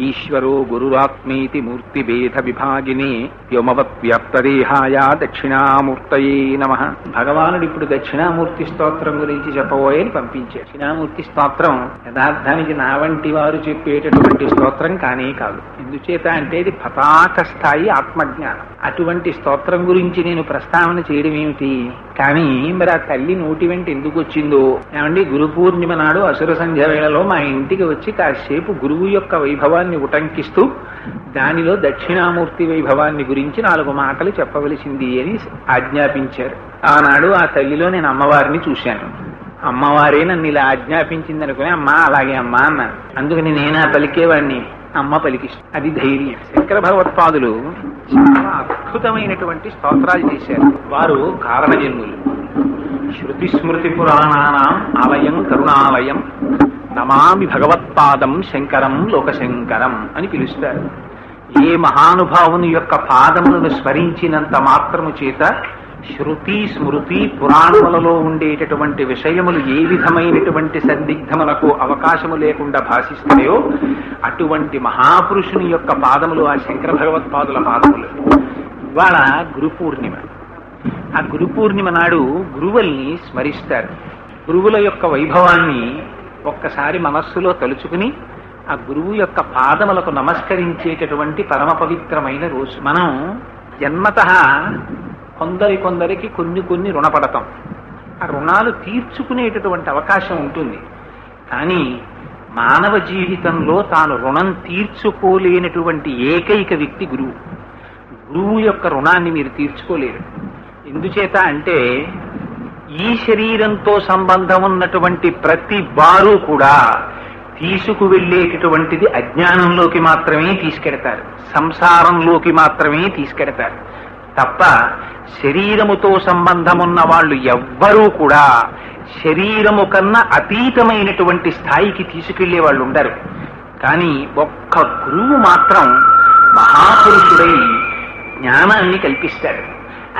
ఈశ్వరో గురురాత్మేతి మూర్తిభేద విభాగినే వ్యోమవత్ వ్యాప్తదేహాయ దక్షిణామూర్తయే నమః. భగవానుడు ఇప్పుడు దక్షిణామూర్తి స్తోత్రం గురించి చెప్పబోయని పంపించాడు. దక్షిణామూర్తి స్తోత్రం యథార్థానికి నా వంటి వారు చెప్పేటటువంటి స్తోత్రం కానే కాదు. ఎందుచేత అంటే ఇది పతాక స్థాయి ఆత్మజ్ఞానం. అటువంటి స్తోత్రం గురించి నేను ప్రస్తావన చేయడం ఏమిటి? కానీ మరి ఆ తల్లి నోటి వెంట ఎందుకు వచ్చిందో ఏమండి, గురు పూర్ణిమ నాడు అసుర సంధ్య వేళలో మా ఇంటికి వచ్చి కాసేపు గురువు యొక్క వైభవాన్ని ఉటంకిస్తూ దానిలో దక్షిణామూర్తి వైభవాన్ని గురించి 4 మాటలు చెప్పవలసింది అని ఆజ్ఞాపించారు. ఆనాడు ఆ తల్లిలో నేను అమ్మవారిని చూశాను. అమ్మవారే నన్ను ఇలా ఆజ్ఞాపించింది అనుకుని అమ్మా అలాగే అమ్మా అన్నాను. అందుకని నేనా పలికేవాడిని, అమ్మ పలికిస్తుంది. అది ధైర్యం. శంకర భగవత్పాదులు చాలా అద్భుతమైనటువంటి స్తోత్రాలు చేశారు. వారు కారణజన్ములు. శృతి స్మృతి పురాణానాం ఆలయం కరుణాలయం నమామి భగవత్పాదం శంకరం లోకశంకరం అని పిలుస్తారు. ఏ మహానుభావుని యొక్క పాదములను స్మరించినంత మాత్రము చేత శృతి స్మృతి పురాణములలో ఉండేటటువంటి విషయములు ఏ విధమైనటువంటి సందిగ్ధములకు అవకాశము లేకుండా భాషిస్తాయో అటువంటి మహాపురుషుని యొక్క పాదములు ఆ శంకర భగవత్పాదుల పాదములు. ఇవాళ గురు పూర్ణిమ. ఆ గురు పూర్ణిమ నాడు గురువుల్ని స్మరిస్తారు. గురువుల యొక్క వైభవాన్ని ఒక్కసారి మనస్సులో తలుచుకుని ఆ గురువు యొక్క పాదములకు నమస్కరించేటటువంటి పరమ పవిత్రమైన రోజు. మనం జన్మతః కొందరికి కొన్ని రుణపడతాం. ఆ రుణాలు తీర్చుకునేటటువంటి అవకాశం ఉంటుంది. కానీ మానవ జీవితంలో తాను రుణం తీర్చుకోలేనటువంటి ఏకైక వ్యక్తి గురువు. గురువు యొక్క రుణాన్ని మీరు తీర్చుకోలేరు. ఎందుచేత అంటే ఈ శరీరంతో సంబంధం ఉన్నటువంటి ప్రతి వారు కూడా తీసుకువెళ్ళేటటువంటిది అజ్ఞానంలోకి మాత్రమే తీసుకెడతారు, సంసారంలోకి మాత్రమే తీసుకెడతారు తప్ప శరీరముతో సంబంధమున్న వాళ్ళు ఎవ్వరూ కూడా శరీరము కన్నా అతీతమైనటువంటి స్థాయికి తీసుకెళ్లే వాళ్ళు ఉండరు. కానీ ఒక్క గురువు మాత్రం మహాపురుషుడై జ్ఞానాన్ని కల్పిస్తాడు.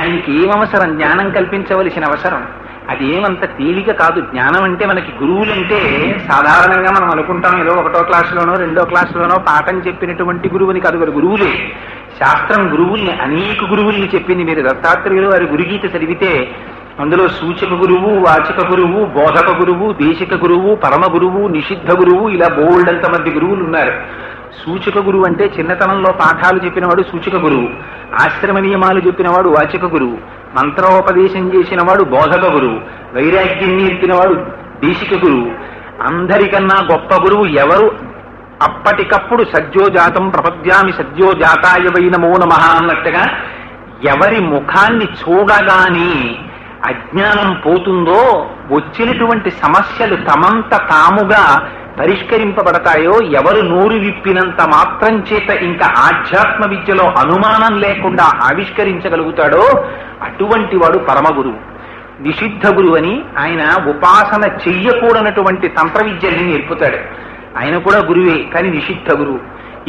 ఆయనకి ఏమవసరం? జ్ఞానం కల్పించవలసిన అవసరం అది ఏమంత తేలిక కాదు. జ్ఞానం అంటే మనకి గురువులంటే సాధారణంగా మనం అనుకుంటాం ఏదో 1వ క్లాసులోనో 2వ క్లాసులోనో పాఠం చెప్పినటువంటి గురువుని కాదు. వారు గురువులే. శాస్త్రం గురువుల్ని, అనేక గురువుల్ని చెప్పింది. మీరు దత్తాత్రేయులు వారి గురుగీత చదివితే అందులో సూచక గురువు, వాచక గురువు, బోధక గురువు, దేశిక గురువు, పరమ గురువు, నిషిద్ధ గురువు, ఇలా బోల్డంత మంది గురువులు ఉన్నారు. సూచక గురువు అంటే చిన్నతనంలో పాఠాలు చెప్పినవాడు సూచక గురువు, ఆశ్రమ నియమాలు చెప్పినవాడు వాచక గురువు, మంత్రోపదేశం చేసినవాడు బోధక గురువు, వైరాగ్యం నేర్పినవాడు దేశిక గురువు. అందరికన్నా గొప్ప గురువు ఎవరు? అప్పటికప్పుడు సద్యోజాతం ప్రపద్యామి సద్యోజాతాయ వై నమో నమః అన్నట్టుగా ఎవరి ముఖాన్ని చూడగానే అజ్ఞానం పోతుందో, వచ్చినటువంటి సమస్యలు తమంత తాముగా పరిష్కరింపబడతాయో, ఎవరు నోరు విప్పినంత మాత్రం చేత ఇంకా ఆధ్యాత్మ విద్యలో అనుమానం లేకుండా ఆవిష్కరించగలుగుతాడో అటువంటి వాడు పరమ గురువు. నిషిద్ధ గురువు అని ఆయన ఉపాసన చెయ్యకూడనటువంటి తంత్ర విద్యల్ని నేర్పుతాడు. ఆయన కూడా గురువే, కానీ నిషిద్ధ గురువు.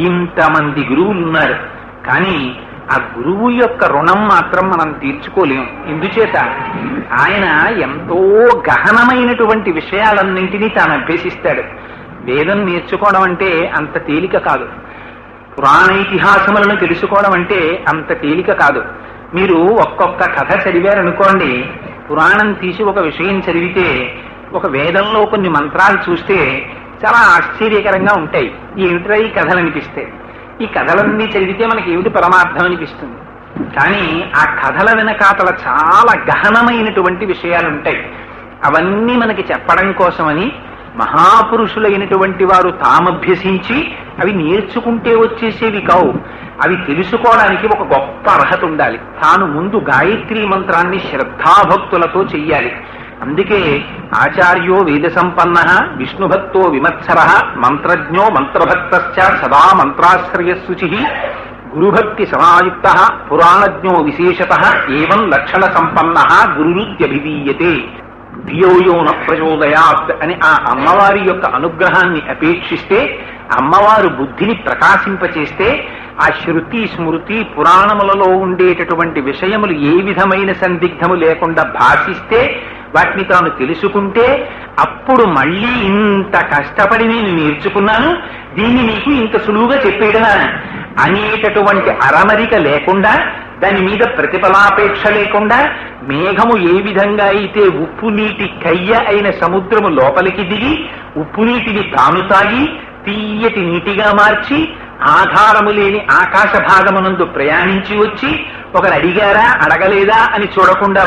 ఇంతమంది గురువులు ఉన్నారు. కానీ ఆ గురువు యొక్క రుణం మాత్రం మనం తీర్చుకోలేం. ఎందుచేత ఆయన ఎంతో గహనమైనటువంటి విషయాలన్నింటినీ తాను అభ్యసిస్తాడు. వేదం నేర్చుకోవడం అంటే అంత తేలిక కాదు. పురాణ ఇతిహాసములను తెలుసుకోవడం అంటే అంత తేలిక కాదు. మీరు ఒక్కొక్క కథ చదివారనుకోండి, పురాణం తీసి ఒక విషయం చదివితే, ఒక వేదంలో కొన్ని మంత్రాలు చూస్తే చాలా ఆశ్చర్యకరంగా ఉంటాయి. ఏమిట్రా ఈ కథలు అనిపిస్తాయి. ఈ కథలన్నీ చదివితే మనకి ఏమిటి పరమార్థం అనిపిస్తుంది. కానీ ఆ కథల వెనకాతల చాలా గహనమైనటువంటి విషయాలు ఉంటాయి. అవన్నీ మనకి చెప్పడం కోసమని మహాపురుషులైనటువంటి వారు తామభ్యసించి అవి నేర్చుకుంటే వచ్చేసేవి కావు. అవి తెలుసుకోవడానికి ఒక గొప్ప అర్హత ఉండాలి. తాను ముందు గాయత్రీ మంత్రాన్ని శ్రద్ధాభక్తులతో చెయ్యాలి. అందుకే ఆచార్యో వేద సంపన్న విష్ణుభక్తో విమత్సర మంత్రజ్ఞో మంత్రభక్తశ్చ సదా మంత్రాశ్రయశుచి గురుభక్తి సమాయుక్త పురాణజ్ఞో విశేషతః ఏవం లక్షణ సంపన్న గురురుద్యభిధీయతే ధియోయోన ప్రచోదయాత్ అని ఆ అమ్మవారి యొక్క అనుగ్రహాన్ని అపేక్షిస్తే, అమ్మవారు బుద్ధిని ప్రకాశింపచేస్తే, ఆ శృతి స్మృతి పురాణములలో ఉండేటటువంటి విషయములు ఏ విధమైన సందిగ్ధము లేకుండా భాషిస్తే, వాటిని తాను తెలుసుకుంటే అప్పుడు మళ్ళీ ఇంత కష్టపడి నేను నేర్చుకున్నాను, దీన్ని నీకు ఇంత సులువుగా చెప్పేయడమా అనేటటువంటి అరమరిక లేకుండా, దాని మీద ప్రతిఫలాపేక్ష లేకుండా, మేఘము ఏ విధంగా అయితే ఉప్పు నీటి కయ్య అయిన సముద్రము లోపలికి దిగి ఉప్పు నీటిని తాను తాగి తీయటి నీటిగా మార్చి ఆధారము లేని ఆకాశ భాగమునందు ప్రయాణించి వచ్చి ఒకరు అడిగారా అడగలేదా అని చూడకుండా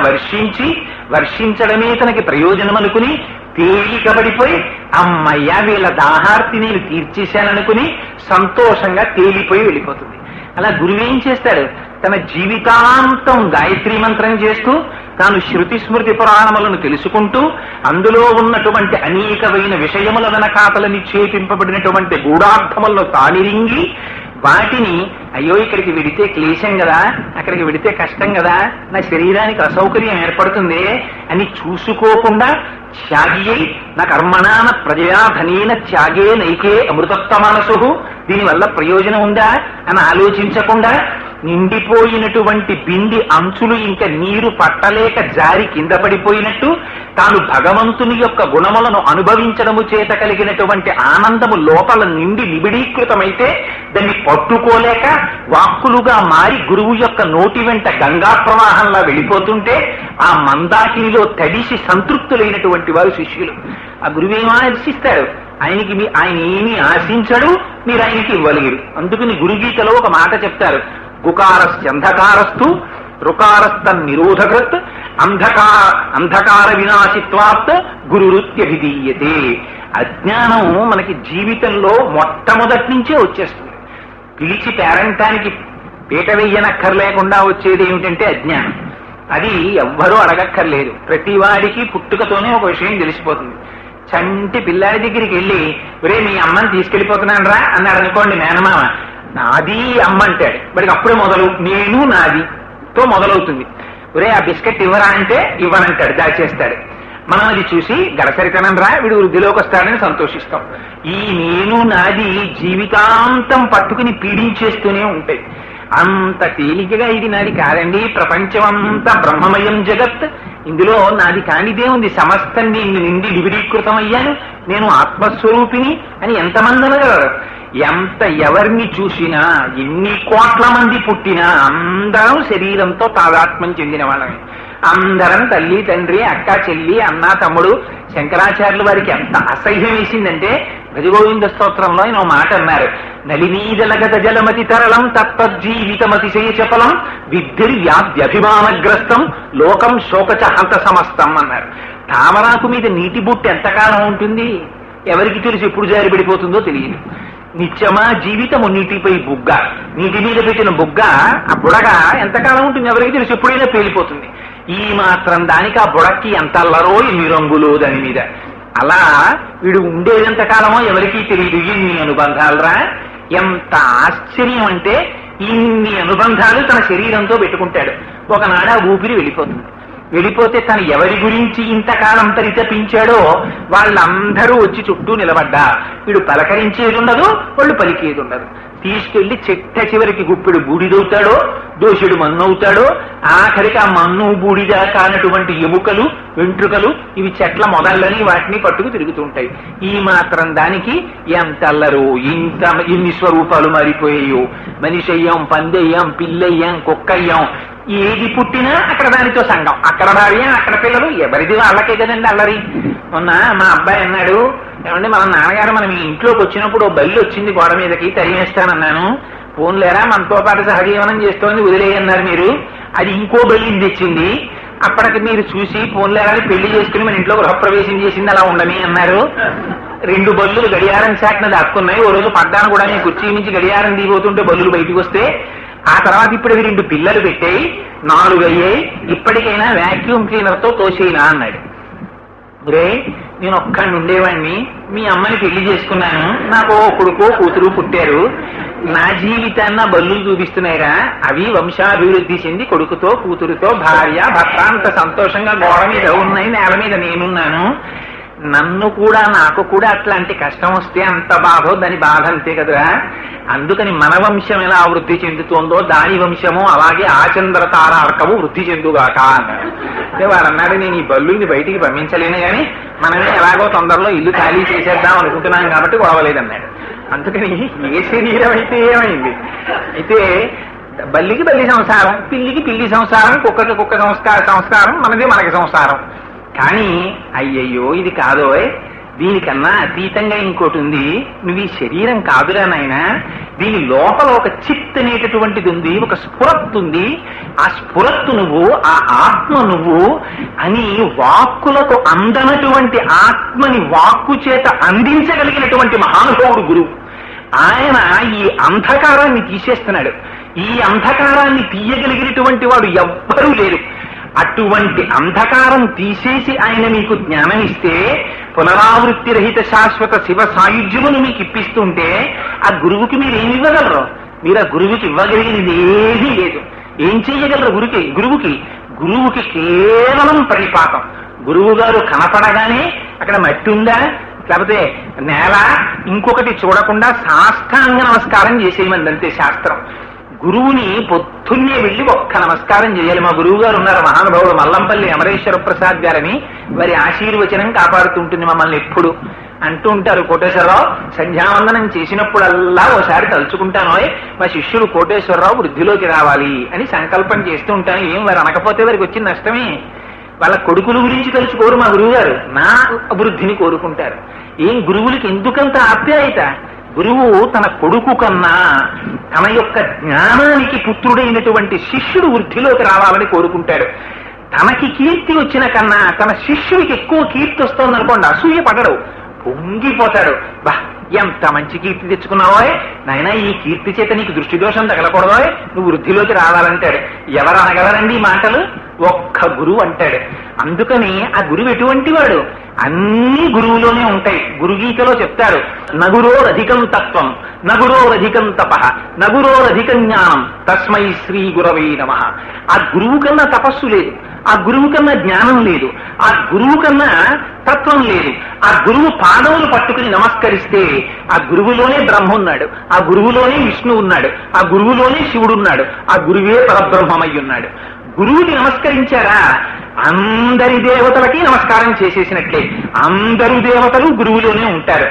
వర్షించడమే తనకి ప్రయోజనం అనుకుని తేలికబడిపోయి అమ్మయ్య వీళ్ళ దాహార్తి నేను తీర్చేశాననుకుని సంతోషంగా తేలిపోయి వెళ్ళిపోతుంది. అలా గురువేం చేస్తాడు, తన జీవితాంతం గాయత్రీ మంత్రం చేస్తూ తాను శృతి స్మృతి పురాణములను తెలుసుకుంటూ అందులో ఉన్నటువంటి అనేకమైన విషయముల వెనకాతల నిక్షేపింపబడినటువంటి గూఢార్థములను తానిరింగి వాటిని అయ్యో ఇక్కడికి వెడితే క్లేశం కదా, అక్కడికి వెడితే కష్టం కదా, నా శరీరానికి అసౌకర్యం ఏర్పడుతుంది అని చూసుకోకుండా త్యాగి అయి నా కర్మణాన ప్రజయా ధనేన త్యాగే నైకే అమృతత్వ మనసు, దీనివల్ల ప్రయోజనం ఉందా అని ఆలోచించకుండా నిండిపోయినటువంటి బింది అంచులు ఇంకా నీరు పట్టలేక జారి కింద పడిపోయినట్టు తాను భగవంతుని యొక్క గుణములను అనుభవించడము చేత కలిగినటువంటి ఆనందము లోపల నిండి నిబిడీకృతమైతే దాన్ని పట్టుకోలేక వాక్కులుగా మారి గురువు యొక్క నోటి వెంట గంగా ప్రవాహంలా వెళ్ళిపోతుంటే ఆ మందాకినిలో తడిసి సంతృప్తులైనటువంటి వారు శిష్యులు. ఆ గురువేమో ఆశిస్తాడు, ఆయన ఏమీ ఆశించడు, మీరు ఆయనకి ఇవ్వలేరు. అందుకని గురుగీతలో ఒక మాట చెప్తారు, గుకారస్యంధకారస్తు రుకారస్తన్ నిరోధకృత్ అంధకార వినాశిత్వాత్ గురురుత్యభిధీయతే. అజ్ఞానం మనకి జీవితంలో మొట్టమొదటి నుంచే వచ్చేస్తుంది. పిలిచి పేరంటానికి పీట వెయ్యనక్కర్లేకుండా వచ్చేది ఏమిటంటే అజ్ఞానం. అది ఎవ్వరూ అడగక్కర్లేదు, ప్రతి వాడికి పుట్టుకతోనే ఒక విషయం తెలిసిపోతుంది. చంటి పిల్లాడి దగ్గరికి వెళ్ళి ఒరే మీ అమ్మని తీసుకెళ్ళిపోతున్నాను రా అన్నాడు అనుకోండి మేనమామ, నాది అమ్మ అంటాడు. వాడికి అప్పుడే మొదలు నేను నాదితో మొదలవుతుంది. ఒరే ఆ బిస్కెట్ ఇవ్వరా అంటే ఇవ్వనంటాడు, దాచేస్తాడు. మనం అది చూసి గడసరితనం రా వీడు వృద్ధిలోకి వస్తాడని సంతోషిస్తాం. ఈ నేను నాది జీవితాంతం పట్టుకుని పీడించేస్తూనే ఉంటాయి. అంత తేలికగా ఇది నాది కాదండి, ప్రపంచమంతా బ్రహ్మమయం జగత్, ఇందులో నాది కానిదే ఉంది, సమస్తం నేను నిండి వివిడీకృతమయ్యాను, నేను ఆత్మస్వరూపిణి అని ఎంతమంది అనగలరు? ఎవరిని చూసినా ఎన్ని కోట్ల మంది పుట్టినా అందరం శరీరంతో తాదాత్మ్యం చెందిన వాళ్ళమే. అందరం తల్లి తండ్రి అక్క చెల్లి అన్న తమ్ముడు. శంకరాచార్యుల వారికి ఎంత అసహ్యం వేసిందంటే భజగోవింద స్తోత్రంలో ఆయన మాట అన్నారు, నలినీజలగత జలమతి తరళం తత్వజ్జీవితమతిశయ చపలం విద్ధిర్వ్యాధ్యభిమానగ్రస్తం లోకం శోకచహంత సమస్తం అన్నారు. తామరాకు మీద నీటి బుట్టు ఎంతకాలం ఉంటుంది ఎవరికి తెలుసు, ఎప్పుడు జారిపడిపోతుందో తెలియదు. నిత్యమా జీవితము నీటిపై బుగ్గ, నీటి మీద పెట్టిన బుగ్గ ఆ బుడగ ఎంతకాలం ఉంటుంది ఎవరికి తెలుసు, ఎప్పుడైనా పేలిపోతుంది. ఈ మాత్రం దానికి ఆ బుడక్కి ఎంత అల్లరో ఎన్ని రంగులు దాని మీద. అలా వీడు ఉండేదెంతకాలమో ఎవరికీ తెలియదు. ఇన్ని అనుబంధాలురా, ఎంత ఆశ్చర్యం అంటే ఇన్ని అనుబంధాలు తన శరీరంతో పెట్టుకుంటాడు. ఒకనాడు ఆ ఊపిరి వెళ్ళిపోతుంది. వెళ్ళిపోతే తను ఎవరి గురించి ఇంతకాలం పరితపించాడో వాళ్ళందరూ వచ్చి చుట్టూ నిలబడ్డా వీడు పలకరించేది ఉండదు, వాళ్ళు పలికేది ఉండదు. తీసుకెళ్లి చెట్ట చివరికి గుప్పెడు బూడిదవుతాడో దోషుడు మన్నవుతాడో, ఆఖరికి ఆ మన్ను బూడిద కానటువంటి ఎముకలు వెంట్రుకలు ఇవి చెట్ల మొదళ్ళని వాటిని పట్టుకు తిరుగుతుంటాయి. ఈ మాత్రం దానికి ఎంత అల్లరు, ఇన్ని స్వరూపాలు మారిపోయాయో. మనిషి అయ్యాం, పందెయ్యాం, పిల్లయ్యాం, కుక్కయ్యాం, ఏది పుట్టినా అక్కడ దానితో సంఘం, అక్కడ భార్య అక్కడ పిల్లలు, ఎవరిది వాళ్ళకే కదండి అల్లరి. మొన్న మా అబ్బాయి అన్నాడు, ఏమంటే మన నాన్నగారు మనం ఇంట్లోకి వచ్చినప్పుడు బల్లి వచ్చింది గోడ మీదకి తరిమేస్తానన్నాను, ఫోన్లేరా మనతో పాటు సహజీవనం చేస్తోంది వదిలేయన్నారు మీరు, అది ఇంకో బల్లిని తెచ్చింది, అప్పటికి మీరు చూసి ఫోన్లేరా పెళ్లి చేసుకుని మన ఇంట్లో గృహప్రవేశం చేసింది అలా ఉండని అన్నారు. 2 బల్లులు గడియారం శాఖన దాక్కున్నాయి. ఓ రోజు పడ్డాను కూడా నేను కుర్చీ నుంచి గడియారం దిగిపోతుంటే బల్లులు బయటకు వస్తే, ఆ తర్వాత ఇప్పుడు 2 పిల్లలు పెట్టాయి, 4 అయ్యాయి, ఇప్పటికైనా వ్యాక్యూమ్ క్లీనర్ తో తోసేయినా అన్నాడు. రే నేను ఒక్కడిని ఉండేవాడిని, మీ అమ్మని పెళ్లి చేసుకున్నాను, నాకు కొడుకో కూతురు పుట్టారు, నా జీవితాన్న బల్లులు చూపిస్తున్నాయిరా, అవి వంశాభివృద్ధి చెంది కొడుకుతో కూతురుతో భార్య భర్త అంత సంతోషంగా గోడ మీద ఉన్నాయి, నేల మీద నేనున్నాను. నన్ను కూడా నాకు కూడా అట్లాంటి కష్టం వస్తే అంత బాధో దాని బాధ అంతే కదరా. అందుకని మన వంశం ఎలా వృద్ధి చెందుతోందో దాని వంశము అలాగే ఆచంద్ర తారార్కము వృద్ధి చెందుగాక అన్నాడు. అంటే వాడు అన్నాడు, నేను ఈ బల్లుని బయటికి పంపించలేను కానీ మనమే ఎలాగో తొందరలో ఇల్లు ఖాళీ చేసేద్దాం అనుకుంటున్నాం కాబట్టి గొడవలేదన్నాడు. అందుకని ఏ శరీరం అయితే ఏమైంది, అయితే బల్లికి బల్లి సంసారం, పిల్లికి పిల్లి సంసారం, కుక్కకి కుక్క సంస్కారం, మనది మనకి సంసారం. కానీ అయ్యయ్యో ఇది కాదోయ్, దీనికన్నా అతీతంగా ఇంకోటి ఉంది. నువ్వు ఈ శరీరం కాదురా నాయనా, దీని లోపల ఒక చిత్ అనేటటువంటిది ఉంది, ఒక స్ఫురత్తు ఉంది. ఆ స్ఫురత్తు నువ్వు, ఆ ఆత్మ నువ్వు అని వాక్కులకు అందనటువంటి ఆత్మని వాక్కు చేత అందించగలిగినటువంటి మహానుభావుడు గురువు. ఆయన ఈ అంధకారాన్ని తీసేస్తున్నాడు. ఈ అంధకారాన్ని తీయగలిగినటువంటి వాడు ఎవ్వరూ లేరు. అటువంటి అంధకారం తీసేసి ఆయన మీకు జ్ఞానం ఇస్తే, పునరావృత్తి రహిత శాశ్వత శివ సాయుధ్యమును మీకు ఇప్పిస్తుంటే ఆ గురువుకి మీరు ఏమి ఇవ్వగలరు? మీరు ఆ గురువుకి ఇవ్వగలిగినది ఏదీ లేదు. ఏం చేయగలరు గురువుకి కేవలం పరిపాతం. గురువు గారు కనపడగానే అక్కడ మట్టి ఉందా, లేకపోతే నేల, ఇంకొకటి చూడకుండా సాష్టాంగ నమస్కారం చేసేయమంది అంతే శాస్త్రం. గురువుని పొద్దున్నే వెళ్ళి ఒక్క నమస్కారం చేయాలి. మా గురువు గారు ఉన్నారు, మహానుభావుడు మల్లంపల్లి అమరేశ్వర ప్రసాద్ గారని. వారి ఆశీర్వచనం కాపాడుతుంటుంది మమ్మల్ని ఎప్పుడు. అంటూ ఉంటారు, కోటేశ్వరరావు సంధ్యావందనం చేసినప్పుడల్లా ఓసారి తలుచుకుంటానో మా శిష్యుడు కోటేశ్వరరావు వృద్ధిలోకి రావాలి అని సంకల్పం చేస్తూ ఉంటాను. ఏం వారు అనకపోతే వారికి వచ్చిన నష్టమే. వాళ్ళ కొడుకుల గురించి తలుచుకోరు మా గురువు గారు, నా అభివృద్ధిని కోరుకుంటారు. ఏం గురువులకి ఎందుకంత ఆప్యాయత? గురువు తన కొడుకు కన్నా తన యొక్క జ్ఞానానికి పుత్రుడైనటువంటి శిష్యుడు వృద్ధిలోకి రావాలని కోరుకుంటాడు. తనకి కీర్తి వచ్చిన కన్నా తన శిష్యుడికి ఎక్కువ కీర్తి వస్తుంది అనుకోండి, అసూయ పడడు, పొంగిపోతాడు. బా ఎంత మంచి కీర్తి తెచ్చుకున్నావో నాయనా, ఈ కీర్తి చేత నీకు దృష్టి దోషం తగలకూడదో, నువ్వు వృద్ధిలోకి రావాలంటాడు. ఎవరు అనగలరండి ఈ మాటలు? ఒక్క గురువు అంటాడు. అందుకని ఆ గురువు ఎటువంటి వాడు? అన్ని గురువులోనే ఉంటాయి. గురుగీతలో చెప్తారు, నగురోరధికం తత్వం, నగురోరధికం తప, నగురోరధికం జ్ఞానం, తస్మై శ్రీ గురవే నమః. ఆ గురువు కన్నా తపస్సు లేదు, ఆ గురువు కన్నా జ్ఞానం లేదు, ఆ గురువు కన్నా తత్వం లేదు. ఆ గురువు పాదములు పట్టుకుని నమస్కరిస్తే ఆ గురువులోనే బ్రహ్మ ఉన్నాడు, ఆ గురువులోనే విష్ణు ఉన్నాడు, ఆ గురువులోనే శివుడు ఉన్నాడు, ఆ గురువే పరబ్రహ్మమై ఉన్నాడు. గురువుకి నమస్కరించారా అందరి దేవతలకి నమస్కారం చేసేసినట్లే. అందరూ దేవతలు గురువులోనే ఉంటారు.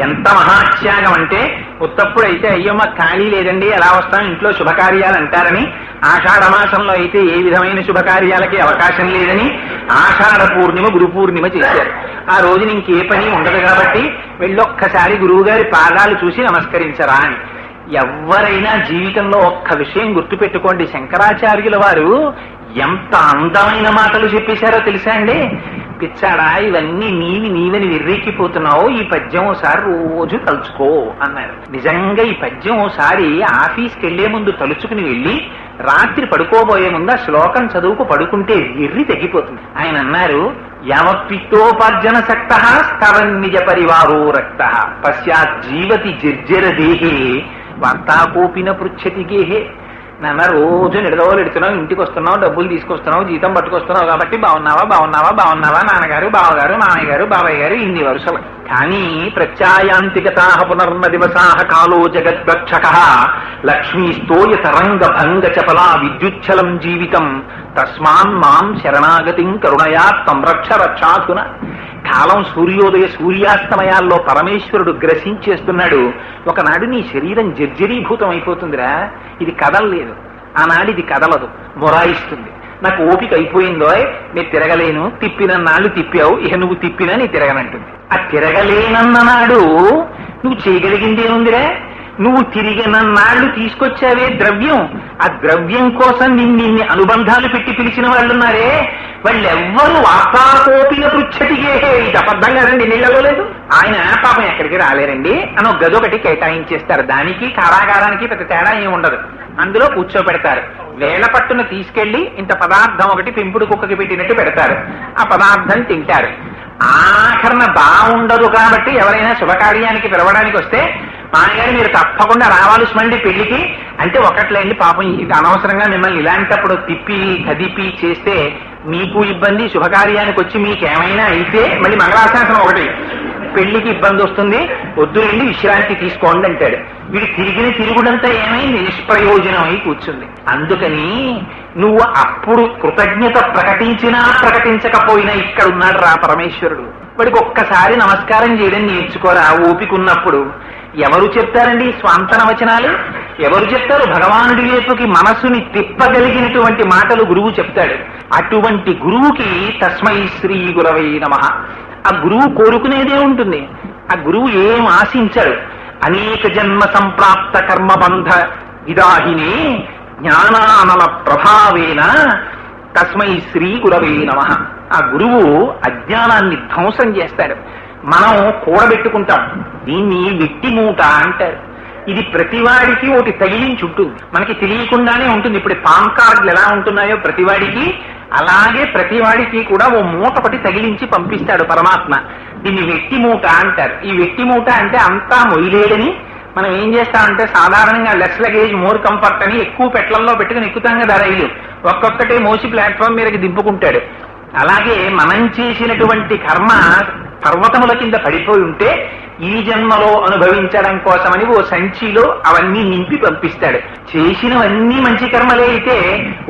ఎంత మహాత్యాగం అంటే, ఉత్తప్పుడైతే అయ్యో మాకు ఖాళీ లేదండి ఎలా వస్తాం, ఇంట్లో శుభకార్యాలు అంటారని, ఆషాఢ మాసంలో అయితే ఏ విధమైన శుభకార్యాలకి అవకాశం లేదని ఆషాఢ పూర్ణిమ గురు పూర్ణిమ చేశారు. ఆ రోజున ఇంకే పని ఉండదు కాబట్టి వెళ్ళొక్కసారి గురువు గారి పాదాలు చూసి నమస్కరించరా అని. ఎవరైనా జీవితంలో ఒక్క విషయం గుర్తుపెట్టుకోండి, శంకరాచార్యుల వారు ఎంత అందమైన మాటలు చెప్పేశారో తెలుసా అండి? పిచ్చాడా ఇవన్నీ నీవని విర్రెక్కిపోతున్నావు, ఈ పద్యం ఓసారి రోజు తలుచుకో అన్నారు. నిజంగా ఈ పద్యం ఓసారి ఆఫీస్కి వెళ్లే ముందు తలుచుకుని వెళ్ళి రాత్రి పడుకోబోయే ముందు ఆ శ్లోకం చదువుకు పడుకుంటే విర్రి తగ్గిపోతుంది. ఆయన అన్నారు, యావత్పిత్తోపార్జన శక్త స్తవన్నిజ పరివారో రక్త పశ్చాత్ జీవతి జర్జర దేహే వార్తాకోపిన పృచ్చతి గేహే. నాన్న రోజు నిడదోలెడుతున్నావు, ఇంటికి వస్తున్నావు, డబ్బులు తీసుకొస్తున్నావు, జీతం పట్టుకొస్తున్నావు కాబట్టి బాగున్నావా నాన్నగారు, బావగారు, మామయ్య గారు, బాబాయ్ గారు, ఇన్ని వరుసలు. కానీ ప్రత్యాయాంతిగతా పునర్న దివసాహ కాలో జగద్భక్షక లక్ష్మీస్తోయ తరంగ భంగ చపలా విద్యుచ్చలం జీవితం తస్మాన్ మాం శరణాగతిం కరుణయా సంరక్ష రక్షాధున. కాలం సూర్యోదయ సూర్యాస్తమయాల్లో పరమేశ్వరుడు గ్రసించేస్తున్నాడు. ఒకనాడు నీ శరీరం జర్జరీభూతం అయిపోతుందిరా, ఇది కదలలేదు, ఆనాడు ఇది కదలదు, మొరాయిస్తుంది. నాకు ఓపిక అయిపోయిందో, నేను తిరగలేను, తిప్పినన్నాళ్ళు తిప్పావు, ఇక నువ్వు తిప్పినా నీ తిరగనంటుంది. ఆ తిరగలేనన్ననాడు నువ్వు చేయగలిగిందేముందిరా? నువ్వు తిరిగినన్నాళ్ళు తీసుకొచ్చావే ద్రవ్యం, ఆ ద్రవ్యం కోసం నిన్ని అనుబంధాలు పెట్టి పిలిచిన వాళ్ళున్నారే, వాళ్ళెవ్వరూ వార్తాకోపిన పృచ్చటిగే. ఇది అబద్ధం కదండి, నీళ్ళలో లేదు. ఆయన పాపం ఎక్కడికి రాలేరండి అని ఒక గది ఒకటి కేటాయించేస్తారు. దానికి కారాగారానికి పెద్ద తేడా ఏమి ఉండదు. అందులో కూర్చోబెడతారు. వేళ పట్టున తీసుకెళ్లి ఇంత పదార్థం ఒకటి పెంపుడు కుక్కకి పెట్టినట్టు పెడతారు. ఆ పదార్థం తింటారు. ఆఖరణ బాగుండదు కాబట్టి ఎవరైనా శుభకార్యానికి పిలవడానికి వస్తే, మామగారు మీరు తప్పకుండా రావాలి స్మండి పెళ్లికి అంటే, ఒకట్లేండి పాపం ఇది అనవసరంగా మిమ్మల్ని ఇలాంటప్పుడు తిప్పి కదిపి చేస్తే మీకు ఇబ్బంది, శుభకార్యానికి వచ్చి మీకేమైనా అయితే మళ్ళీ మంగళాశాసనం ఒకటి, పెళ్లికి ఇబ్బంది వస్తుంది, వద్దులేండి విశ్రాంతి తీసుకోండి అంటాడు. వీడు తిరిగిన తిరుగుడంతా ఏమైంది, నిష్ప్రయోజనం అయి కూర్చుంది. అందుకని నువ్వు అప్పుడు కృతజ్ఞత ప్రకటించినా ప్రకటించకపోయినా ఇక్కడ ఉన్నాడు రా పరమేశ్వరుడు. వాడికి ఒక్కసారి నమస్కారం చేయడం నేర్చుకోరా ఓపికన్నప్పుడు. ఎవరు చెప్తారండి స్వాంతన వచనాలు? ఎవరు చెప్తారు? భగవానుడి వైపుకి మనస్సుని తిప్పగలిగినటువంటి మాటలు గురువు చెప్తాడు. అటువంటి గురువుకి తస్మై శ్రీ గురవై నమః. ఆ గురువు కోరుకునేదే ఉంటుంది. ఆ గురువు ఏం ఆశించాడు? అనేక జన్మ సంప్రాప్త కర్మబంధ విదాహినే జ్ఞానానల ప్రభావేన తస్మై శ్రీ గురవే నమః. ఆ గురువు అజ్ఞానాన్ని ధ్వంసం చేస్తాడు. మనం కూడబెట్టుకుంటాం, దీన్ని వెట్టి మూట అంటారు. ఇది ప్రతివాడికి ఒకటి తగిలించి ఉంటుంది, మనకి తెలియకుండానే ఉంటుంది. ఇప్పుడు పాన్ కార్డులు ఎలా ఉంటున్నాయో ప్రతివాడికి, అలాగే ప్రతివాడికి కూడా ఓ మూట ఒకటి తగిలించి పంపిస్తాడు పరమాత్మ. దీన్ని వెట్టి మూట అంటారు. ఈ వెట్టి మూట అంటే అంతా మొయ్యలేడని మనం ఏం చేస్తామంటే సాధారణంగా లెస్ లగేజ్ మోర్ కంఫర్ట్ అని ఎక్కువ పెట్లల్లో పెట్టుకుని ఎక్కుతాం కదా రైలు, ఒక్కొక్కటే మోసి ప్లాట్ఫామ్ మీదకి దింపుకుంటాడు. అలాగే మనం చేసినటువంటి కర్మ పర్వతముల కింద పడిపోయి ఉంటే ఈ జన్మలో అనుభవించడం కోసమని ఓ సంచిలో అవన్నీ నింపి పంపిస్తాడు. చేసినవన్నీ మంచి కర్మలే అయితే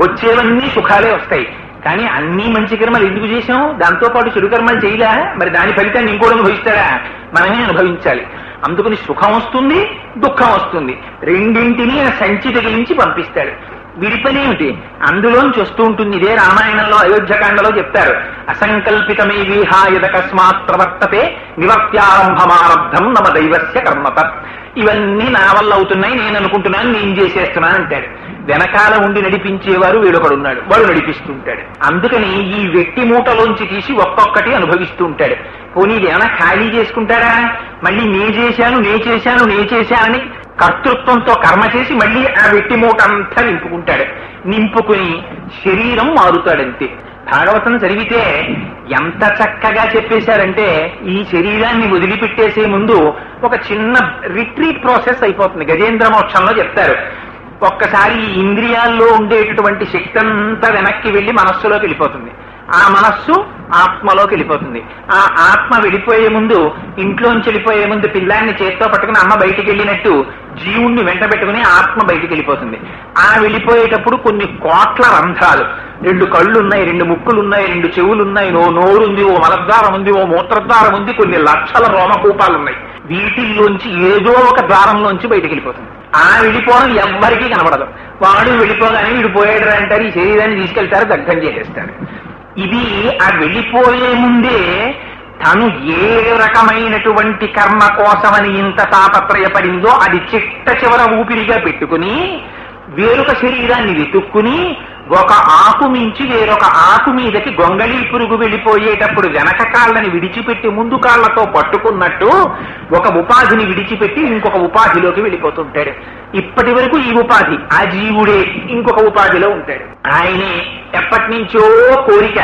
వచ్చేవన్నీ సుఖాలే వస్తాయి. కానీ అన్ని మంచి కర్మలు ఎందుకు చేశాం? దాంతో పాటు చెడు కర్మలు చేయలే, మరి దాని ఫలితాన్ని ఇంకోటి అనుభవిస్తాడా? మనమే అనుభవించాలి. అందుకని సుఖం వస్తుంది, దుఃఖం వస్తుంది, రెండింటినీ సంచి తగిలించి పంపిస్తాడు. వీడి పనేమిటి? అందులోంచి వస్తూ ఉంటుంది. ఇదే రామాయణంలో అయోధ్యకాండలో చెప్తారు. అసంకల్పితమే విహాయదకస్మాత్ ప్రవర్తతే నివర్త్యారంభమారబ్ధం నమ దైవస్య కర్మత. ఇవన్నీ నా వల్ల అవుతున్నాయి, నేను అనుకుంటున్నాను, నేను చేసేస్తున్నాను అంటాడు. వెనకాల ఉండి నడిపించేవారు వీడొకడున్నాడు, వాడు నడిపిస్తుంటాడు. అందుకని ఈ వెట్టి మూటలోంచి తీసి ఒక్కొక్కటి అనుభవిస్తూ ఉంటాడు. పోనీ ఏమైనా ఖాళీ చేసుకుంటాడా? మళ్ళీ నే చేశానని కర్తృత్వంతో కర్మ చేసి మళ్ళీ ఆ వెట్టి మూట అంతా నింపుకుంటాడు. నింపుకుని శరీరం మారుతాడంతే. భాగవతం చదివితే ఎంత చక్కగా చెప్పేశారంటే ఈ శరీరాన్ని వదిలిపెట్టేసే ముందు ఒక చిన్న రిట్రీట్ ప్రాసెస్ అయిపోతుంది. గజేంద్ర మోక్షంలో చెప్తారు. ఒక్కసారి ఈ ఇంద్రియాల్లో ఉండేటటువంటి శక్తి అంతా వెనక్కి వెళ్లి మనస్సులోకి వెళ్ళిపోతుంది. ఆ మనస్సు ఆత్మలోకి వెళ్ళిపోతుంది. ఆ ఆత్మ వెళ్ళిపోయే ముందు, ఇంట్లోంచి వెళ్ళిపోయే ముందు పిల్లాన్ని చేత్తో పట్టుకుని అమ్మ బయటికి వెళ్ళినట్టు జీవుణ్ణి వెంట పెట్టుకుని ఆత్మ బయటికి వెళ్ళిపోతుంది. ఆ వెళ్ళిపోయేటప్పుడు కొన్ని కోట్ల రంధ్రాలు, 2 కళ్ళు ఉన్నాయి, 2 ముక్కులు ఉన్నాయి, 2 చెవులు ఉన్నాయి, ఓ నోరుంది, ఓ మలద్వారం ఉంది, ఓ మూత్రద్వారం ఉంది, కొన్ని లక్షల రోమకూపాలు ఉన్నాయి. వీటిల్లోంచి ఏదో ఒక ద్వారంలోంచి బయటికి వెళ్ళిపోతుంది. ఆ వెళ్ళిపోవడం ఎవ్వరికీ కనబడదు. వాడు వెళ్ళిపోగానే వీడు పోయాడు అంటారు. ఈ శరీరాన్ని తీసుకెళ్తారు, దగ్ధం చేసేస్తాడు. ఇది ఆ వెళ్ళిపోయే ముందే తను ఏ రకమైనటువంటి కర్మ కోసమని ఇంత తాపత్రయపడిందో అది చిట్ట చివర ఊపిరిగా పెట్టుకుని వేరొక శరీరాన్ని వెతుక్కుని ఒక ఆకు మించి వేరొక ఆకు మీదకి గొంగళీ పురుగు వెళ్ళిపోయేటప్పుడు వెనక కాళ్ళని విడిచిపెట్టి ముందు కాళ్లతో పట్టుకున్నట్టు ఒక ఉపాధిని విడిచిపెట్టి ఇంకొక ఉపాధిలోకి వెళ్ళిపోతుంటాడు. ఇప్పటి వరకు ఈ ఉపాధి, ఆ జీవుడే ఇంకొక ఉపాధిలో ఉంటాడు. ఆయనే ఎప్పటి నుంచో కోరిక,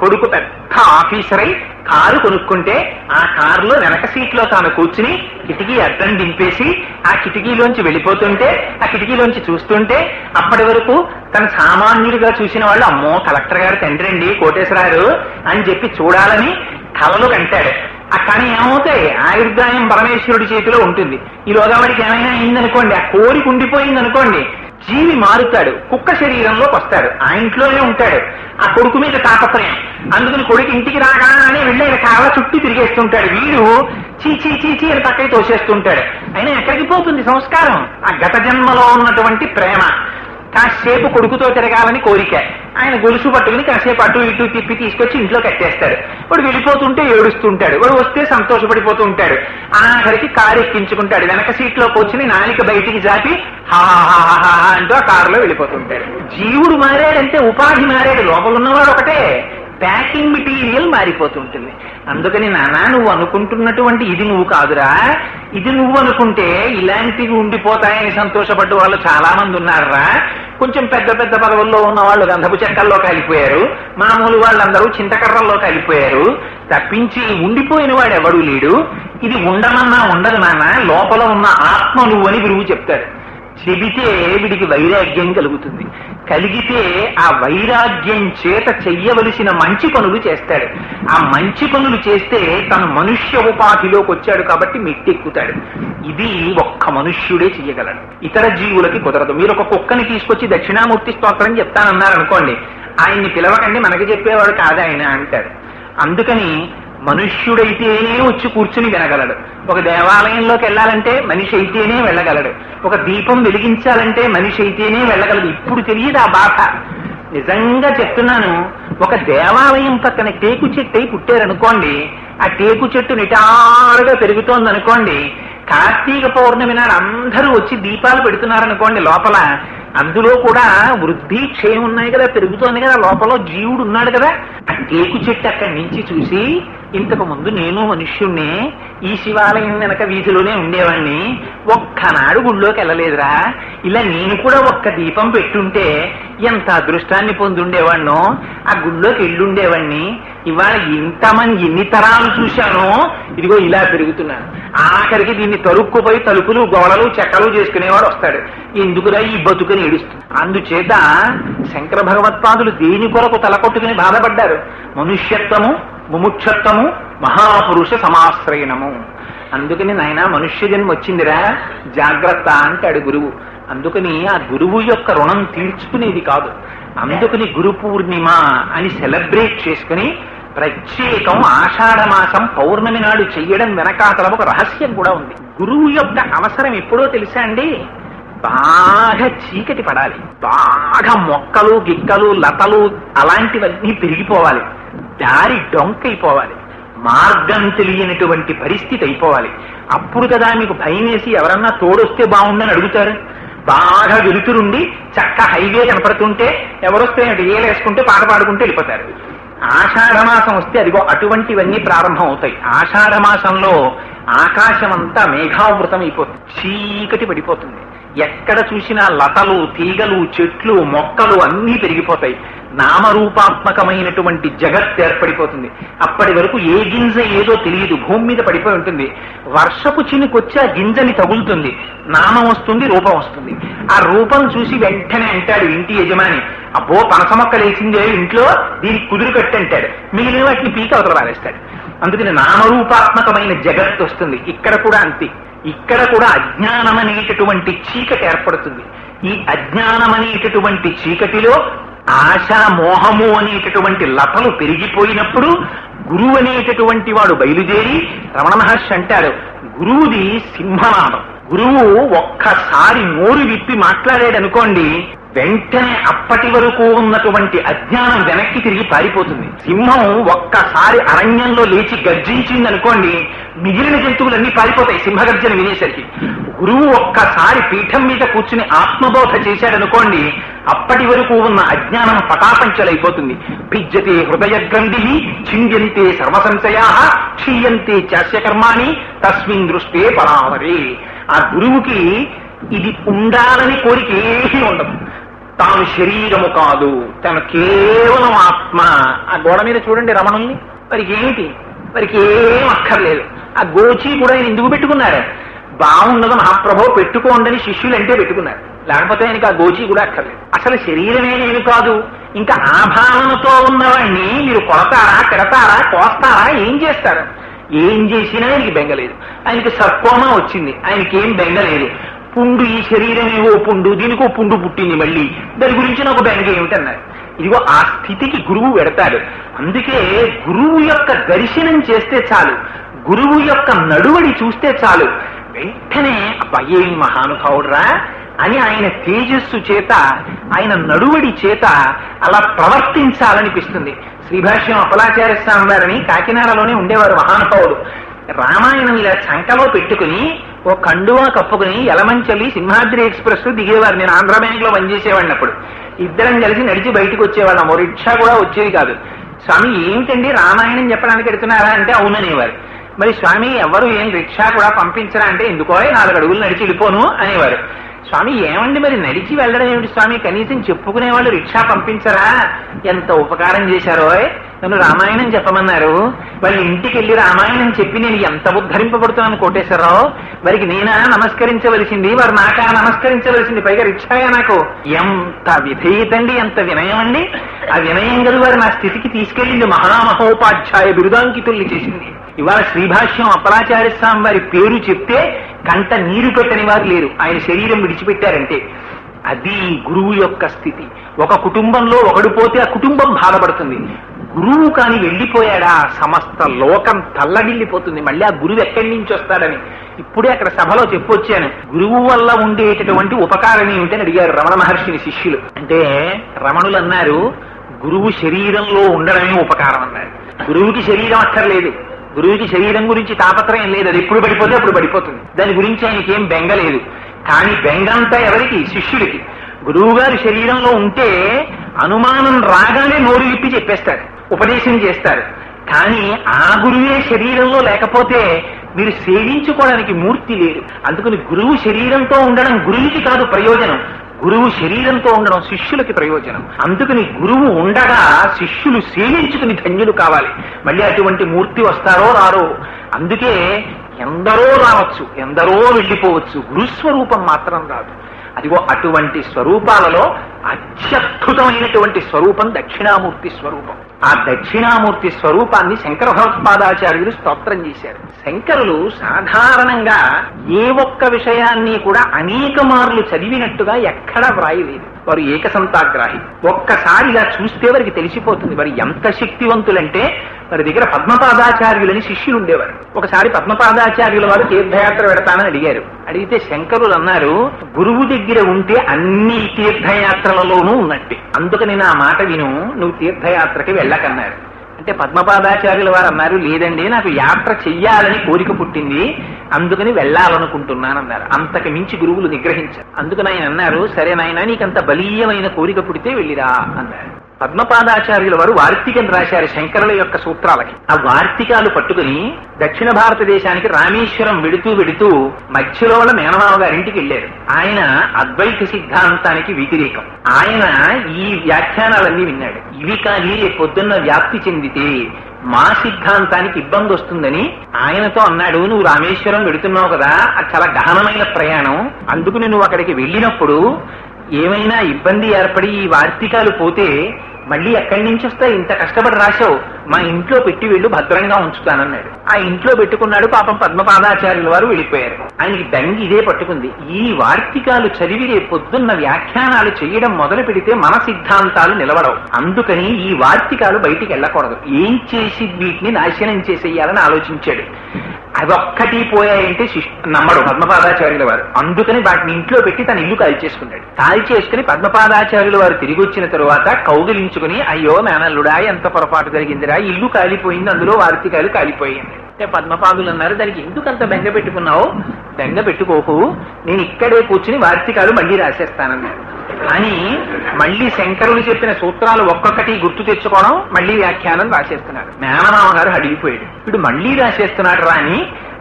కొడుకు పెద్ద ఆఫీసర్ అయి కారు కొనుక్కుంటే ఆ కారులో వెనక సీట్లో తాను కూర్చుని కిటికీ అద్దం దింపేసి ఆ కిటికీలోంచి వెళ్ళిపోతుంటే, ఆ కిటికీలోంచి చూస్తుంటే అప్పటి వరకు తన సామాన్యుడిగా చూసిన వాళ్ళు అమ్మో కలెక్టర్ గారు తండ్రి అండి కోటేశ్వరారు అని చెప్పి చూడాలని కలలు కంటాడు. కానీ ఏమవుతాయి? ఆయుర్దాయం పరమేశ్వరుడి చేతిలో ఉంటుంది. ఈలోగా వాడికి ఏమైనా అయిందనుకోండి, ఆ కోరిక ఉండిపోయిందనుకోండి, జీవి మారుతాడు, కుక్క శరీరంలోకి వస్తాడు, ఆ ఇంట్లోనే ఉంటాడు. ఆ కొడుకు మీద తాపత్రయం, అందుకని కొడుకు ఇంటికి రాగానే వెళ్ళి ఆయన కాళ్ళ చుట్టూ తిరిగేస్తుంటాడు. వీడు చీచీ అని పక్కకి తోసేస్తుంటాడు. అయినా ఎక్కడికి పోతుంది సంస్కారం? ఆ గత జన్మలో ఉన్నటువంటి ప్రేమ. కాసేపు కొడుకుతో తిరగాలని కోరిక, ఆయన గొలుసు పట్టుకుని కాసేపు అటు ఇటు తిప్పి తీసుకొచ్చి ఇంట్లో కట్టేస్తాడు. వాడు వెళ్ళిపోతుంటే ఏడుస్తుంటాడు, వాడు వస్తే సంతోషపడిపోతూ ఉంటాడు. ఆఖరికి కారు ఎక్కించుకుంటాడు, వెనక సీట్లో కూర్చుని నాలిక బయటికి జాపి హాహాహా అంటూ ఆ కారులో వెళ్ళిపోతుంటాడు. జీవుడు మారాడంటే ఉపాధి మారాడు, లోపల ఉన్నవాడు ఒకటే, ప్యాకింగ్ మెటీరియల్ మారిపోతుంటుంది. అందుకని నాన్న నువ్వు అనుకుంటున్నటువంటి ఇది నువ్వు కాదురా, ఇది నువ్వు అనుకుంటే ఇలాంటివి ఉండిపోతాయని సంతోషపడ్డ వాళ్ళు చాలా మంది ఉన్నారా. కొంచెం పెద్ద పెద్ద పదవుల్లో ఉన్న వాళ్ళు గంధపు చెక్కల్లో కాలిపోయారు, మామూలు వాళ్ళందరూ చింతకర్రల్లో కాలిపోయారు. తప్పించి ఉండిపోయిన వాడు ఎవడూ లేడు. ఇది ఉండమన్నా ఉండదు నాన్న, లోపల ఉన్న ఆత్మ నువ్వు అని గురువు చెప్తాడు. చెబితే వీడికి వైరాగ్యం కలుగుతుంది. కలిగితే ఆ వైరాగ్యం చేత చెయ్యవలసిన మంచి పనులు చేస్తాడు. ఆ మంచి పనులు చేస్తే తను మనుష్య ఉపాధిలోకి వచ్చాడు కాబట్టి మెట్టెక్కుతాడు. ఇది ఒక్క మనుష్యుడే చెయ్యగలడు, ఇతర జీవులకి కుదరదు. మీరు ఒక కుక్కని తీసుకొచ్చి దక్షిణామూర్తి స్తోత్రం చెప్తానన్నారనుకోండి, ఆయన్ని పిలవకండి మనకి చెప్పేవాడు కాదు ఆయన అంటాడు. అందుకని మనుష్యుడైతేనే వచ్చి కూర్చుని వినగలడు. ఒక దేవాలయంలోకి వెళ్ళాలంటే మనిషి అయితేనే వెళ్ళగలడు. ఒక దీపం వెలిగించాలంటే మనిషి అయితేనే వెళ్ళగలడు. ఇప్పుడు తెలియదు ఆ బాధ. నిజంగా చెప్తున్నాను, ఒక దేవాలయం పక్కన టేకు చెట్టు అయి పుట్టారనుకోండి, ఆ టేకు చెట్టు నిటారుగా పెరుగుతోందనుకోండి, కార్తీక పౌర్ణమి నాడు అందరూ వచ్చి దీపాలు పెడుతున్నారనుకోండి లోపల, అందులో కూడా వృద్ధి క్షయం ఉన్నాయి కదా, పెరుగుతోంది కదా, లోపల జీవుడు ఉన్నాడు కదా. ఆ టేకు చెట్టు అక్కడి నుంచి చూసి, ఇంతకు ముందు నేను మనుష్యుణ్ణే, ఈ శివాలయం వెనక వీధిలోనే ఉండేవాణ్ణి, ఒక్కనాడు గుళ్ళోకి వెళ్ళలేదురా, ఇలా నేను కూడా ఒక్క దీపం పెట్టుంటే ఎంత అదృష్టాన్ని పొందుండేవాణ్ణో, ఆ గుళ్ళోకి వెళ్ళుండేవాణ్ణి, ఇవాళ ఇంతమంది ఎన్ని తరాలు చూశానో, ఇదిగో ఇలా పెరుగుతున్నాను. ఆఖరికి దీన్ని తరుక్కుపోయి తలుపులు గోడలు చెక్కలు చేసుకునేవాడు వస్తాడు, ఎందుకురా ఈ బతుకుని ఏడుస్తుంది. అందుచేత శంకర భగవత్పాదులు దేని కొరకు తలకొట్టుకుని బాధపడ్డారు? మనుష్యత్వము, ముముక్షత్వము, మహాపురుష సమాశ్రయణము. అందుకని నాయన మనుష్య జన్మ వచ్చిందిరా జాగ్రత్త అంటాడు గురువు. అందుకని ఆ గురువు యొక్క రుణం తీర్చుకునేది కాదు. అందుకని గురు పూర్ణిమ అని సెలబ్రేట్ చేసుకుని ప్రత్యేకం ఆషాఢమాసం పౌర్ణమి నాడు చెయ్యడం వెనకాతల ఒక రహస్యం కూడా ఉంది. గురువు యొక్క అవసరం ఎప్పుడో తెలుసా అండి? బాగా చీకటి పడాలి, బాగా మొక్కలు గిక్కలు లతలు అలాంటివన్నీ పెరిగిపోవాలి, దారి డొంకైపోవాలి, మార్గం తెలియనటువంటి పరిస్థితి అయిపోవాలి. అప్పుడు కదా మీకు భయం వేసి ఎవరన్నా తోడొస్తే బాగుండని అడుగుతారు. బాగా వెలుతురుండి చక్క హైవే కనపడుతుంటే ఎవరొస్తే ఏలేసుకుంటే పాట పాడుకుంటూ వెళ్ళిపోతారు. ఆషాఢమాసం వస్తే అదిగో అటువంటివన్నీ ప్రారంభం అవుతాయి. ఆషాఢమాసంలో ఆకాశం అంతా మేఘావృతం అయిపోతుంది, చీకటి పడిపోతుంది. ఎక్కడ చూసినా లతలు తీగలు చెట్లు మొక్కలు అన్నీ పెరిగిపోతాయి. నామరూపాత్మకమైనటువంటి జగత్ ఏర్పడిపోతుంది. అప్పటి వరకు ఏ గింజ ఏదో తెలియదు, భూమి మీద పడిపోయి ఉంటుంది. వర్షపు చినుకొచ్చి ఆ గింజని తగులుతుంది, నామం వస్తుంది, రూపం వస్తుంది. ఆ రూపం చూసి వెంటనే అంటాడు ఇంటి యజమాని, అబ్బో పనస మొక్క లేచిందే ఇంట్లో, దీనికి కుదురు కట్టి అంటాడు. మిగిలిన వాటిని పీక అవతల పారేస్తాడు. అందుకని నామరూపాత్మకమైన జగత్ వస్తుంది. ఇక్కడ కూడా అంతే. ఇక్కడ కూడా అజ్ఞానం అనేటటువంటి చీకటి ఏర్పడుతుంది. ఈ అజ్ఞానం అనేటటువంటి చీకటిలో ఆశ మోహము అనేటటువంటి లతలు పెరిగిపోయినప్పుడు గురువు అనేటటువంటి వాడు బయలుదేరి, రమణ మహర్షి అంటాడు, గురువుది సింహనాదం. గురువు ఒక్కసారి నోరు విప్పి మాట్లాడాడనుకోండి, వెంటనే అప్పటి వరకు ఉన్నటువంటి అజ్ఞానం వెనక్కి తిరిగి పారిపోతుంది. సింహం ఒక్కసారి అరణ్యంలో లేచి గర్జించింది అనుకోండి, మిగిలిన జంతువులన్నీ పారిపోతాయి సింహగర్జన వినేసరికి. గురువు ఒక్కసారి పీఠం మీద కూర్చుని ఆత్మబోధ చేశాడనుకోండి, అప్పటి వరకు ఉన్న అజ్ఞానం పటాపంచలైపోతుంది. భిజ్యతే హృదయ గ్రంథి, ఛింద్యంతే సర్వసంశయా, క్షీయంతే చాస్యకర్మాణి, తస్మిన్ దృష్టే పరావరే. ఆ గురువుకి ఇది ఉండాలని కోరిక ఏమీ ఉండదు. తాను శరీరము కాదు, తను కేవలం ఆత్మ. ఆ గోడ మీద చూడండి రమణుల్ని, వారికి ఏమిటి, వారికి ఏం అక్కర్లేదు. ఆ గోచి కూడా ఆయన ఎందుకు పెట్టుకున్నారు? బాగుండదు మహాప్రభో పెట్టుకోండి శిష్యులు అంటే పెట్టుకున్నారు, లేకపోతే ఆయనకి ఆ గోచి కూడా అక్కర్లేదు. అసలు శరీరమే నేను కాదు, ఇంకా ఆ భావనతో ఉన్నవాడిని మీరు కొడతారా, తిడతారా, కోస్తారా, ఏం చేస్తారు? ఏం చేసినా ఆయనకి బెంగలేదు. ఆయనకి సర్కోమా వచ్చింది, ఆయనకి ఏం బెంగలేదు. పుండు, ఈ శరీరమేవో పుండు, దీనికో పుండు పుట్టింది, మళ్ళీ దాని గురించి నాకు బెంగ ఏమిటన్నారు. ఇదిగో ఆ స్థితికి గురువు పెడతాడు. అందుకే గురువు యొక్క దర్శనం చేస్తే చాలు, గురువు యొక్క నడువడి చూస్తే చాలు, వెంటనే అబ్బాయి మహానుభావుడురా అని ఆయన తేజస్సు చేత, ఆయన నడువడి చేత అలా ప్రవర్తించాలనిపిస్తుంది. శ్రీభాష్యం అప్పలాచార్య స్వామి వారిని కాకినాడలోనే ఉండేవారు మహానుభావుడు. రామాయణం ఇలా చంకలో పెట్టుకుని ఓ కండువా కప్పుకుని యలమంచలి సింహాద్రి ఎక్స్ప్రెస్ దిగేవారు. నేను ఆంధ్ర బ్యాంక్ లో పనిచేసేవాడిని. అప్పుడు ఇద్దరం కలిసి నడిచి బయటకు వచ్చేవాళ్ళం. ఓ రిక్షా కూడా వచ్చేది కాదు. స్వామి ఏమిటండి రామాయణం చెప్పడానికి ఎడుతున్నారా అంటే అవుననేవారు. మరి స్వామి ఎవరు ఏం రిక్షా కూడా పంపించరా అంటే ఎందుకో 4 అడుగులు నడిచి వెళ్ళిపోను అనేవారు. స్వామి ఏమండి మరి నడిచి వెళ్ళడం ఏమిటి స్వామి, కనీసం చెప్పుకునేవాళ్ళు రిక్షా పంపించరా? ఎంత ఉపకారం చేశారో. నన్ను రామాయణం చెప్పమన్నారు. వాళ్ళ ఇంటికి వెళ్ళి రామాయణం చెప్పి నేను ఎంత ఉద్ధరింపబడుతున్నాను కోటేశ్వరరావు, వారికి నేనా నమస్కరించవలసింది, వారు నాకా నమస్కరించవలసింది, పైగా రిక్షాగా నాకు. ఎంత విధేయతండి, ఎంత వినయం అండి. ఆ వినయం గల వారు నా స్థితికి తీసుకెళ్ళింది, మహామహోపాధ్యాయ బిరుదాంకితుల్ని చేసింది. ఇవాళ శ్రీభాష్యం అప్పలాచార్య స్వామి వారి పేరు చెప్తే కంట నీరు పెట్టని వారు లేరు, ఆయన శరీరం విడిచిపెట్టారంటే. అది గురువు యొక్క స్థితి. ఒక కుటుంబంలో ఒకడు పోతే ఆ కుటుంబం బాధపడుతుంది. గురువు కాని వెళ్ళిపోయాడా సమస్త లోకం తల్లడిల్లిపోతుంది. మళ్ళీ ఆ గురువు ఎక్కడి నుంచి వస్తాడని ఇప్పుడే అక్కడ సభలో చెప్పొచ్చాను. గురువు వల్ల ఉండేటటువంటి ఉపకారం ఏమిటని అడిగారు రమణ మహర్షిని శిష్యులు. అంటే రమణులు అన్నారు, గురువు శరీరంలో ఉండడమే ఉపకారం అన్నారు. గురువుకి శరీరం అక్కర్లేదు, గురువుకి శరీరం గురించి తాపత్రయం లేదు, అది ఎప్పుడు పడిపోతే అప్పుడు పడిపోతుంది, దాని గురించి ఆయనకేం బెంగ లేదు. కానీ బెంగంతా ఎవరికి? శిష్యుడికి. గురువు గారి శరీరంలో ఉంటే అనుమానం రాగానే నోరు విప్పి చెప్పేస్తారు, ఉపదేశం చేస్తారు. కానీ ఆ గురువే శరీరంలో లేకపోతే మీరు సేవించుకోవడానికి మూర్తి లేదు. అందుకని గురువు శరీరంతో ఉండడం గురువుకి కాదు ప్రయోజనం, గురువు శరీరంతో ఉండడం శిష్యులకి ప్రయోజనం. అందుకని గురువు ఉండగా శిష్యులు సేవించుకుని ధన్యులు కావాలి. మళ్ళీ అటువంటి మూర్తి వస్తారో రారో. అందుకే ఎందరో రావచ్చు, ఎందరో వెళ్ళిపోవచ్చు, గురుస్వరూపం మాత్రం రాదు. అదిగో అటువంటి స్వరూపాలలో అత్యద్భుతమైనటువంటి స్వరూపం దక్షిణామూర్తి స్వరూపం. ఆ దక్షిణామూర్తి స్వరూపాన్ని శంకర భగవత్పాదాచార్యులు స్తోత్రం చేశారు. శంకరులు సాధారణంగా ఏ ఒక్క విషయాన్ని కూడా అనేక మార్లు చదివినట్టుగా ఎక్కడా వ్రాయలేదు. వారు ఏకసంతాగ్రాహి. ఒక్కసారిగా చూస్తే వారికి తెలిసిపోతుంది వారు ఎంత శక్తివంతులంటే. వారి దగ్గర పద్మపాదాచార్యులని శిష్యులు ఉండేవారు. ఒకసారి పద్మపాదాచార్యుల వారు తీర్థయాత్ర పెడతానని అడిగారు. అడిగితే శంకరులు అన్నారు, గురువు దగ్గర ఉంటే అన్ని తీర్థయాత్రలలోనూ ఉన్నట్టే, అందుకని నా మాట విను, నువ్వు తీర్థయాత్రకి వెళ్ళకన్నారు. అంటే పద్మపాదాచార్యుల వారు అన్నారు, లేదండి నాకు యాత్ర చెయ్యాలని కోరిక పుట్టింది, అందుకని వెళ్ళాలనుకుంటున్నానన్నారు. అంతకు మించి గురువులు నిగ్రహించారు. అందుకని ఆయన అన్నారు, సరే నాయన నీకంత బలీయమైన కోరిక పుడితే వెళ్ళిరా అన్నారు. పద్మపాదాచార్యుల వారు వార్తికం రాశారు శంకరుల యొక్క సూత్రాలకి. ఆ వార్తికాలు పట్టుకుని దక్షిణ భారతదేశానికి రామేశ్వరం వెడుతూ మధ్యలో వాళ్ళ మేనమావ గారింటికి వెళ్ళారు. ఆయన అద్వైత సిద్ధాంతానికి వ్యతిరేకం. ఆయన ఈ వ్యాఖ్యానాలన్నీ విన్నాడు. ఇవి కానీ పొద్దున్న వ్యాప్తి చెందితే మా సిద్ధాంతానికి ఇబ్బంది వస్తుందని ఆయనతో అన్నాడు, నువ్వు రామేశ్వరం వెడుతున్నావు కదా, అది చాలా గహనమైన ప్రయాణం, అందుకని నువ్వు అక్కడికి వెళ్ళినప్పుడు ఏమైనా ఇబ్బంది ఏర్పడి ఈ వార్తికాలు పోతే మళ్ళీ ఎక్కడి నుంచి వస్తాయి, ఇంత కష్టపడి రాశావు, మా ఇంట్లో పెట్టి వెళ్ళు, భద్రంగా ఉంచుతానన్నాడు. ఆ ఇంట్లో పెట్టుకున్నాడు. పాపం పద్మపాదాచార్యుల వారు వెళ్ళిపోయారు. ఆయనకి బెంగ ఇదే పట్టుకుంది, ఈ వార్తికాలు చదివిరే పొద్దున్న వ్యాఖ్యానాలు చేయడం మొదలు పెడితే మన సిద్ధాంతాలు నిలబడవు, అందుకని ఈ వార్తికాలు బయటికి వెళ్ళకూడదు, ఏం చేసి వీటిని నాశనం చేసేయాలని ఆలోచించాడు. అదొక్కటి పోయాయంటే నమ్మడు పద్మపాదాచార్యుల వారు. అందుకని వాటిని ఇంట్లో పెట్టి తన ఇల్లు కాల్చేసుకున్నాడు. కాల్చేసుకుని పద్మపాదాచార్యుల వారు తిరిగి వచ్చిన తరువాత కౌగిలించుకుని, అయ్యో మేనల్లుడా ఎంత పొరపాటు జరిగిందిరా, ఇల్లు కాలిపోయింది, అందులో వార్తికాలు కాలిపోయింది అంటే పద్మపాదులు అన్నారు, దానికి ఎందుకంత బెంగ పెట్టుకున్నావు? బెంగ పెట్టుకోకు, నేను ఇక్కడే కూర్చుని వార్తికాలు మళ్ళీ రాసేస్తానన్నారు. అని మళ్ళీ శంకరులు చెప్పిన సూత్రాలు ఒక్కొక్కటి గుర్తు తెచ్చుకోవడం, మళ్ళీ వ్యాఖ్యానం రాసేస్తున్నారు. మేనమామ గారు అడిగిపోయాడు, ఇప్పుడు మళ్ళీ రాసేస్తున్నాడు రాని.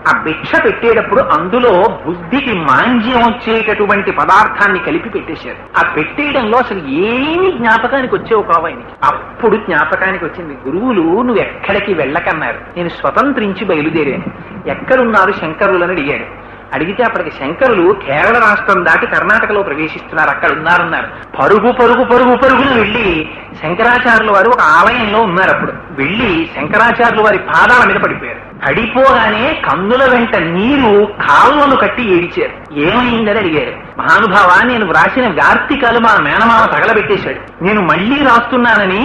ఆ భిక్ష పెట్టేటప్పుడు అందులో బుద్ధికి మాంజ్యం వచ్చేటటువంటి పదార్థాన్ని కలిపి పెట్టేశారు. ఆ పెట్టేయడంలో అసలు ఏమీ జ్ఞాపకానికి వచ్చేవి కావు ఆయనకి. అప్పుడు జ్ఞాపకానికి వచ్చింది, గురువులు నువ్వు ఎక్కడికి వెళ్ళకన్నారు, నేను స్వతంత్రించి బయలుదేరాను. ఎక్కడున్నారు శంకరులని అడిగాడు. అడిగితే అప్పటికి శంకరులు కేరళ రాష్ట్రం దాటి కర్ణాటకలో ప్రవేశిస్తున్నారు, అక్కడ ఉన్నారన్నారు. పరుగున వెళ్ళి శంకరాచార్యుల వారు ఒక ఆలయంలో ఉన్నారు. అప్పుడు వెళ్ళి శంకరాచార్యుల వారి పాదాల మీద పడిపోయారు. పడిపోగానే కన్నుల వెంట నీరు కాల్వను కట్టి ఏడిచారు. ఏమైందని అడిగారు. మహానుభావ, నేను వ్రాసిన వార్తికాలు మా మేనమామ తగలబెట్టేశాడు, నేను మళ్ళీ రాస్తున్నానని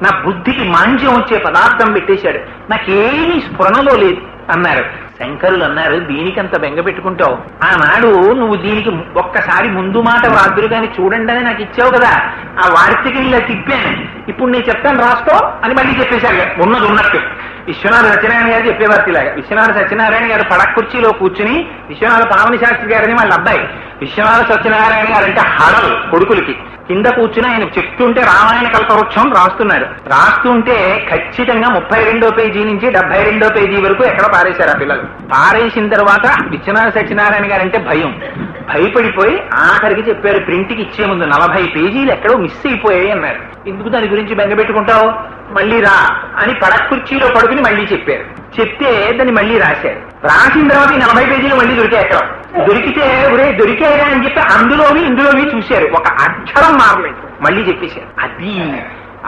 నా బుద్ధికి మాంజ్యం వచ్చే పదార్థం పెట్టేశాడు, నాకేమీ స్ఫురణలో లేదు అన్నారు. శంకరులు అన్నారు, దీనికంత బెంగ పెట్టుకుంటావు, ఆనాడు నువ్వు దీనికి ఒక్కసారి ముందు మాట వ్రాదురు కానీ చూడండి అని నాకు ఇచ్చావు కదా, ఆ వార్తికని ఇలా తిప్పాను, ఇప్పుడు నేను చెప్తాను రాసుకో అని మళ్ళీ చెప్పేశారు. ఉన్నది ఉన్నట్టు విశ్వనాథ సత్యనారాయణ గారు చెప్పేవార్తిలాగా. విశ్వనాథ సత్యనారాయణ గారు పడక కుర్చీలో కూర్చుని, విశ్వనాథ పావని శాస్త్రి గారని వాళ్ళ అబ్బాయి, విశ్వనాథ సత్యనారాయణ గారు అంటే హడలు కొడుకులకి, కింద కూర్చుని ఆయన చెప్తుంటే రామాయణ కల్పవృక్షం రాస్తున్నారు. రాస్తుంటే ఖచ్చితంగా 32వ పేజీ నుంచి 72వ పేజీ వరకు ఎక్కడ పారేశారు ఆ పిల్లలు. పారేసిన తర్వాత విశ్వనాథ సత్యనారాయణ గారు అంటే భయపడిపోయి ఆఖరికి చెప్పారు, ప్రింట్కి ఇచ్చే ముందు 40 పేజీలు ఎక్కడో మిస్ అయిపోయాయి అన్నారు. ఎందుకు దాని గురించి బెంగ పెట్టుకుంటావు, మళ్ళీ రా అని కుర్చీలో పడుకుని మళ్ళీ చెప్పారు. చెప్తే దాన్ని మళ్ళీ రాశారు. రాసిన తర్వాత 40 పేజీలు మళ్ళీ దొరికాయి. అక్కడ దొరికితే దొరికాయా అని చెప్పి ఇందులోవి చూశారు. ఒక అక్షరం మారలేదు, మళ్ళీ చెప్పేశారు. అది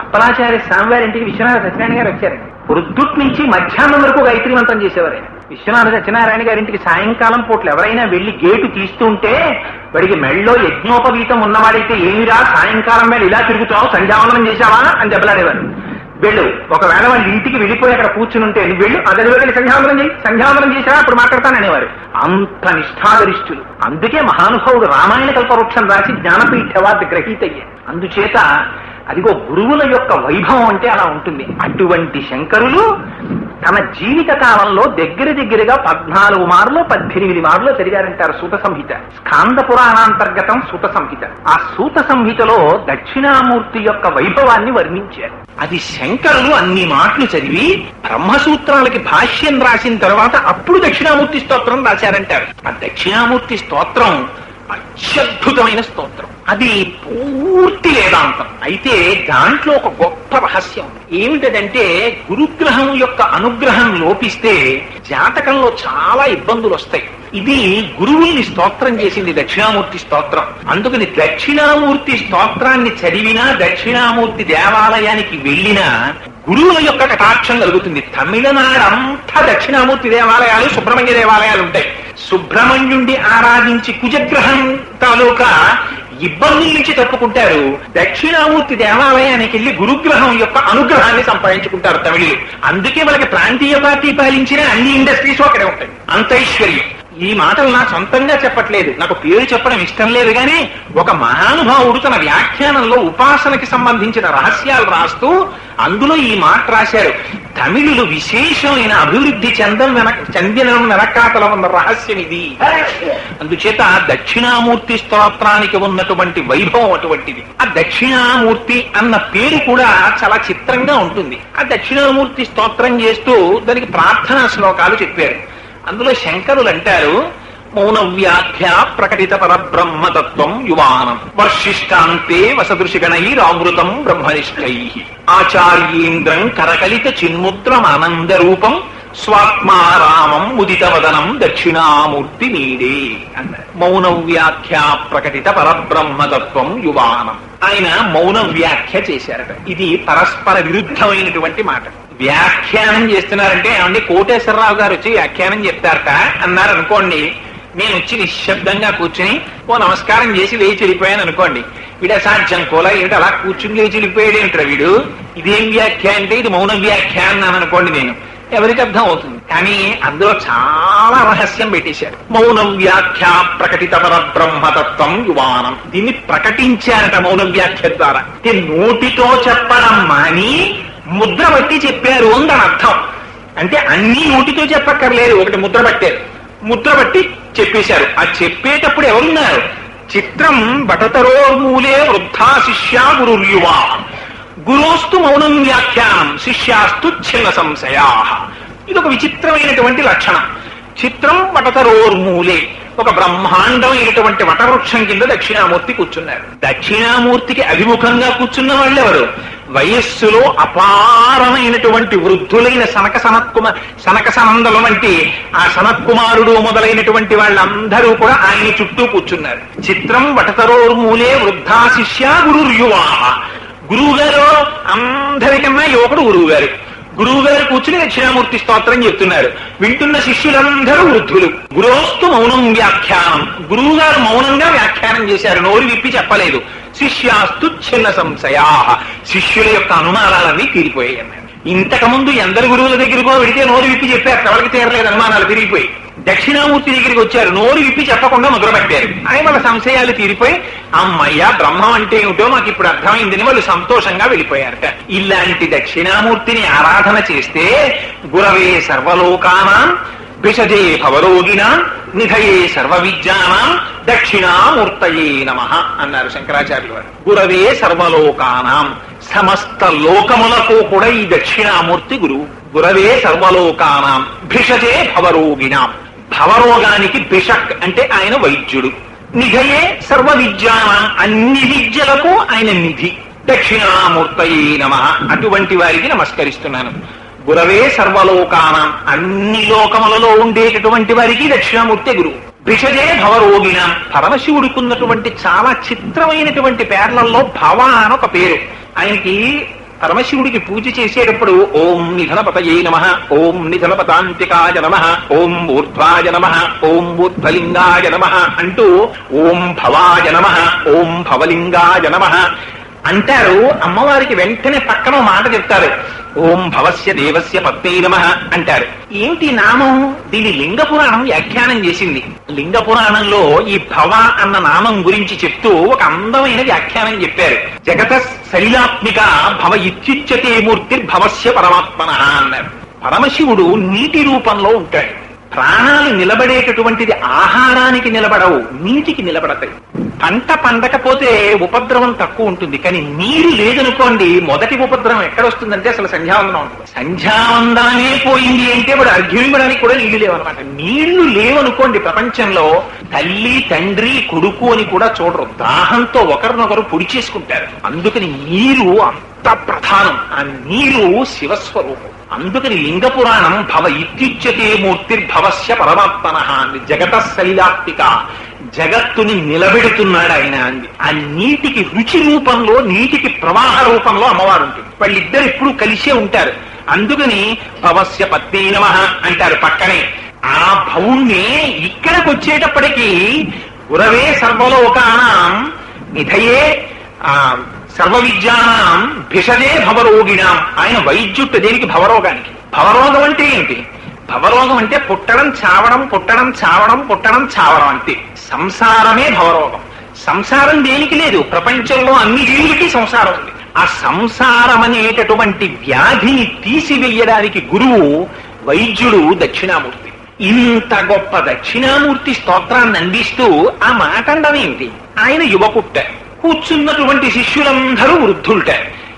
అప్పలాచార్య స్వామివారింటికి విశ్వనాథ సత్యనారాయణ గారు వచ్చారు. పొద్దుట్ నుంచి మధ్యాహ్నం వరకు గాయత్రి మంత్రం చేసేవారు. విశ్వనాథ సత్యనారాయణ గారింటికి సాయంకాలం పూట్లు ఎవరైనా వెళ్లి గేటు తీస్తుంటే వాడికి మెళ్ళలో యజ్ఞోపవీతం ఉన్నవాడైతే ఏమిరా సాయంకాలం వేళ ఇలా తిరుగుతావు, సంధ్యావందనం చేశావా అని దెబ్బలాడేవారు. వెళ్ళు, ఒకవేళ వాళ్ళ ఇంటికి వెళ్ళిపోయి అక్కడ కూర్చుని ఉంటే నువ్వు వెళ్ళు, అదే వెళ్ళి సంధ్యావందనం చేశావా అప్పుడు మాట్లాడతాననేవారు. అంత నిష్ఠాగరిష్ఠులు. అందుకే మహానుభావుడు రామాయణ కల్పవృక్షం రాసి జ్ఞానపీఠ అవార్డు గ్రహీత అయ్యారు. అందుచేత అదిగో గురువుల యొక్క వైభవం అంటే అలా ఉంటుంది. అటువంటి శంకరులు తన జీవిత కాలంలో దగ్గరగా 14 మార్లు 18 మార్లు చదివారంటారు సూత సంహిత. స్కాంద పురాణాంతర్గతం సూత సంహిత. ఆ సూత సంహితలో దక్షిణామూర్తి యొక్క వైభవాన్ని వర్ణించారు. అది శంకరులు అన్ని మాటలు చదివి బ్రహ్మసూత్రాలకి భాష్యం రాసిన తర్వాత అప్పుడు దక్షిణామూర్తి స్తోత్రం రాశారంటారు. ఆ దక్షిణామూర్తి స్తోత్రం అత్యద్భుతమైన స్తోత్రం. అది పూర్తి వేదాంతం. అయితే దాంట్లో ఒక గొప్ప రహస్యం ఏమిటంటే గురుగ్రహం యొక్క అనుగ్రహం లోపిస్తే జాతకంలో చాలా ఇబ్బందులు వస్తాయి. ఇది గురువుల్ని స్తోత్రం చేసింది దక్షిణామూర్తి స్తోత్రం. అందుకని దక్షిణామూర్తి స్తోత్రాన్ని చదివినా దక్షిణామూర్తి దేవాలయానికి వెళ్ళినా గురువుల యొక్క కటాక్షం కలుగుతుంది. తమిళనాడంతా దక్షిణామూర్తి దేవాలయాలు, సుబ్రహ్మణ్య దేవాలయాలు ఉంటాయి. సుబ్రహ్మణ్యుండి ఆరాధించి కుజగ్రహం తాలూకా ఇబ్బందుల నుంచి తప్పుకుంటారు. దక్షిణామూర్తి దేవాలయానికి వెళ్లి గురుగ్రహం యొక్క అనుగ్రహాన్ని సంపాదించుకుంటారు తమిళులు. అందుకే వాళ్ళకి ప్రాంతీయ పార్టీ పాలించిన అన్ని ఇండస్ట్రీస్ అక్కడే ఉంటాయి. అంత ఐశ్వర్యం. ఈ మాటలు నా సొంతంగా చెప్పట్లేదు, నాకు పేరు చెప్పడం ఇష్టం లేదు. కానీ ఒక మహానుభావుడు తన వ్యాఖ్యానంలో ఉపాసనకి సంబంధించిన రహస్యాలు రాస్తూ అందులో ఈ మాట రాశారు. తమిళులు విశేషమైన అభివృద్ధి చెందిన వెనకాతల ఉన్న రహస్యం ఇది. అందుచేత దక్షిణామూర్తి స్తోత్రానికి ఉన్నటువంటి వైభవం అటువంటిది. ఆ దక్షిణామూర్తి అన్న పేరు కూడా చాలా చిత్రంగా ఉంటుంది. ఆ దక్షిణామూర్తి స్తోత్రం చేస్తూ దానికి ప్రార్థనా శ్లోకాలు చెప్పారు. అందులో శంకరులు అంటారు, మౌన వ్యాఖ్య ప్రకటిత పరబ్రహ్మతత్వం యువానం వర్షిష్టాంతే వసదృశిగణైరామృతం బ్రహ్మనిష్టై ఆచార్యేంద్రం కరకలిత చిన్ముద్రమానంద రూపం స్వాత్మారామం ఉదితవదనం దక్షిణామూర్తి నీడే అన్నారు. మౌన వ్యాఖ్య ప్రకటిత పరబ్రహ్మతత్వం యువానం. ఆయన మౌన వ్యాఖ్య చేశారట. ఇది పరస్పర విరుద్ధమైనటువంటి మాట. వ్యాఖ్యానం చేస్తున్నారంటే ఏమండి కోటేశ్వరరావు గారు వచ్చి వ్యాఖ్యానం చెప్తారట అన్నారు అనుకోండి. నేను వచ్చి నిశ్శబ్దంగా కూర్చుని ఓ నమస్కారం చేసి లేచి వెళ్ళిపోయాను అనుకోండి. వీడు అసాధ్యం కోలా ఏమిటి అలా కూర్చుని లేచి వెళ్ళిపోయాడు ఏమిటారు వీడు, ఇదేం వ్యాఖ్య అంటే ఇది మౌన వ్యాఖ్య అన్నాను అనుకోండి. నేను ఎవరికి అర్థం అవుతుంది. కానీ అందులో చాలా రహస్యం పెట్టేశారు. మౌనం వ్యాఖ్య ప్రకటిత పరబ్రహ్మతత్వం యువానం. దీన్ని ప్రకటించారట మౌనం వ్యాఖ్య ద్వారా. నోటితో చెప్పడం మాని ముద్ర బట్టి చెప్పారు అని అర్థం. అంటే అన్ని నోటితో చెప్పక్కర్లేదు, ఒకటి ముద్ర పట్టారు, ముద్ర బట్టి చెప్పేశారు. ఆ చెప్పేటప్పుడు ఎవరున్నారు? చిత్రం బటతరోర్మూలే వృద్ధా శిష్యా గురుర్యువా గురోస్తు మౌనం వ్యాఖ్యానం శిష్యాస్తు చిన్న సంశయా. ఇది ఒక విచిత్రమైనటువంటి లక్షణం. చిత్రం వటతరోర్మూలే, ఒక బ్రహ్మాండమైనటువంటి వటవృక్షం కింద దక్షిణామూర్తి కూర్చున్నారు. దక్షిణామూర్తికి అభిముఖంగా కూర్చున్న వాళ్ళెవరు? వయస్సులో అపారమైనటువంటి వృద్ధులైన సనక సనందల వంటి ఆ సనత్కుమారుడు మొదలైనటువంటి వాళ్ళందరూ కూడా ఆయన చుట్టూ కూర్చున్నారు. చిత్రం వటతరోర్మూలే వృద్ధా శిష్య గురుర్యువా. గురువు గారు అందరికన్నా యువకుడు గురువు గారు. గురువు గారు కూర్చుని దక్షిణామూర్తి స్తోత్రం చెప్తున్నారు. వింటున్న శిష్యులందరూ వృద్ధులు. గురోస్తు మౌనం వ్యాఖ్యానం. గురువు గారు మౌనంగా వ్యాఖ్యానం చేశారు, నోరు విప్పి చెప్పలేదు. శిష్యాస్తు చిన్న సంశయా. శిష్యుల యొక్క అనుమానాలన్నీ తీరిపోయాయి అన్నారు. ఇంతకుముందు ఎందరు గురువుల దగ్గరకో వెడితే నోరు విప్పి చెప్పారు, ఎవరికి తీరలేదు, అనుమానాలు తిరిగిపోయి. దక్షిణామూర్తి దగ్గరికి వచ్చారు, నోరు విప్పి చెప్పకుండా మొదలుపెట్టారు. ఆయన వాళ్ళ సంశయాలు తీరిపోయి అమ్మయ్య బ్రహ్మం అంటే ఏమిటో మాకు ఇప్పుడు అర్థమైందని వాళ్ళు సంతోషంగా వెళ్ళిపోయారట. ఇలాంటి దక్షిణామూర్తిని ఆరాధన చేస్తే గురవే సర్వలోకానాం విషజే భవరోగిణాం నిధయే సర్వ విద్యానాం దక్షిణామూర్తయే నమః అన్నారు శంకరాచార్యులు వారు. గురవే సర్వలోకానాం, సమస్త లోకములకు కూడా ఈ దక్షిణామూర్తి గురువు. గురవే సర్వలోకానాం భిషజే భవరోగిణాం. భవరోగానికి భిషక్ అంటే ఆయన వైద్యుడు. నిధయే సర్వ విద్యానాం, అన్ని విద్యలకు ఆయన నిధి. దక్షిణామూర్తయే నమః. అటువంటి వారికి నమస్కరిస్తున్నాను. గురవే సర్వలోకానం, అన్ని లోకములలో ఉండేటటువంటి వారికి దక్షిణామూర్తి గురువు. భిషజే భవరోగిణం, పరమశివుడికున్నటువంటి చాలా చిత్రమైనటువంటి పేర్లలో భవ అని ఒక పేరు. ఆయనకి పరమశివుడికి పూజ చేసేటప్పుడు ఓం నిధనపతయే నమః, ఓం నిధనపతాంతికాయ నమః, ఓం ఊర్ధ్వాయ నమః, ఓం ఊర్ధ్వలింగాయ నమః అంటూ ఓం భవాయ నమః, ఓం భవలింగాయ నమః అంటారు. అమ్మవారికి వెంటనే పక్కన మాట చెప్తారు, ఓం భవస్య దేవస్య పత్నే నమః అంటారు. ఏమిటి నామం? దీని లింగ పురాణం వ్యాఖ్యానం చేసింది. లింగ పురాణంలో ఈ భవ అన్న నామం గురించి చెప్తూ ఒక అందమైన వ్యాఖ్యానం చెప్పారు. జగత శైలాత్మిక భవ ఇత్యుచ్యతే మూర్తిర్భవస్య పరమాత్మనః అన్నారు. పరమశివుడు నీటి రూపంలో ఉంటాడు. ప్రాణాలు నిలబడేటటువంటిది ఆహారానికి నిలబడవు, నీటికి నిలబడతాయి. పంట పండకపోతే ఉపద్రవం తక్కువ ఉంటుంది, కానీ నీరు లేదనుకోండి మొదటి ఉపద్రవం ఎక్కడొస్తుందంటే అసలు సంధ్యావందనం ఉంటుంది. సంధ్యావందనమే పోయింది అంటే ఇప్పుడు అర్ఘ్యం ఇవ్వడానికి కూడా నీళ్లు లేవన్నమాట. నీళ్లు లేవనుకోండి ప్రపంచంలో తల్లి తండ్రి కొడుకు అని కూడా చూడరు, దాహంతో ఒకరినొకరు పొడి చేసుకుంటారు. అందుకని నీరు అంత ప్రధానం. ఆ నీరు శివస్వరూపం. అందుకని లింగ పురాణం భవ ఇత్యుచ్యతే మూర్తిర్భవస్య పరమాత్మనః అంది. జగత శైలాత్మిక, జగత్తుని నిలబెడుతున్నాడు ఆయన అంది. ఆ నీటికి రుచి రూపంలో, నీటికి ప్రవాహ రూపంలో అమ్మవారు ఉంటుంది. వాళ్ళిద్దరు ఎప్పుడు కలిసే ఉంటారు. అందుకని భవస్య పత్నే నమః అంటారు పక్కనే. ఆ భవుణ్ణి ఇక్కడికి వచ్చేటప్పటికీ గురవే సర్వలోకానాం నిధయే సర్వ విద్యానాం భిషజే భవరోగిణాం. ఆయన వైద్యుట్టు దేనికి? భవరోగానికి. భవరోగం అంటే ఏంటి? భవరోగం అంటే పుట్టడం చావడం, పుట్టడం చావడం, పుట్టడం చావడం అంతే. సంసారమే భవరోగం. సంసారం దేనికి లేదు? ప్రపంచంలో అన్ని జీవులకి సంసారం ఉంది. ఆ సంసారం అనేటటువంటి వ్యాధిని తీసివేయడానికి గురువు వైద్యుడు దక్షిణామూర్తి. ఇంత గొప్ప దక్షిణామూర్తి స్తోత్రాన్ని అందిస్తూ ఆ మాట అనడం ఏమిటి? ఆయన యువకుట్ట, కూర్చున్నటువంటి శిష్యులందరూ వృద్ధులుట.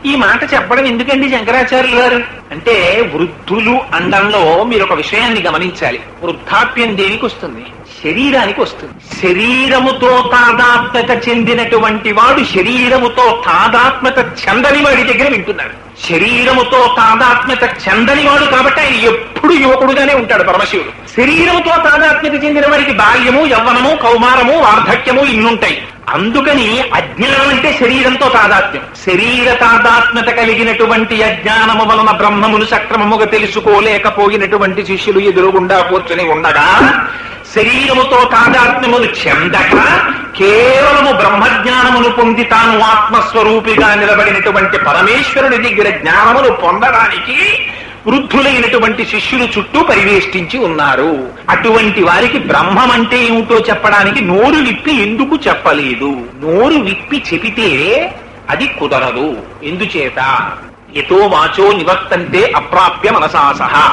ఈ మాట చెప్పడం ఎందుకండి శంకరాచార్యులు గారు అంటే, వృద్ధులు అండంలో మీరు ఒక విషయాన్ని గమనించాలి. వృద్ధాప్యం దేనికి వస్తుంది? శరీరానికి వస్తుంది. శరీరముతో తాదాత్మ్యత చెందినటువంటి వాడు శరీరముతో తాదాత్మ్యత చెందని వాడి దగ్గర వింటున్నాడు. శరీరముతో తాదాత్మ్యత చెందని వాడు కాబట్టి ఆయన ఎప్పుడు యువకుడుగానే ఉంటాడు పరమశివుడు. శరీరముతో తాదాత్మ్యత చెందిన వాడికి బాల్యము, యవ్వనము, కౌమారము, వార్ధక్యము ఇన్నుంటాయి. అందుకని అజ్ఞానం అంటే శరీరంతో తాదాత్మ్యం. శరీర తాదాత్మ్యత కలిగినటువంటి అజ్ఞానము వలన బ్రహ్మమును సక్రమముగా తెలుసుకోలేకపోయినటువంటి శిష్యులు ఎదురుగుండా కూర్చొని ఉండగా, శరీరముతో తాదాత్మ్యమును చెందక కేవలము బ్రహ్మజ్ఞానమును పొంది తాను ఆత్మస్వరూపిగా నిలబడినటువంటి పరమేశ్వరుని దగ్గర జ్ఞానమును పొందడానికి వృద్ధులైనటువంటి శిష్యులు చుట్టూ పరివేష్టించి ఉన్నారు. అటువంటి వారికి బ్రహ్మం అంటే ఏమిటో చెప్పడానికి నోరు విప్పి ఎందుకు చెప్పలేదు? నోరు విప్పి చెబితే అది కుదరదు. ఎందుచేత? ఎతో వాచో నివర్తంతే అప్రాప్య మనసా సహా.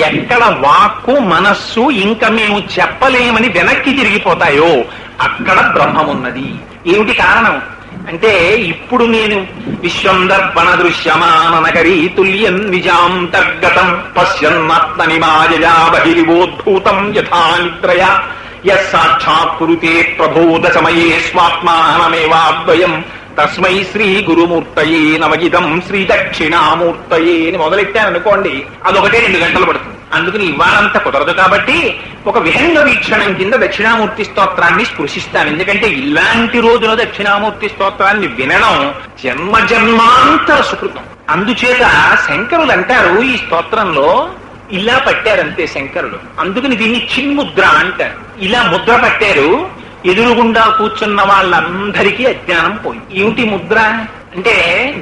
ఎక్కడ వాక్కు మనస్సు ఇంకా మేము చెప్పలేమని వెనక్కి తిరిగిపోతాయో అక్కడ బ్రహ్మమున్నది. ఏమిటి కారణం అంటే, ఇప్పుడు నేను విశ్వం దర్పణ దృశ్యమాననగరీ తుల్యం నిజాంతర్గతం పశ్యన్నాత్మని మాయయా బహిరివోద్భూతం యథా నిద్రయ యస్సాక్షాత్ కురుతే ప్రబోధ సమయే స్వాత్మానమేవాద్వయం తస్మై శ్రీ గురుమూర్తయే నమగితం శ్రీ దక్షిణామూర్తయే అని మొదలెట్టాననుకోండి, అదొకటే 2 గంటలు పడుతుంది. అందుకని ఇవాళంతా కుదరదు కాబట్టి ఒక విహంగ వీక్షణం కింద దక్షిణామూర్తి స్తోత్రాన్ని స్పృశిస్తాను. ఎందుకంటే ఇలాంటి రోజున దక్షిణామూర్తి స్తోత్రాన్ని వినడం జన్మ జన్మాంతర సుకృతం. అందుచేత శంకరులు అంటారు, ఈ స్తోత్రంలో ఇలా పట్టారంతే శంకరులు. అందుకని దీన్ని చిన్ముద్ర అంటారు. ఇలా ముద్ర పట్టారు. ఎదురుగుండా కూర్చున్న వాళ్ళందరికీ అజ్ఞానం పోయింది. ఏమిటి ముద్ర అంటే,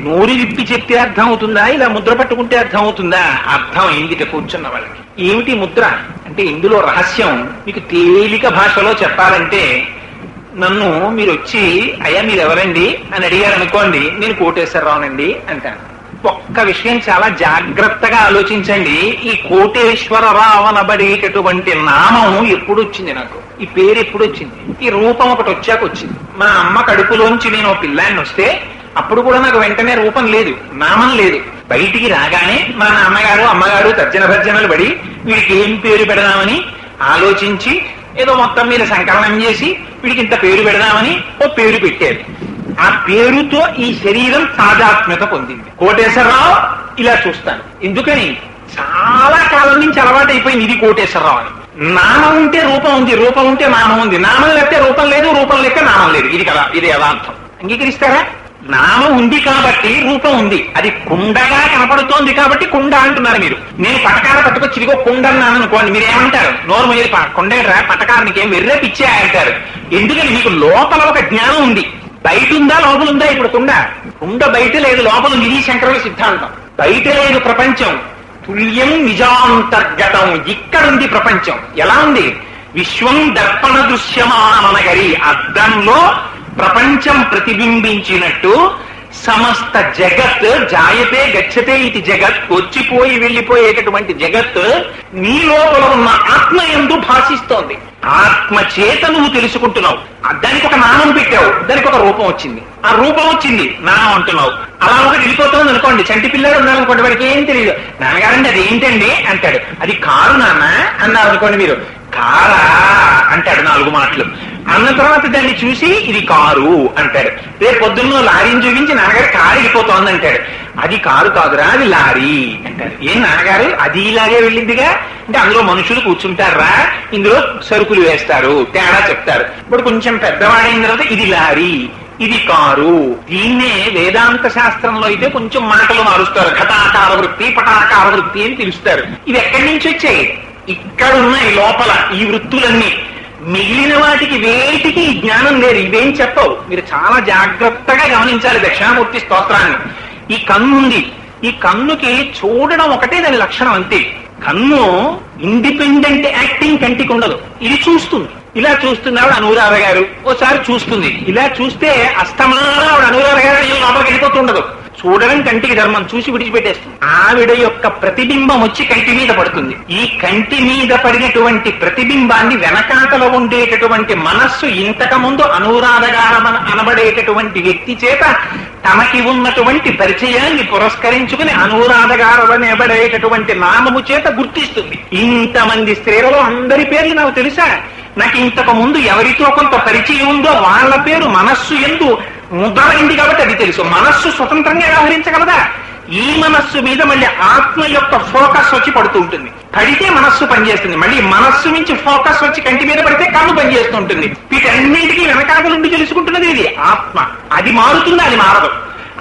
నోరు విప్పి చెప్తే అర్థం అవుతుందా? ఇలా ముద్ర పట్టుకుంటే అర్థం అవుతుందా? అర్థం అయిందిట కూర్చున్న వాళ్ళకి. ఏమిటి ముద్ర అంటే, ఇందులో రహస్యం మీకు తేలిక భాషలో చెప్పాలంటే, నన్ను మీరు వచ్చి అయ్యా మీరెవరండి అని అడిగారు అనుకోండి, నేను కోటేశ్వరరావునండి అంటాను. ఒక్క విషయం చాలా జాగ్రత్తగా ఆలోచించండి. ఈ కోటేశ్వరరావు అనబడేటటువంటి నామం ఎప్పుడు వచ్చింది నాకు? ఈ పేరు ఎప్పుడు వచ్చింది? ఈ రూపం ఒకటి వచ్చాక వచ్చింది. మా అమ్మ కడుపులోంచి నేను పిల్లాన్ని వస్తే అప్పుడు కూడా నాకు వెంటనే రూపం లేదు, నామం లేదు. బయటికి రాగానే మా నాన్నగారు అమ్మగారు తర్జన భర్జనలు పడి వీడికి ఏం పేరు పెడదామని ఆలోచించి ఏదో మొత్తం మీద సంకలనం చేసి వీడికి ఇంత పేరు పెడదామని ఓ పేరు పెట్టారు. ఆ పేరుతో ఈ శరీరం తాదాత్మ్యత పొందింది. కోటేశ్వరరావు ఇలా చూస్తాను. ఎందుకని చాలా కాలం నుంచి అలవాటు అయిపోయింది ఇది కోటేశ్వరరావు అని. నామం ఉంటే రూపం ఉంది, రూపం ఉంటే నామం ఉంది, నామం లేకపోతే రూపం లేదు, రూపం లేక నామం లేదు. ఇది కదా, ఇది యథార్థం. అంగీకరిస్తారా? నామం ఉంది కాబట్టి రూపం ఉంది. అది కుండగా కనపడుతోంది కాబట్టి కుండ అంటున్నారు మీరు. నేను పటకార పట్టుకొచ్చి ఇదిగో కుండ అన్నాను అనుకోండి, మీరు ఏమంటారు? నోరు మీద కొండేరా పటకారానికి ఏం వెర్రే పిచ్చే అంటారు. ఎందుకని మీకు లోపల ఒక జ్ఞానం ఉంది. బయట ఉందా లోపల ఉందా? ఇప్పుడు కుండ బయట లేదు, లోపల ఉంది. ఇది శంకరుల సిద్ధాంతం. బయట లేదు ప్రపంచం, తుల్యం నిజాంతర్గతం. ఇక్కడుంది ప్రపంచం. ఎలా ఉంది? విశ్వం దర్పణ దృశ్యమానమనగరి. అద్దంలో ప్రపంచం ప్రతిబింబించినట్టు సమస్త జగత్ జాయతే గచ్చతే ఇది జగత్, వచ్చిపోయి వెళ్లిపోయేటటువంటి జగత్ నీ లోపల ఉన్న ఆత్మ యందు భాషిస్తోంది. ఆత్మ చేత నువ్వు తెలుసుకుంటున్నావు. దానికి ఒక నామం పెట్టావు, దానికి ఒక రూపం వచ్చింది. ఆ రూపం వచ్చింది, నామం అంటున్నావు. అలా ఒకటి వెళ్ళిపోతుంది అనుకోండి. చంటి పిల్లలు ఉన్నారనుకోండి, వాడికి ఏం తెలియదు. నాన్నగారండి అది ఏంటండి అంటాడు. అది కారు నాన్న అన్నారు అనుకోండి, మీరు కారా అంటాడు 4 మాటలు. అన్న తర్వాత దాన్ని చూసి ఇది కారు అంటాడు. రేపు పొద్దున్న లారీని చూపించి నాన్నగారు కారు వెళ్ళిపోతోంది అంటాడు. అది కారు కాదురా, అది లారీ అంటారు. ఏం నాన్నగారు అది ఇలాగే వెళ్ళిందిగా అంటే అందులో మనుషులు కూర్చుంటారా, ఇందులో సరుకులు వేస్తారు, తేడా చెప్తారు. ఇప్పుడు కొంచెం పెద్దవాడైన తర్వాత ఇది లారీ, ఇది కారు. దీన్నే వేదాంత శాస్త్రంలో అయితే కొంచెం మాటలు మారుస్తారు. ఘటాకార వృత్తి, పటాకార వృత్తి అని పిలుస్తారు. ఇవి ఎక్కడి నుంచి వచ్చాయి? ఇక్కడున్నాయి లోపల ఈ వృత్తులన్నీ. మిగిలిన వాటికి వేటికి ఈ జ్ఞానం లేదు. ఇవేం చెప్పవు. మీరు చాలా జాగ్రత్తగా గమనించాలి దక్షిణామూర్తి స్తోత్రాన్ని. ఈ కన్ను ఉంది, ఈ కన్నుకి చూడడం ఒకటే దాని లక్షణం అంతే. కన్ను ఇండిపెండెంట్ యాక్టింగ్ కంటికి ఉండదు. ఇది చూస్తుంది, ఇలా చూస్తుంది ఆవిడ అనురాధ గారు. ఓసారి చూస్తుంది, ఇలా చూస్తే అస్తమానం ఆవిడ అనురాధ గారు లోపలికి వెళ్ళిపోతుండదు. చూడడం కంటికి ధర్మం, చూసి విడిచిపెట్టేస్తుంది. ఆవిడ యొక్క ప్రతిబింబం వచ్చి కంటి మీద పడుతుంది. ఈ కంటి మీద పడినటువంటి ప్రతిబింబాన్ని వెనకాతలో ఉండేటటువంటి మనస్సు ఇంతకు ముందు అనురాధగారం అనబడేటటువంటి వ్యక్తి చేత తమకి ఉన్నటువంటి పరిచయాన్ని పురస్కరించుకుని అనురాధగారమనబడేటటువంటి నామము చేత గుర్తిస్తుంది. ఇంతమంది స్త్రీలలో అందరి పేర్లు నాకు తెలుసా? నాకు ఇంతకు ముందు ఎవరితో కొంత పరిచయం ఉందో వాళ్ళ పేరు మనస్సు యందు ముద్రమైంది కాబట్టి అది తెలుసు. మనస్సు స్వతంత్రంగా వ్యవహరించగలదా? ఈ మనస్సు మీద మళ్ళీ ఆత్మ యొక్క ఫోకస్ వచ్చి పడుతూ ఉంటుంది. పడితే మనస్సు పనిచేస్తుంది. మళ్ళీ మనస్సు నుంచి ఫోకస్ వచ్చి కంటి మీద పడితే కన్ను పనిచేస్తూ ఉంటుంది. వీటన్నింటికీ వెనకాల నుండి తెలుసుకుంటున్నది ఇది ఆత్మ. అది మారుతుంది, అది మారదు.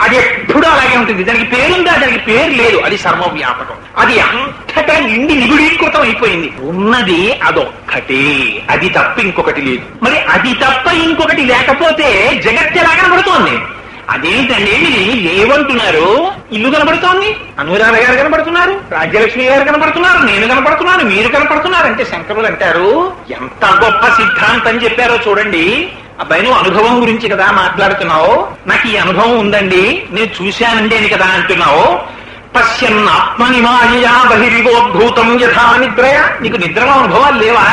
అది ఎప్పుడూ అలాగే ఉంటుంది. దానికి పేరుందా? దానికి పేరు లేదు. అది సర్వవ్యాపకం. అది అంతటా నిండి నిగుడీకృతం అయిపోయింది. ఉన్నది అదొక్కటే, అది తప్ప ఇంకొకటి లేదు. మరి అది తప్ప ఇంకొకటి లేకపోతే జగత్ ఎలా కనబడుతోంది? అదేంటండి మీరు ఏమంటున్నారు? ఇల్లు కనబడుతోంది, అనురాధ గారు కనబడుతున్నారు, రాజ్యలక్ష్మి గారు కనబడుతున్నారు, నేను కనపడుతున్నాను, మీరు కనపడుతున్నారు అంటే శంకరులు అంటారు ఎంత గొప్ప సిద్ధాంతం చెప్పారో చూడండి. అబ్బాయి నువ్వు అనుభవం గురించి కదా మాట్లాడుతున్నావు. నాకు ఈ అనుభవం ఉందండి, నేను చూశానండి అని కదా అంటున్నావు. పశ్యన్ ఆత్మనిమాయా బహిరివోద్భూతం యథా నిద్రయ. నీకు నిద్రలో అనుభవాలు లేవా?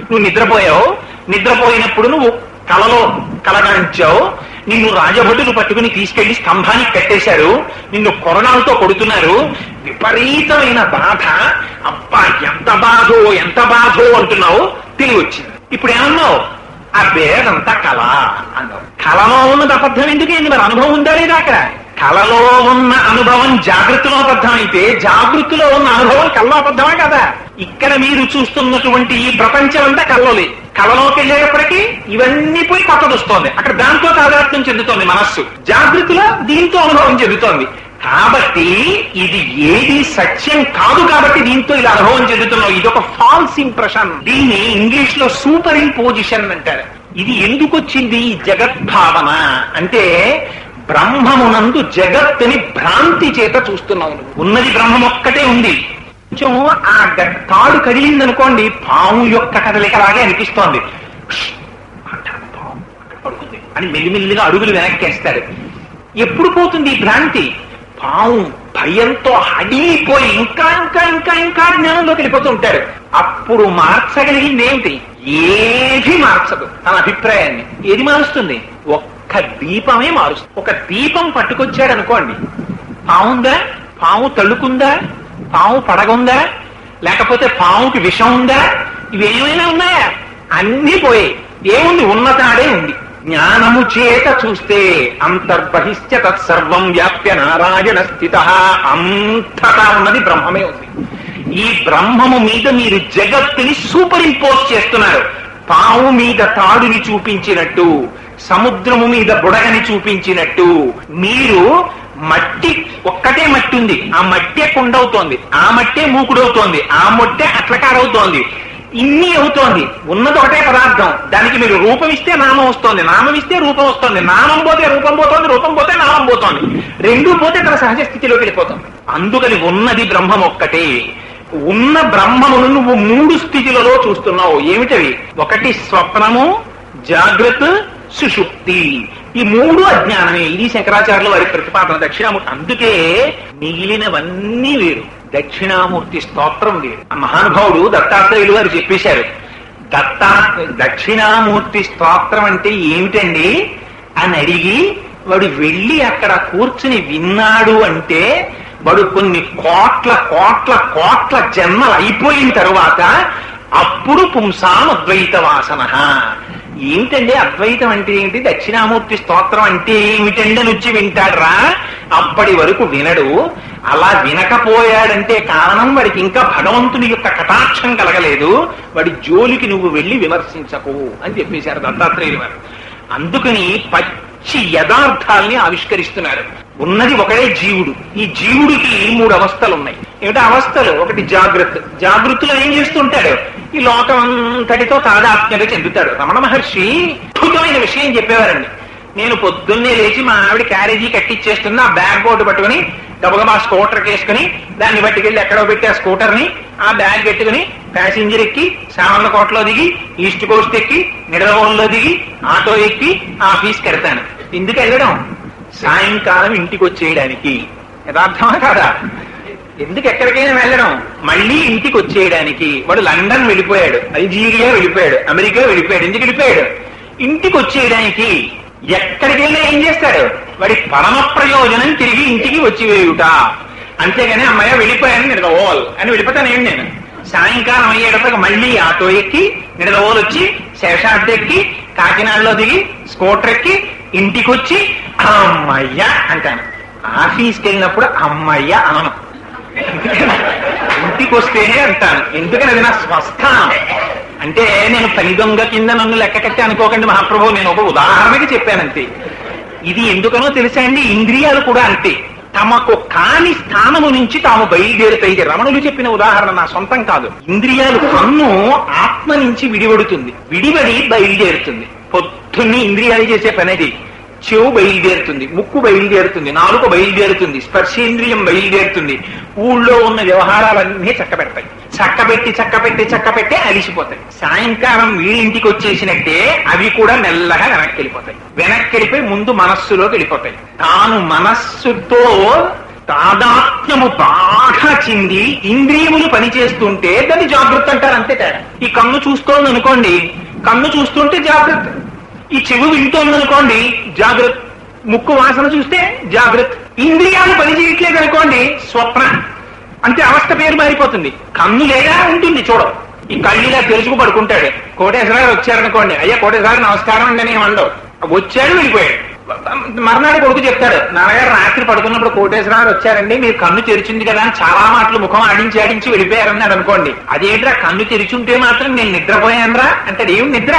నువ్వు నిద్రపోయావు. నిద్రపోయినప్పుడు నువ్వు కలలో కలగాంచావు. నిన్ను రాజభటులు పట్టుకుని తీసుకెళ్లి స్తంభానికి కట్టేశారు. నిన్ను కొరణాలతో కొడుతున్నారు. విపరీతమైన బాధ. అబ్బా ఎంత బాధో ఎంత బాధో అంటున్నావు. తెలివి వచ్చింది. ఇప్పుడు ఏమన్నావు? ఆ భేదంతా కళ అన్నావు. కళలో ఉన్నది అబద్ధం ఎందుకైంది? మరి అనుభవం ఉందా లేదా? అక్కడ కళలో ఉన్న అనుభవం జాగృతిలో అబద్ధం అయితే జాగృతిలో ఉన్న అనుభవం కళ్ళలో అబద్ధమా కదా? ఇక్కడ మీరు చూస్తున్నటువంటి ఈ ప్రపంచం అంతా కళ్ళలో లేదు. కళలోకి వెళ్ళేటప్పటికీ ఇవన్నీ పోయి కొత్తది వస్తోంది. అక్కడ దాంతో తాదాత్మ్యం చెందుతోంది మనస్సు. జాగృతిలో దీంతో అనుభవం చెందుతోంది. కాబట్టి ఇది ఏది సత్యం కాదు కాబట్టి దీంతో ఇలా అనుభవం చెందుతున్నావు. ఇది ఒక ఫాల్స్ ఇంప్రెషన్. దీన్ని ఇంగ్లీష్ లో సూపర్ ఇంపోజిషన్ అంటారు. ఇది ఎందుకు వచ్చింది? ఈ జగద్భావన అంటే బ్రహ్మమునందు జగత్తుని భ్రాంతి చేత చూస్తున్నావు. ఉన్నది బ్రహ్మం ఒక్కటే ఉంది. కొంచెం ఆ తాడు కదిలిందనుకోండి, పాము యొక్క కదలికలాగే అనిపిస్తోంది. పడుకుంది అని మెల్లిమెల్లిగా అడుగులు వెనక్కేస్తాడు. ఎప్పుడు పోతుంది ఈ భ్రాంతి? పాము భయంతో హడిలిపోయి ఇంకా ఇంకా ఇంకా ఇంకా జ్ఞానంలోకి వెళ్ళిపోతూ ఉంటాడు. అప్పుడు మార్చగలిగింది ఏమిటి? ఏది మార్చదు తన అభిప్రాయాన్ని. ఏది మారుస్తుంది? ఒక్క దీపమే మారుస్తుంది. ఒక దీపం పట్టుకొచ్చాడు అనుకోండి, పావుందా? పాము తళుకుందా? పాము పడగుందా? లేకపోతే పాముకి విషం ఉందా? ఇవేమైనా ఉన్నాయా? అన్నీ పోయాయి. ఏముంది? ఉన్న తాడే ఉంది. జ్ఞానము చేత చూస్తే అంతర్బహిశ్చ తత్సర్వం వ్యాప్య నారాయణ స్థిత, అంతటా ఉన్నది బ్రహ్మమే ఉంది. ఈ బ్రహ్మము మీద మీరు జగత్తుని సూపర్ ఇంపోజ్ చేస్తున్నారు. పావు మీద తాడుని చూపించినట్టు, సముద్రము మీద బుడగని చూపించినట్టు మీరు మట్టి, ఒక్కటే మట్టి ఉంది, ఆ మట్టే కుండవుతోంది, ఆ మట్టే మూకుడవుతోంది, ఆ మట్టే అట్లకాడవుతోంది, ఇన్ని అవుతోంది. ఉన్నది ఒకటే పదార్థం, దానికి మీరు రూపం ఇస్తే నామం వస్తోంది, నామం ఇస్తే రూపం వస్తోంది, నామం పోతే రూపం పోతోంది, రూపం పోతే నామం పోతోంది, రెండూ పోతే తన సహజ స్థితిలోకి వెళ్ళిపోతుంది. అందుకని ఉన్నది బ్రహ్మం ఒక్కటే. ఉన్న బ్రహ్మమును నువ్వు 3 స్థితిలలో చూస్తున్నావు. ఏమిటవి? ఒకటి స్వప్నము, జాగ్రత్త, సుషుప్తి. ఈ 3 అజ్ఞానమే. ఇది శంకరాచార్యుల వారి ప్రతిపాదన. దక్షిణామూర్తి అందుకే మిగిలినవన్నీ వేరు, దక్షిణామూర్తి స్తోత్రం వేరు. ఆ మహానుభావుడు దత్తాత్రేయులు వారు చెప్పేశారు, దక్షిణామూర్తి స్తోత్రం అంటే ఏమిటండి అని అడిగి వాడు వెళ్ళి అక్కడ కూర్చుని విన్నాడు అంటే వాడు కొన్ని కోట్ల కోట్ల కోట్ల జన్మలు అయిపోయిన తరువాత అప్పుడు పుంసాం అద్వైత వాసన. ఏమిటండి అద్వైతం అంటే ఏమిటి, దక్షిణామూర్తి స్తోత్రం అంటే ఏమిటండి అని వచ్చి వింటాడ్రా. అప్పటి వరకు వినడు. అలా వినకపోయాడంటే కారణం వాడికి ఇంకా భగవంతుని యొక్క కటాక్షం కలగలేదు. వాడి జోలికి నువ్వు వెళ్ళి విమర్శించకు అని చెప్పేశారు దత్తాత్రేయులు వారు. అందుకని పచ్చి యథార్థాల్ని ఆవిష్కరిస్తున్నారు. ఉన్నది ఒకడే జీవుడు. ఈ జీవుడికి 3 అవస్థలు ఉన్నాయి. ఏమిటా అవస్థలు? ఒకటి జాగ్రత్త. జాగృతిలో ఏం చేస్తుంటాడు? ఈ లోకం అంతటితో తాదాత్మ్యత చెందుతాడు. రమణ మహర్షి అద్భుతమైన విషయం చెప్పేవారండి. నేను పొద్దున్నే లేచి మా ఆవిడ క్యారేజీ కట్టిచ్చేస్తున్నా, ఆ బ్యాగ్ బోర్డు పట్టుకుని గబగబా స్కూటర్కి వేసుకుని దాన్ని పట్టుకెళ్ళి ఎక్కడో పెట్టి ఆ స్కూటర్ని ఆ బ్యాగ్ పెట్టుకుని ప్యాసింజర్ ఎక్కి సామర్లకోటలో దిగి ఈస్ట్ కోస్ట్ ఎక్కి నిడదవోలులో దిగి ఆటో ఎక్కి ఆఫీస్కి వెళ్తాను. ఎందుకు వెళ్ళడం? సాయంకాలం ఇంటికి వచ్చేయడానికి. యథార్థమా కాదా? ఎందుకు ఎక్కడికైనా వెళ్ళడం? మళ్ళీ ఇంటికి వచ్చేయడానికి. వాడు లండన్ వెళ్ళిపోయాడు, అల్జీరియా వెళ్ళిపోయాడు, అమెరికా వెళ్ళిపోయాడు. ఎందుకు వెళ్ళిపోయాడు? ఇంటికి వచ్చేయడానికి. ఎక్కడికైనా ఏం చేస్తాడు? వాడి పరమ ప్రయోజనం తిరిగి ఇంటికి వచ్చి వేయుట. అంతేగాని అమ్మాయ వెళ్ళిపోయాను నిడదవోల్ అని వెళ్ళిపోతానేమి నేను. సాయంకాలం అయ్యేటప్పటికి మళ్ళీ ఆటో ఎక్కి నిడదవోలు వచ్చి శేషాద్రి ఎక్కి కాకినాడలో దిగి స్కూటర్ ఎక్కి ఇంటికి వచ్చి అమ్మయ్య అంటాను. ఆఫీస్కి వెళ్ళినప్పుడు అమ్మయ్య అనను, ఇంటికి వస్తేనే అంటాను. ఎందుకని అది నా స్వస్థానం. అంటే నేను పని దొంగ కింద నన్ను లెక్క కట్టి అనుకోకండి మహాప్రభు, నేను ఒక ఉదాహరణకి చెప్పానంతే. ఇది ఎందుకనో తెలుసా అండి, ఇంద్రియాలు కూడా అంతే. తమకు కాని స్థానము నుంచి తాము బయలుదేరుతాయి. రమణులు చెప్పిన ఉదాహరణ నా సొంతం కాదు. ఇంద్రియాలు, కన్ను ఆత్మ నుంచి విడివడుతుంది, విడివడి బయలుదేరుతుంది. పొద్దున్నే ఇంద్రియాలు చేసే పనేది. చెవు బయలుదేరుతుంది, ముక్కు బయలుదేరుతుంది, నాలుక బయలుదేరుతుంది, స్పర్శేంద్రియం బయలుదేరుతుంది. ఊళ్ళో ఉన్న వ్యవహారాలన్నీ చక్కబెడతాయి. చక్కబెట్టి అలిసిపోతాయి. సాయంకాలం వీడింటికి వచ్చేసినట్టే అవి కూడా మెల్లగా వెనక్కి వెళ్ళిపోతాయి. వెనక్కి వెళ్ళిపోయి ముందు మనస్సులోకి వెళ్ళిపోతాయి. తాను మనస్సుతో తాదాత్మ్యము బాగా చెంది ఇంద్రియములు పనిచేస్తుంటే దాన్ని జాగృతి అంటారు. అంతే తేడా. ఈ కన్ను చూస్తోంది అనుకోండి, కన్ను చూస్తుంటే జాగ్రత్త. ఈ చెవి వింటోందనుకోండి జాగ్రత్త. ముక్కు వాసన చూస్తే జాగ్రత్త. ఇంద్రియాలు పనిచేయట్లేదు అనుకోండి స్వప్న. అంతే, అవస్థ పేరు మారిపోతుంది. కన్ను లేదా ఉంటుంది చూడం. ఈ కళ్ళిలా తెలుసుకు పడుకుంటాడు. కోటేశ్వరరావు వచ్చారనుకోండి, అయ్యా కోటేశ్వర నమస్కారం అండి అని ఉండవు. వచ్చాడు వెళ్ళిపోయాడు. మర్నాడు కొడుకు చెప్తాడు, నాన్నగారు రాత్రి పడుకున్నప్పుడు కోటేశ్వరరావు వచ్చారండి, మీరు కన్ను తెరిచింది కదా అని చాలా మాటలు ముఖం ఆడించి వెళ్ళిపోయారన్నాడు అనుకోండి. అదేంట్రా కన్ను తెరిచుంటే మాత్రం నేను నిద్రపోయానరా అంటాడు. ఏం నిద్ర?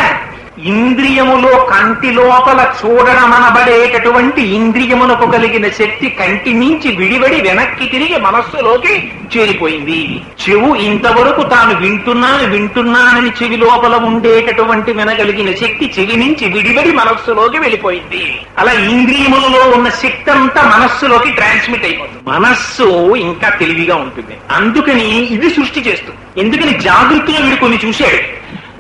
ఇంద్రియములో కంటి లోపల చూడడం అనబడేటటువంటి ఇంద్రియమునకు కలిగిన శక్తి కంటి నుంచి విడివడి వెనక్కి తిరిగి మనస్సులోకి చేరిపోయింది. చెవు ఇంతవరకు తాను వింటున్నానని చెవి లోపల ఉండేటటువంటి వినగలిగిన శక్తి చెవి నుంచి విడివడి మనస్సులోకి వెళ్ళిపోయింది. అలా ఇంద్రియములలో ఉన్న శక్తి అంతా మనస్సులోకి ట్రాన్స్మిట్ అయిపోతుంది. మనస్సు ఇంకా తెలివిగా ఉంటుంది. అందుకని ఇది సృష్టి చేస్తుంది. ఎందుకని జాగృతిలో వీడు కొన్ని చూశాడు,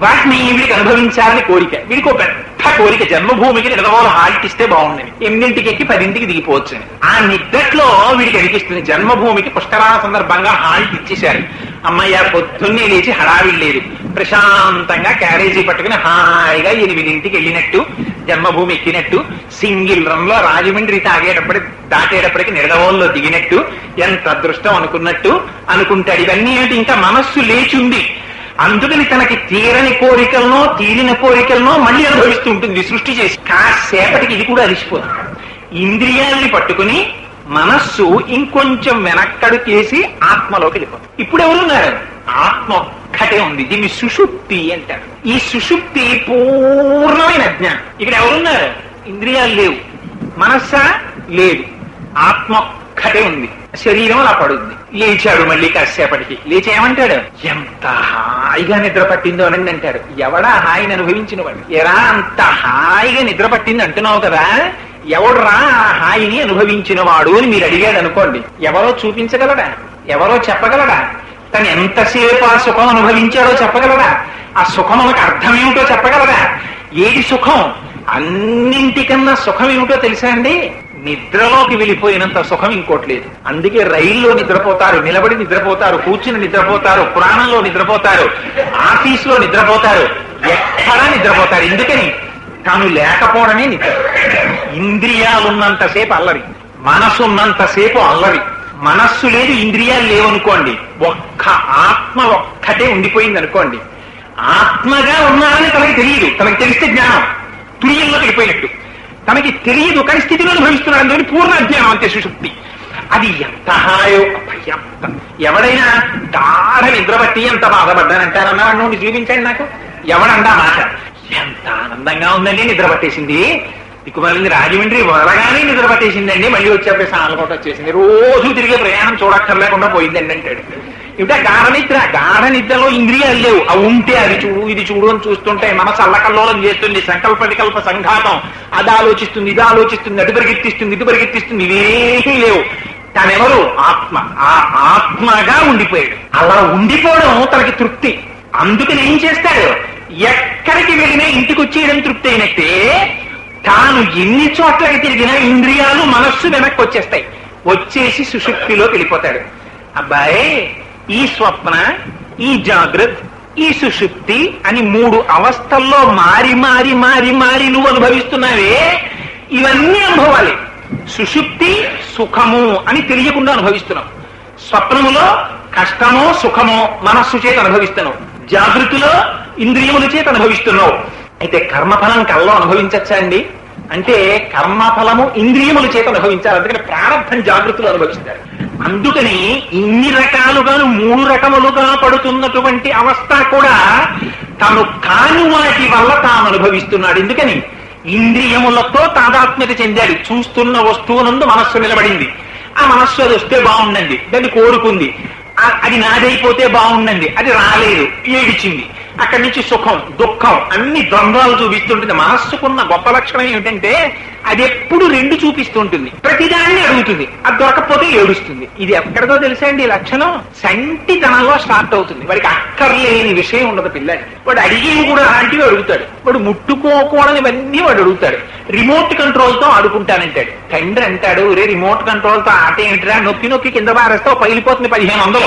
వాటిని వీడికి అనుభవించాలని కోరిక. వీడికి ఒక పెద్ద కోరిక, జన్మభూమికి నిడదవోలు హాల్ట్ ఇస్తే బాగుండని. 8ంటికి ఎక్కి 10ంటికి దిగిపోవచ్చు. ఆ నిద్దట్లో వీడికి అనిపిస్తుంది జన్మభూమికి పుష్కరాల సందర్భంగా హాల్ట్ ఇచ్చేశారు. అమ్మయ్య పొద్దున్నే లేచి హడావిడి లేదు, ప్రశాంతంగా క్యారేజీ పట్టుకుని హాయిగా 8ంటికి వెళ్ళినట్టు, జన్మభూమి ఎక్కినట్టు, సింగిల్ రన్ లో రాజమండ్రి దాటేటప్పటికి నిడదవోల్లో దిగినట్టు, ఎంత అదృష్టం అనుకున్నట్టు అనుకుంటాడు. ఇవన్నీ ఏంటి? ఇంకా మనస్సు లేచుంది. అందుకని తనకి తీరని కోరికలనో తీరిన కోరికలనో మళ్ళీ అనుభవిస్తూ ఉంటుంది సృష్టి చేసి. కాసేపటికి ఇది కూడా అలిసిపోతుంది. ఇంద్రియాల్ని పట్టుకుని మనస్సు ఇంకొంచెం వెనక్కడుకేసి ఆత్మలోకి వెళ్ళిపోతుంది. ఇప్పుడు ఎవరున్నారు? ఆత్మ ఒక్కటే ఉంది. దీన్ని సుషుప్తి అంటారు. ఈ సుషుప్తి పూర్ణమైన అజ్ఞానం. ఇక్కడ ఎవరున్నారు? ఇంద్రియాలు లేవు, మనస్సా లేదు, ఆత్మ ఒక్కటే ఉంది. శరీరం అలా పడుద్ది. లేచాడు మళ్ళీ కాసేపటికి. లేచి ఏమంటాడు? ఎంత హాయిగా నిద్ర పట్టిందో అని అంటాడు. ఎవడా హాయిని అనుభవించిన వాడు? ఎరా అంత హాయిగా నిద్ర పట్టింది అంటున్నావు కదా, ఎవడరా ఆ హాయిని అనుభవించిన వాడు అని మీరు అడిగాడు అనుకోండి. ఎవరో చూపించగలడా? ఎవరో చెప్పగలడా? తను ఎంతసేపు ఆ సుఖం అనుభవించాడో చెప్పగలడా? ఆ సుఖం మనకు అర్థమేమిటో చెప్పగలదా? ఏది సుఖం? అన్నింటికన్నా సుఖం ఏమిటో తెలుసా అండి? నిద్రలోకి వెళ్ళిపోయినంత సుఖం ఇంకోటి లేదు. అందుకే రైల్లో నిద్రపోతారు, నిలబడి నిద్రపోతారు, కూర్చుని నిద్రపోతారు, పురాణంలో నిద్రపోతారు, ఆఫీసులో నిద్రపోతారు, ఎక్కడా నిద్రపోతారు. ఎందుకని? తాను లేకపోవడమే నిద్ర. ఇంద్రియాలున్నంతసేపు అల్లరి, మనసు ఉన్నంతసేపు అల్లరి. మనస్సు లేదు, ఇంద్రియాలు లేవనుకోండి, ఒక్క ఆత్మ ఒక్కటే ఉండిపోయింది అనుకోండి. ఆత్మగా ఉన్నారని తనకి తెలియదు. తనకి తెలిస్తే జ్ఞానం తుర్యంలోకి వెళ్ళిపోయినట్టు. తనకి తెలియదు కానీ స్థితిలో అనుభవిస్తున్నాడు. అందుకని పూర్ణ అజ్ఞానం, అంతే సుషుప్తి. అది ఎంత హాయో అభ్యంత. ఎవడైనా గాఢ నిద్రపట్టి ఎంత బాధపడ్డానంటారన్నా నుండి చూపించండి నాకు. ఎవడండా మాట? ఎంత ఆనందంగా ఉందండి, నిద్ర పట్టేసింది. దిక్కుమాలింది రాజమండ్రి వదలగానే నిద్ర పట్టేసిందండి, మళ్ళీ వచ్చేప్పుడు సాలకోట వచ్చేసింది, రోజు తిరిగే ప్రయాణం చూడక్కర్లేకుండా పోయిందండి అంటాడు. ఇవిట గాఢ నిద్ర. గాఢ నిద్రలో ఇంద్రియాలు లేవు. అవి ఉంటే అది చూడు ఇది చూడు అని చూస్తుంటే మనసు అల్లకల్లోలం చేస్తుంది, సంకల్ప వికల్ప సంఘాతం. అది ఆలోచిస్తుంది, ఇది ఆలోచిస్తుంది, అటు పరిగెత్తిస్తుంది, ఇటు పరిగెత్తిస్తుంది, ఇవేమీ లేవు. తనెవరు? ఆత్మ. ఆ ఆత్మగా ఉండిపోయాడు. అలా ఉండిపోవడం తనకి తృప్తి. అందుకని ఏం చేస్తాడు? ఎక్కడికి వెళ్ళినా ఇంటికి వచ్చేయడం తృప్తి అయినట్టే తాను ఎన్ని చోట్లకి తిరిగినా ఇంద్రియాలు మనస్సు వెనక్కి వచ్చేస్తాయి. వచ్చేసి సుషుప్తిలోకి వెళ్ళిపోతాడు. అబ్బాయి, ఈ స్వప్న, ఈ జాగ్రత్త, ఈ సుషుప్తి అని 3 అవస్థల్లో మారి మారి మారి మారి నువ్వు అనుభవిస్తున్నావే, ఇవన్నీ అనుభవాలి. సుషుప్తి సుఖము అని తెలియకుండా అనుభవిస్తున్నావు. స్వప్నములో కష్టమో సుఖమో మనస్సు చేత అనుభవిస్తున్నావు. జాగృతిలో ఇంద్రియముల చేత అనుభవిస్తున్నావు. అయితే కర్మఫలం కల్లో అనుభవించచ్చా అండి అంటే కర్మఫలము ఇంద్రియముల చేత అనుభవించాలి. అందుకని ప్రారంభం జాగృతిలో అనుభవిస్తారు. అందుకని ఇన్ని రకాలుగాను 3 రకములుగా పడుతున్నటువంటి అవస్థ కూడా తాను కాని వాటి వల్ల తాను అనుభవిస్తున్నాడు. ఎందుకని? ఇంద్రియములతో తాదాత్మ్యత చెందాడు. చూస్తున్న వస్తువునందు మనస్సు నిలబడింది. ఆ మనస్సు అది వస్తే బాగుండండి, దాన్ని కోరుకుంది. అది నాదైపోతే బాగుండండి, అది రాలేదు, ఏడిచింది. అక్కడి నుంచి సుఖం దుఃఖం అన్ని ద్వంద్వాలు చూపిస్తుంటుంది. మనస్సుకున్న గొప్ప లక్షణం ఏమిటంటే అది ఎప్పుడు 2 చూపిస్తుంటుంది. ప్రతిదాన్ని అడుగుతుంది, అది దొరకకపోతే ఏడుస్తుంది. ఇది ఎక్కడితో తెలుసా అండి? లక్షణం సంటితనంలో స్టార్ట్ అవుతుంది. వాడికి అక్కర్లేని విషయం ఉండదు పిల్లాడి. వాడు అడిగేవి కూడా అలాంటివి అడుగుతాడు. వాడు ముట్టుకోకూడనివన్నీ వాడు అడుగుతాడు. రిమోట్ కంట్రోల్ తో ఆడుకుంటానంటాడు. తండ్రి అంటాడు, రే రిమోట్ కంట్రోల్ తో ఆట ఏమిటిరా, నొక్కి నొక్కి కింద పారేస్తావు, పగిలిపోతుంది 1500.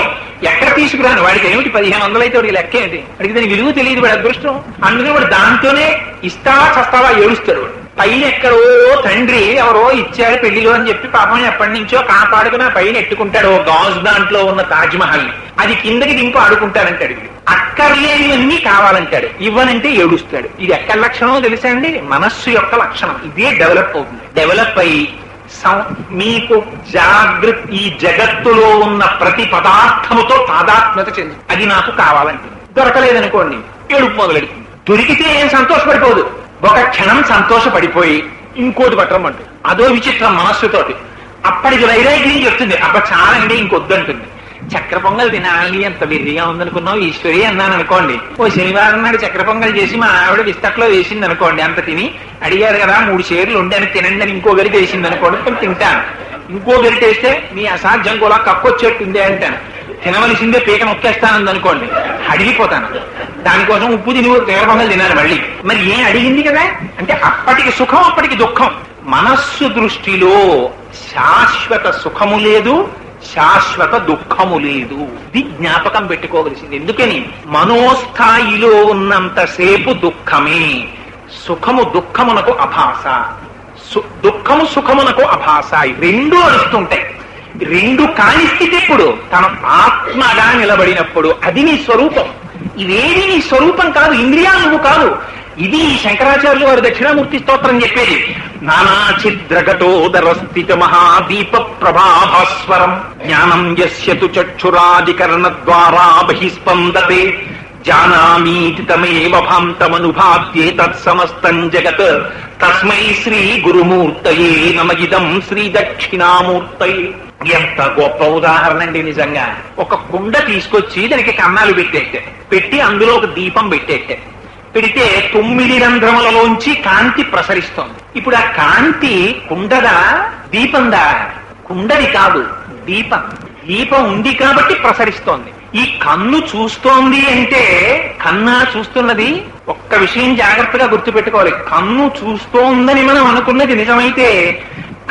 ఎక్కడ తీసుకురాను? వాడికి ఏమిటి 1500 అయితే వాడికి లెక్క ఏంటి? వాడికి దాని విలువ తెలియదు, వాడి అదృష్టం. అందుకని వాడు దాంతోనే ఇస్తావా చస్తావా ఏడుస్తాడు. పైన ఎక్కడో తండ్రి ఎవరో ఇచ్చాడు పెళ్లిలో అని చెప్పి పాపం ఎప్పటి నుంచో కాపాడుకుని ఆ పైన ఎట్టుకుంటాడు. ఓ గాజు దాంట్లో ఉన్న తాజ్మహల్ అది కిందకి దింపు ఆడుకుంటాడంటాడు. అక్కర్లేనివన్నీ కావాలంటాడు, ఇవ్వనంటే ఏడుస్తాడు. ఇది ఎక్కడ లక్షణమో తెలుసా అండి? మనస్సు యొక్క లక్షణం. ఇదే డెవలప్ అవుతుంది. డెవలప్ అయ్యి మీకు జాగృత్ ఈ జగత్తులో ఉన్న ప్రతి పదార్థముతో తాదాత్మ్యత చెంది అది నాకు కావాలంటే దొరకలేదనుకోండి ఏడుపు మొదలెడుతుంది. దొరికితే ఏం సంతోషపడిపోదు, ఒక క్షణం సంతోషపడిపోయి ఇంకోటి పట్టమంటుంది. అదో విచిత్రం మనస్సుతోటి. అప్పటికి వైరాగ్యం చెప్తుంది, అబ్బ చాలా అండి ఇంకొద్దంటుంది. చక్కెర పొంగల్ తినాలి ఎంత బిర్రిగా ఉందనుకున్నావు ఈశ్వరి అన్నాను అనుకోండి. ఓ శనివారం నాడు చక్కెర పొంగల్ చేసి మా ఆవిడ విస్తట్లో వేసింది అనుకోండి. అంత తిని అడిగారు కదా 3 షేర్లు ఉండని తినండి అని ఇంకో గరిట వేసింది అనుకోండి, కొంచెం తింటాను. ఇంకో గరిట వేస్తే మీ అసాధ్యం కూడా కక్కొచ్చేట్టుందే అంటాను. తినవలసిందే పీక నొక్కేస్తానంది అనుకోండి, అడిగిపోతాను. దానికోసం ఉప్పు తిని చక్కెర పొంగల్ తినాలి మళ్ళీ. మరి ఏం అడిగింది కదా అంటే అప్పటికి సుఖం అప్పటికి దుఃఖం. మనస్సు దృష్టిలో శాశ్వత సుఖము లేదు, శాశ్వత దుఃఖము లేదు. ఇది జ్ఞాపకం పెట్టుకోవలసింది. ఎందుకని? మనోస్థాయిలో ఉన్నంతసేపు దుఃఖమే. సుఖము దుఃఖమునకు అభాస, దుఃఖము సుఖమునకు అభాస. 2 అరుస్తుంటాయి. 2 కాని స్థితి ఎప్పుడు? తన ఆత్మగా నిలబడినప్పుడు. అది నీ స్వరూపం. ఇవేది నీ స్వరూపం కాదు, ఇంద్రియాలు నువ్వు కాదు. ఇది శంకరాచార్యులు వారు దక్షిణామూర్తి స్తోత్రం చెప్పేది. నానాఛిద్రగటోదర స్థిత మహాదీప ప్రభాభాస్వరం జ్ఞానం యస్యతు చక్షురాదికరణ ద్వారా బహిస్పందతే జానామీతి తమేవ భాంతమనుభాత్యే తత్సమస్తం జగత్ తస్మై శ్రీ గురుమూర్తయే నమగిదం శ్రీ దక్షిణామూర్తయే. ఎంత గొప్ప ఉదాహరణ అండి నిజంగా. ఒక కుండ తీసుకొచ్చి దానికి కన్నాలు పెట్టి అందులో ఒక దీపం పెడితే 9 రంధ్రములలోంచి కాంతి ప్రసరిస్తోంది. ఇప్పుడు ఆ కాంతి కుండదా దీపందా? కుండది కాదు, దీపం. దీపం ఉంది కాబట్టి ప్రసరిస్తోంది. ఈ కన్ను చూస్తోంది అంటే కన్నా చూస్తున్నది? ఒక్క విషయం జాగ్రత్తగా గుర్తుపెట్టుకోవాలి. కన్ను చూస్తోందని మనం అనుకున్నది నిజమైతే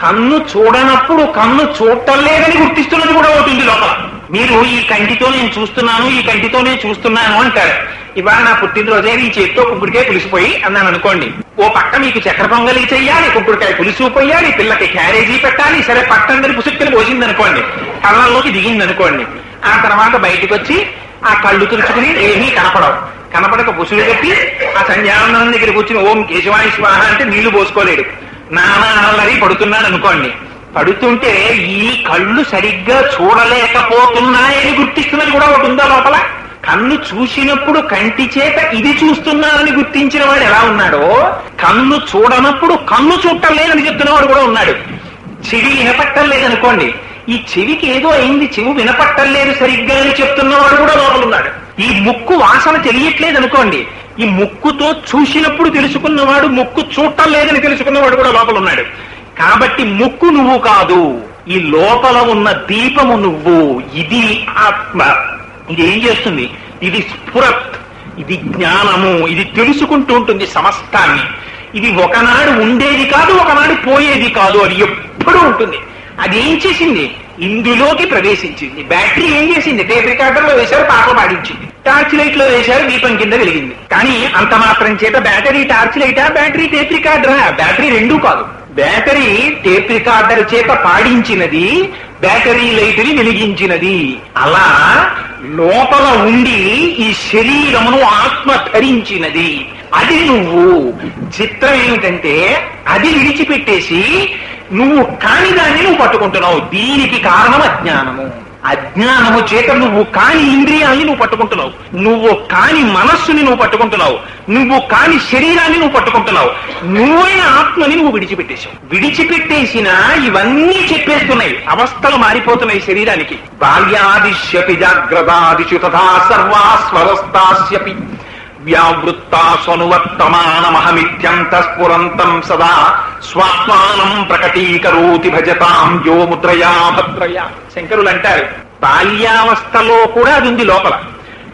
కన్ను చూడనప్పుడు కన్ను చూడటం లేదని గుర్తిస్తున్నది కూడా అవుతుంది లోపల. మీరు ఈ కంటితో నేను చూస్తున్నాను, ఈ కంటితో నేను చూస్తున్నాను అంటారు. ఇవాళ నా పుట్టినరోజే ఈ చేతితో కుంకుడికాయ పులిసిపోయి అన్నాను అనుకోండి. ఓ పక్క మీకు చక్కెర పొంగలి చెయ్యాలి, కుంకుడికాయ పులుసు పోయాలి, పిల్లకి క్యారేజీ పెట్టాలి. సరే పట్టందరి పుసుక్కలు పోసింది అనుకోండి, కళ్ళల్లోకి దిగింది అనుకోండి. ఆ తర్వాత బయటకు వచ్చి ఆ కళ్ళు తుడుచుకుని ఏమీ కనపడక పుసులు పెట్టి ఆ సంధ్యానందనం దగ్గర కూర్చుని ఓం కేశవాయ స్వాహ అంటే నీళ్లు పోసుకోలేడు. నానా అల్లరి పడుతున్నాడు అనుకోండి. పడుతుంటే ఈ కళ్ళు సరిగ్గా చూడలేకపోతున్నాయని గుర్తిస్తున్నది కూడా ఒకటి ఉందా లోపల? కన్ను చూసినప్పుడు కంటి చేత ఇది చూస్తున్నానని గుర్తించిన వాడు ఎలా ఉన్నాడో, కన్ను చూడనప్పుడు కన్ను చూడటం లేదని చెప్తున్నవాడు కూడా ఉన్నాడు. చెవి వినపట్టం లేదనుకోండి, ఈ చెవికి ఏదో అయింది, చెవి వినపట్టం లేదు సరిగ్గా అని చెప్తున్నవాడు కూడా లోపల ఉన్నాడు. ఈ ముక్కు వాసన తెలియట్లేదు అనుకోండి, ఈ ముక్కుతో చూసినప్పుడు తెలుసుకున్నవాడు ముక్కు చూడటం లేదని తెలుసుకున్నవాడు కూడా లోపల ఉన్నాడు. కాబట్టి ముక్కు నువ్వు కాదు, ఈ లోపల ఉన్న దీపము నువ్వు. ఇది ఆత్మ. ఇది ఏం చేస్తుంది? ఇది స్ఫురత్, ఇది జ్ఞానము, ఇది తెలుసుకుంటూ ఉంటుంది సమస్తాన్ని. ఇది ఒకనాడు ఉండేది కాదు, ఒకనాడు పోయేది కాదు, అది ఎప్పుడూ ఉంటుంది. అది ఏం చేసింది? ఇందులోకి ప్రవేశించింది. బ్యాటరీ ఏం చేసింది? టేప్ రికార్డర్ లో వేశారు, పాటలు పాడించింది. టార్చ్ లైట్ లో వేశారు, దీపం కింద వెలిగింది. కానీ అంత మాత్రం చేత బ్యాటరీ టార్చ్ లైటా, బ్యాటరీ టేప్ రికార్డరా? బ్యాటరీ రెండూ కాదు. బ్యాటరీ టేప్ రికార్డర్ చేత పాడించినది, బ్యాటరీ లైట్ ని వెలిగించినది. అలా లోపల ఉండి ఈ శరీరమును ఆత్మ ధరించినది. అది నువ్వు. చిత్రం ఏమిటంటే అది విడిచిపెట్టేసి నువ్వు కాని దాన్ని నువ్వు పట్టుకుంటున్నావు. దీనికి కారణం అజ్ఞానము. అజ్ఞానము చేత నువ్వు కాని ఇంద్రియాన్ని నువ్వు పట్టుకుంటున్నావు, నువ్వు కాని మనస్సుని నువ్వు పట్టుకుంటున్నావు, నువ్వు కాని శరీరాన్ని నువ్వు పట్టుకుంటున్నావు. నువ్వైన ఆత్మని నువ్వు విడిచిపెట్టేసినా ఇవన్నీ చెప్పేస్తున్నాయి. అవస్థలు మారిపోతున్నాయి శరీరానికి. బాల్యాదిశ్యపి జాగ్రత్తాదిషు తథా సర్వాస్వరస్తాస్యపి వ్యావృత్తా స్వనువర్తమానమహమిత్యంత స్ఫురంతం సదా స్వాత్మానం ప్రకటీకరోతి భజతాం యో ముద్రయా భద్రయా. శంకరులు అంటారు, బాల్యావస్థలో కూడా అది ఉంది లోపల.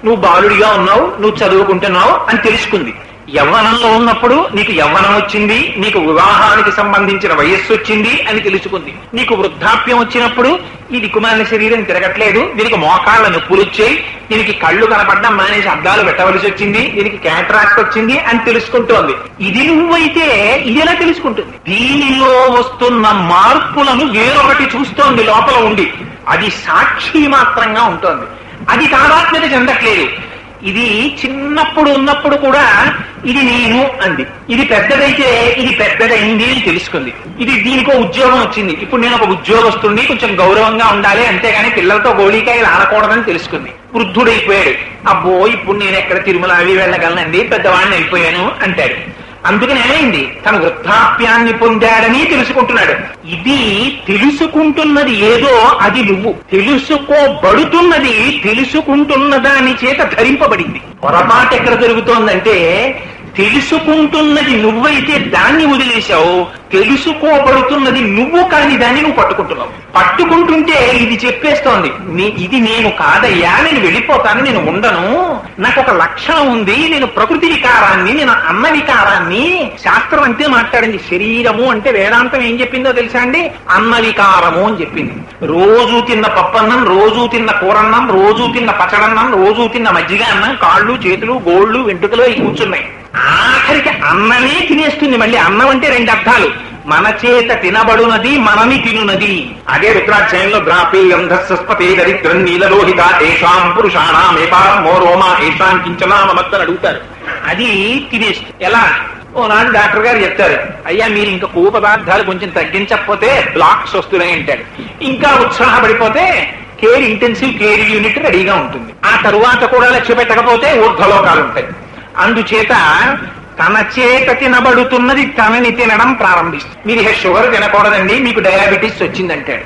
నువ్వు బాలుడిగా ఉన్నావు, నువ్వు చదువుకుంటున్నావు అని తెలుసుకుంది. యవ్వనంలో ఉన్నప్పుడు నీకు యవ్వనం వచ్చింది, నీకు వివాహానికి సంబంధించిన వయస్సు వచ్చింది అని తెలుసుకుంది. నీకు వృద్ధాప్యం వచ్చినప్పుడు ఈ దిక్కుమాలిన శరీరం తిరగట్లేదు, దీనికి మోకాళ్ళ నొప్పులు వచ్చాయి, దీనికి కళ్ళు కనపడడం మానేసి అద్దాలు పెట్టవలసి వచ్చింది, దీనికి క్యాటరాక్ట్ వచ్చింది అని తెలుసుకుంటోంది. ఇది నువ్వైతే ఇది ఎలా తెలుసుకుంటుంది? దీనిలో వస్తున్న మార్పులను వేరొకటి చూస్తోంది లోపల ఉండి. అది సాక్షి మాత్రంగా ఉంటోంది, అది తాదాత్మ్యత చెందట్లేదు. ఇది చిన్నప్పుడు ఉన్నప్పుడు కూడా ఇది నేను అంది, ఇది పెద్దదైతే ఇది పెద్దదైంది అని తెలుసుకుంది. ఇది దీనికో ఉద్యోగం వచ్చింది, ఇప్పుడు నేను ఒక ఉద్యోగస్తుడిని, కొంచెం గౌరవంగా ఉండాలి, అంతేగాని పిల్లలతో గోళీకాయలు ఆడకూడదని తెలుసుకుంది. వృద్ధుడైపోయాడు, అబ్బో ఇప్పుడు నేను ఎక్కడ తిరుమల అవి వెళ్ళగలనండి, పెద్దవాడిని అయిపోయాను అంటాడు. అందుకని ఏమైంది? తన వృద్ధాప్యాన్ని పొందాడని తెలుసుకుంటున్నాడు. ఇది తెలుసుకుంటున్నది ఏదో అది నువ్వు. తెలుసుకోబడుతున్నది తెలుసుకుంటున్న దాని చేత ధరింపబడింది. పొరపాటు ఎక్కడ జరుగుతోందంటే తెలుసుకుంటున్నది నువ్వైతే దాన్ని వదిలేశావు, తెలుసుకోబడుతున్నది నువ్వు కాని దాన్ని నువ్వు పట్టుకుంటున్నావు. పట్టుకుంటుంటే ఇది చెప్పేస్తోంది, ఇది నేను కాదయ్యా, నేను వెళ్ళిపోతాను, నేను ఉండను, నాకు ఒక లక్షణం ఉంది, నేను ప్రకృతి వికారాన్ని, నేను అన్న వికారాన్ని. శాస్త్రం అంతే మాట్లాడింది. శరీరము అంటే వేదాంతం ఏం చెప్పిందో తెలుసా అండి? అన్న వికారము అని చెప్పింది. రోజు తిన్న పప్పన్నం, రోజు తిన్న కూరన్నం, రోజు తిన్న పచ్చడన్నం, రోజు తిన్న మజ్జిగ అన్నం, కాళ్ళు చేతులు గోళ్లు వెంట్రుకలు అవి కూర్చున్నాయి. ఆఖరికి అన్నమే తినేస్తుంది. మళ్ళీ అన్నం అంటే రెండు అర్థాలు, మన చేత తినబడునది మనని తినునది. అదే రుద్రాధ్యాయంలో గ్రాపే గంధస్పతే దరిద్రం నీలలోహిత ఏషాం పురుషాణం ఏపారం మోరోమా ఏషాం కించనామత్తని అడుగుతారు. అది తినేస్తుంది. ఎలా? ఓనాడు డాక్టర్ గారు చెప్తారు, అయ్యా మీరు ఇంకా కొవ్వు పదార్థాలు కొంచెం తగ్గించకపోతే బ్లాక్స్ వస్తున్నాయి అంటాడు. ఇంకా ఉత్సాహపడిపోతే కేర్ ఇంటెన్సివ్ కేర్ యూనిట్ రెడీగా ఉంటుంది. ఆ తరువాత కూడా లక్ష్య పెట్టకపోతే ఊర్ధ్వలోకాలు ఉంటాయి. అందుచేత తన చేత తినబడుతున్నది తనని తినడం ప్రారంభిస్తుంది. మీరు షుగర్ తినకూడదండి, మీకు డయాబెటీస్ వచ్చిందంటాడు.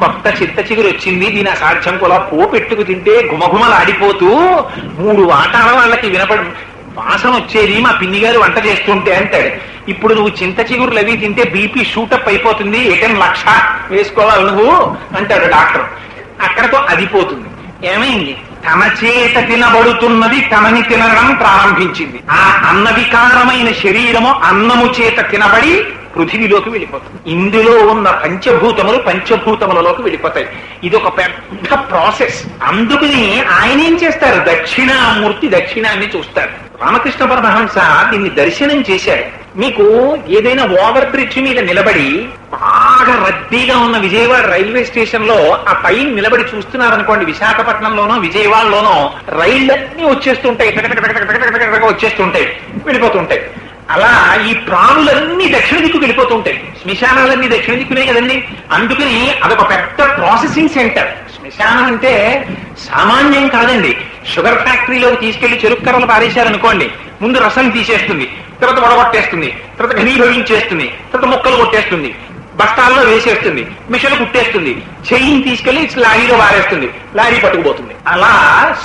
కొత్త చిత్త చిగురు వచ్చింది, దీని అసాధ్యం కూడా పోపెట్టుకు తింటే గుమగుమలాడిపోతూ 3 వాటాల వాళ్ళకి వినపడు వాసన వచ్చేది మా పిన్ని గారు వంట చేస్తుంటే అంటాడు. ఇప్పుడు నువ్వు చింత చిగురులు అవి తింటే బీపీ షూటప్ అయిపోతుంది, 1,00,000 వేసుకోవాలి నువ్వు అంటాడు డాక్టర్. అక్కడతో అది పోతుంది. ఏమైంది? తన చేత తినబడుతున్నది తనని తినడం ప్రారంభించింది. ఆ అన్న వికారమైన శరీరము అన్నము చేత తినబడి పృథివీలోకి వెళ్ళిపోతుంది. ఇందులో ఉన్న పంచభూతములు పంచభూతములలోకి వెళ్ళిపోతాయి. ఇది ఒక పెద్ద ప్రాసెస్. అందుకని ఆయన ఏం చేస్తారు? దక్షిణామూర్తి దక్షిణాన్ని చూస్తారు. రామకృష్ణ పరమహంస దీన్ని దర్శనం చేశారు. మీకు ఏదైనా ఓవర్ బ్రిడ్జ్ మీద నిలబడి బాగా రద్దీగా ఉన్న విజయవాడ రైల్వే స్టేషన్ లో ఆ పైన నిలబడి చూస్తున్నారనుకోండి, విశాఖపట్నంలోనో విజయవాడలోనో రైళ్లన్నీ వచ్చేస్తుంటాయి, వచ్చేస్తుంటాయి, వెళ్ళిపోతుంటాయి. అలా ఈ ప్రాణులన్నీ దక్షిణ దిక్కు వెళ్ళిపోతుంటాయి. శ్మశానాలన్నీ దక్షిణ దిక్కునే కదండి. అందుకని అదొక పెద్ద ప్రాసెసింగ్ సెంటర్. శ్మశానం అంటే సామాన్యం కాదండి. షుగర్ ఫ్యాక్టరీలోకి తీసుకెళ్లి చెరుకు కర్రలు పారేశారనుకోండి, ముందు రసం తీసేస్తుంది, తర్వాత వడగొట్టేస్తుంది, తర్వాత ఘనీభవించేస్తుంది, తర్వాత ముక్కలు కొట్టేస్తుంది, బస్తాల్లో వేసేస్తుంది, మిషన్ కుట్టేస్తుంది, చెయ్యిని తీసుకెళ్లి లారీలో వారేస్తుంది, లారీ పట్టుకుపోతుంది. అలా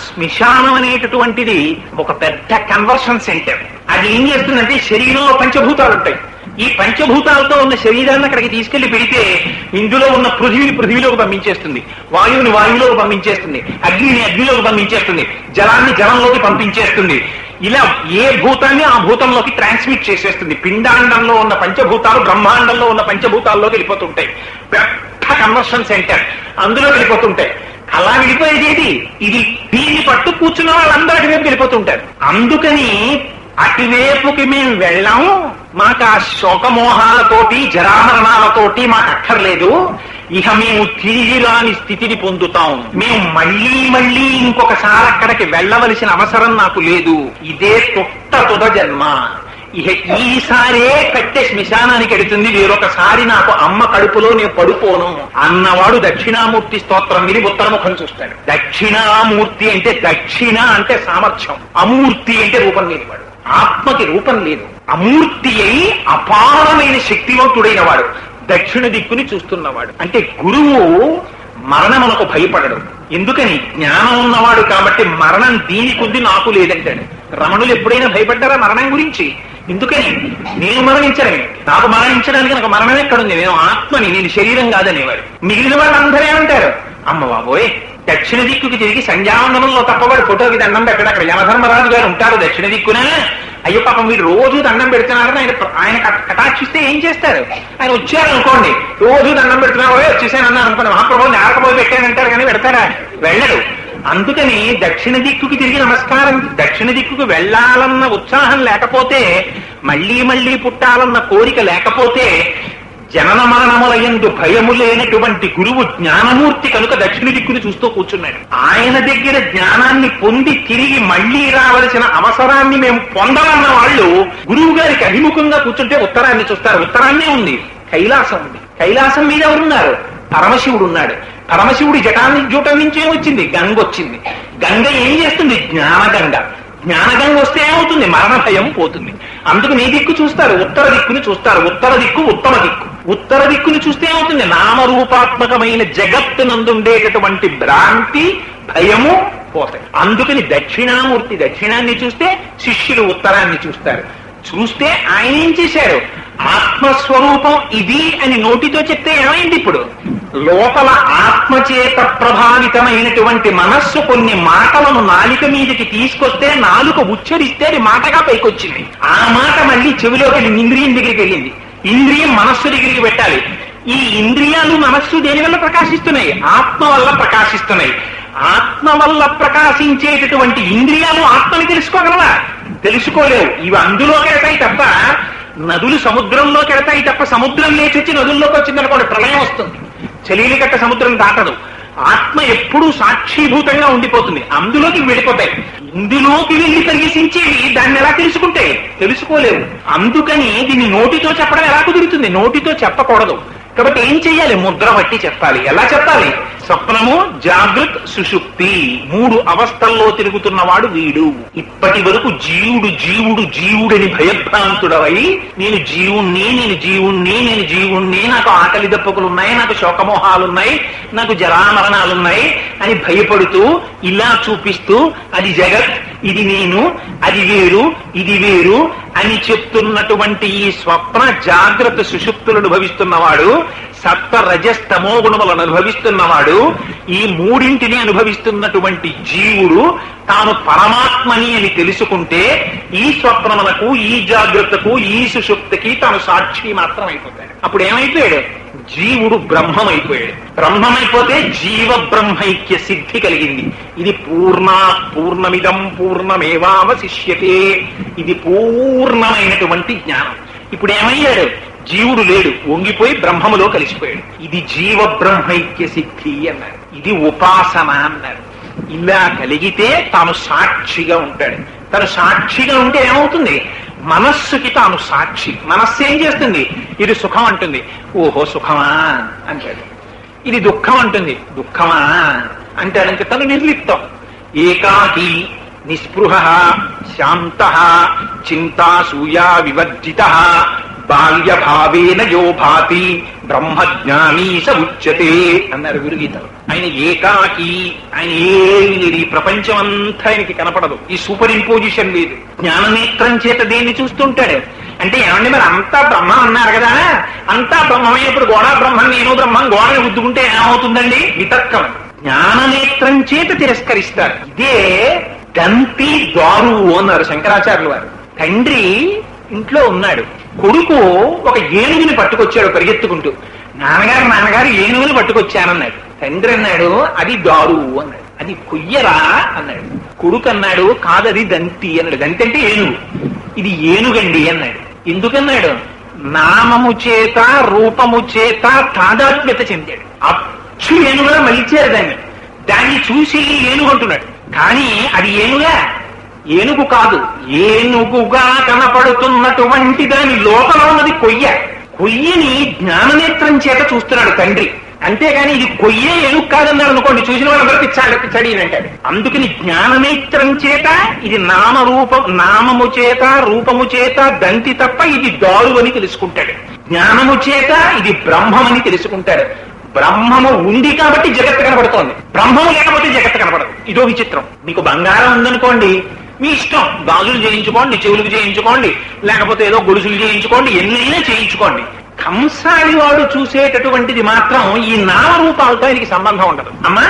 శ్మశానం అనేటటువంటిది ఒక పెద్ద కన్వర్షన్ సెంటర్. అది ఏం చేస్తుందంటే శరీరంలో పంచభూతాలు ఉంటాయి. ఈ పంచభూతాలతో ఉన్న శరీరాన్ని అక్కడికి తీసుకెళ్లి పెడితే ఇందులో ఉన్న పృథివీలోకి పంపించేస్తుంది, వాయువుని వాయువులోకి పంపించేస్తుంది, అగ్నిని అగ్నిలోకి పంపించేస్తుంది, జలాన్ని జలంలోకి పంపించేస్తుంది. ఇలా ఏ భూతాన్ని ఆ భూతంలోకి ట్రాన్స్మిట్ చేసేస్తుంది. పిండాండంలో ఉన్న పంచభూతాలు బ్రహ్మాండంలో ఉన్న పంచభూతాల్లోకి వెళ్ళిపోతుంటాయి. పెద్ద కన్వర్షన్ సెంటర్, అందులో వెళ్ళిపోతుంటాయి. అలా వెళ్ళిపోయేది ఇది. దీన్ని పట్టు కూర్చున్న వాళ్ళందరూ అటువైపు వెళ్ళిపోతుంటారు. అందుకని అటువైపుకి మేము వెళ్ళాము, మాకు ఆ శోకమోహాలతోటి జరామరణాలతోటి మాకు అక్కర్లేదు, ఇక మేము తిరిగి రాని స్థితిని పొందుతాం, మేము మళ్ళీ మళ్ళీ ఇంకొకసారి అక్కడికి వెళ్ళవలసిన అవసరం నాకు లేదు, ఇదే తుద జన్మ, ఇక ఈసారే కట్టే శ్మశానానికి ఎడుతుంది, వేరొకసారి నాకు అమ్మ కడుపులో నేను పడుకోను అన్నవాడు దక్షిణామూర్తి స్తోత్రం విని ఉత్తరముఖం చూస్తాడు. దక్షిణామూర్తి అంటే దక్షిణ అంటే సామర్థ్యం, అమూర్తి అంటే రూపం లేనివాడు. ఆత్మకి రూపం లేదు, అమూర్తి అయి అపారమైన శక్తివంతుడైన వాడు, దక్షిణ దిక్కుని చూస్తున్నవాడు. అంటే గురువు మరణమునకు భయపడడు. ఎందుకని? జ్ఞానం ఉన్నవాడు కాబట్టి. మరణం దీనికొద్ది నాకు లేదంటాడు. రమణులు ఎప్పుడైనా భయపడ్డారా మరణం గురించి? ఎందుకని? నేను మరణించడమే, నాకు మరణించడానికి నాకు మరణం ఎక్కడుంది, నేను ఆత్మని, నేను శరీరం కాదనేవారు. మిగిలిన వాళ్ళందరే అంటారు, అమ్మ బాబోయ్ దక్షిణ దిక్కుకి తిరిగి సంధ్యావందనంలో తప్పవాడు ఫోటోకి దండం పెట్టాడు. అక్కడ యమధర్మరాజు గారు ఉంటారు దక్షిణ దిక్కున. అయ్యో పాపం వీడు రోజు దండం పెడుతున్నారని ఆయన కటాక్షిస్తే ఏం చేస్తారు? ఆయన వచ్చారనుకోండి, రోజు దండం పెడుతున్నారో వచ్చేసాను అన్నారు అనుకోండి, మహాప్రభువు నేరకపోయి పెట్టానంటారు కానీ పెడతారా? వెళ్ళడు. అందుకని దక్షిణ దిక్కుకి తిరిగి నమస్కారం, దక్షిణ దిక్కుకు వెళ్ళాలన్న ఉత్సాహం లేకపోతే, మళ్లీ మళ్లీ పుట్టాలన్న కోరిక లేకపోతే, జనన మరణములయందు భయము లేనటువంటి గురువు జ్ఞానమూర్తి కనుక దక్షిణ దిక్కుని చూస్తూ కూర్చున్నాడు. ఆయన దగ్గర జ్ఞానాన్ని పొంది తిరిగి మళ్లీ రావలసిన అవసరాన్ని మేము పొందాలన్న వాళ్ళు గురువు గారికి అభిముఖంగా కూర్చుంటే ఉత్తరాన్ని చూస్తారు. ఉత్తరాన్నే ఉంది, కైలాసం ఉంది. కైలాసం మీద ఎవరున్నారు? పరమశివుడు ఉన్నాడు. పరమశివుడి జూటం నుంచే వచ్చింది గంగ వచ్చింది. గంగ ఏం చేస్తుంది? జ్ఞానగంగ. జ్ఞానగంగ వస్తే ఏమవుతుంది? మరణ భయం పోతుంది. అందుకు నీ దిక్కు చూస్తారు, ఉత్తర దిక్కుని చూస్తారు. ఉత్తర దిక్కు ఉత్తమ దిక్కు. ఉత్తర దిక్కుని చూస్తే ఏమవుతుంది? నామరూపాత్మకమైన జగత్తునందుండేటటువంటి భ్రాంతి భయము పోతాయి. అందుకని దక్షిణామూర్తి దక్షిణాన్ని చూస్తే శిష్యులు ఉత్తరాన్ని చూస్తారు. చూస్తే ఆయన ఏం చేశారు? ఆత్మస్వరూపం ఇది అని నోటితో చెప్తే ఏమైంది? ఇప్పుడు లోపల ఆత్మచేత ప్రభావితమైనటువంటి మనస్సు కొన్ని మాటలను నాలిక మీదకి తీసుకొస్తే, నాలుక ఉచ్చరిస్తే అది మాటగా పైకొచ్చింది. ఆ మాట మళ్ళీ చెవిలోకి వెళ్ళింది, ఇంద్రియం దగ్గరికి వెళ్ళింది. ఇంద్రియం మనస్సు దగ్గరికి పెట్టాలి. ఈ ఇంద్రియాలు మనస్సు దేని వల్ల ప్రకాశిస్తున్నాయి? ఆత్మ వల్ల ప్రకాశిస్తున్నాయి. ఆత్మ వల్ల ప్రకాశించేటటువంటి ఇంద్రియాలు ఆత్మని తెలుసుకోగలవా? తెలుసుకోలేవు. ఇవి అందులో వెళ్తాయి తప్ప నదులు సముద్రంలోకి వెడతాయి తప్ప సముద్రం లేచి వచ్చి నదుల్లోకి వచ్చిందనుకోండి ప్రళయం వస్తుంది. చలీలికట్ట సముద్రం దాటదు. ఆత్మ ఎప్పుడూ సాక్షీభూతంగా ఉండిపోతుంది. అందులోకి వెళ్ళిపోతాయి. ఇందులోకి వెళ్ళి ప్రవేశించేవి దాన్ని ఎలా తెలుసుకుంటాయి? తెలుసుకోలేవు. అందుకని దీన్ని నోటితో చెప్పడం ఎలా కుదురుతుంది? నోటితో చెప్పకూడదు. కాబట్టి ఏం చెయ్యాలి? ముద్ర బట్టి చెప్పాలి. ఎలా చెప్పాలి? స్వప్నము, జాగృత్, సుషుప్తి 3 అవస్థల్లో తిరుగుతున్నవాడు వీడు. ఇప్పటి వరకు జీవుడు జీవుడు జీవుడని భయభ్రాంతుడవై నేను జీవుణ్ణి, నాకు ఆకలి దప్పకులున్నాయి, నాకు శోకమోహాలున్నాయి, నాకు జరామరణాలున్నాయి అని భయపడుతూ ఇలా చూపిస్తూ అది జగత్, ఇది నేను, అది వేరు, ఇది వేరు అని చెప్తున్నటువంటి ఈ స్వప్న జాగ్రత్త సుషుప్తులను అనుభవిస్తున్నవాడు, సత్వ రజస్తమో గుణములను అనుభవిస్తున్నవాడు, ఈ 3ంటిని అనుభవిస్తున్నటువంటి జీవుడు తాను పరమాత్మని అని తెలుసుకుంటే ఈ స్వప్నములకు, ఈ జాగ్రత్తకు, ఈ సుషుప్తికి తాను సాక్షి మాత్రం అయిపోతాడు. అప్పుడు ఏమైపోయాడు? జీవుడు బ్రహ్మమైపోయాడు. బ్రహ్మమైపోతే జీవ బ్రహ్మైక్య సిద్ధి కలిగింది. ఇది పూర్ణమిదం పూర్ణమేవావశిష్యతే. ఇది పూర్ణమైనటువంటి జ్ఞానం. ఇప్పుడు ఏమయ్యాడు? జీవుడు లేడు, వంగిపోయి బ్రహ్మములో కలిసిపోయాడు. ఇది జీవ బ్రహ్మైక్య సిద్ధి అన్నారు. ఇది ఉపాసన అన్నారు. ఇలా కలిగితే తాను సాక్షిగా ఉంటాడు. తను సాక్షిగా ఉంటే ఏమవుతుంది? మనస్సుకి తాను సాక్షి. మనస్సు ఏం చేస్తుంది? ఇది సుఖం అంటుంది, ఓహో సుఖమా అంటాడు. ఇది దుఃఖం అంటుంది, దుఃఖమా అంటాడంటే తను నిర్లిప్తం. ఏకాకి నిస్పృహ శాంత చింతాసూయా వివర్జిత బాల్య భావేన యో భాతి బ్రహ్మజ్ఞానీ స ఉచ్యతే అన్నారు గురుగీతలు. ఆయన ఏకాకి, ఆయన ఏమి లేదు. ఈ ప్రపంచం అంతా ఆయనకి కనపడదు. ఈ సూపర్ ఇంపోజిషన్ లేదు. జ్ఞాననేత్రం చేత దేన్ని చూస్తుంటాడు అంటే ఏమండి మరి అంతా బ్రహ్మం అన్నారు కదా, అంతా బ్రహ్మమైనప్పుడు గోడా బ్రహ్మం, నేను బ్రహ్మం, గోడని గుద్దుకుంటే ఏమవుతుందండి? వితర్కం. జ్ఞాననేత్రం చేత తిరస్కరిస్తారు. ఇదే దంతి దారువు అన్నారు శంకరాచార్యులు వారు. తండ్రి ఇంట్లో ఉన్నాడు, కొడుకు ఒక ఏనుగుని పట్టుకొచ్చాడు పరిగెత్తుకుంటూ. నాన్నగారు ఏనుగుని పట్టుకొచ్చానన్నాడు. తండ్రి అన్నాడు అది దారువు అన్నాడు. అది కొయ్యరా అన్నాడు. కొడుకు అన్నాడు కాదది దంతి అన్నాడు. దంతి అంటే ఏనుగు. ఇది ఏనుగండి అన్నాడు. ఎందుకన్నాడు? నామము చేత రూపము చేత తాదాత్మ్యత చెందాడు. అచ్చు ఏనుగులా మలిచారు దాన్ని చూసి ఏనుగు అంటున్నాడు. కానీ అది ఏనుగు కాదు. ఏనుగుగా కనపడుతున్నటువంటి దాని లోపల ఉన్నది కొయ్యని జ్ఞాననేత్రం చేత చూస్తున్నాడు తండ్రి. అంతేగాని ఇది కొయ్యే ఏనుగు కాదన్నాడు అనుకోండి, చూసిన వాళ్ళందరూ పిచ్చాడి అంటాడు. అందుకని జ్ఞాననేత్రం చేత ఇది నామము చేత రూపము చేత దంతి తప్ప ఇది దారు అని తెలుసుకుంటాడు. జ్ఞానము చేత ఇది బ్రహ్మమని తెలుసుకుంటాడు. బ్రహ్మము ఉంది కాబట్టి జగత్తు కనపడుతోంది, బ్రహ్మము లేకపోతే జగత్తు కనపడదు. ఇదో విచిత్రం. మీకు బంగారం ఉందనుకోండి, మీ ఇష్టం, గాజులు చేయించుకోండి, చెవులకు చేయించుకోండి, లేకపోతే ఏదో గొలుసులు చేయించుకోండి, ఎన్నైనా చేయించుకోండి. కంసాలి వాడు చూసేటటువంటిది మాత్రం ఈ నామరూపాలతో ఆయనకి సంబంధం ఉండదు. అమ్మా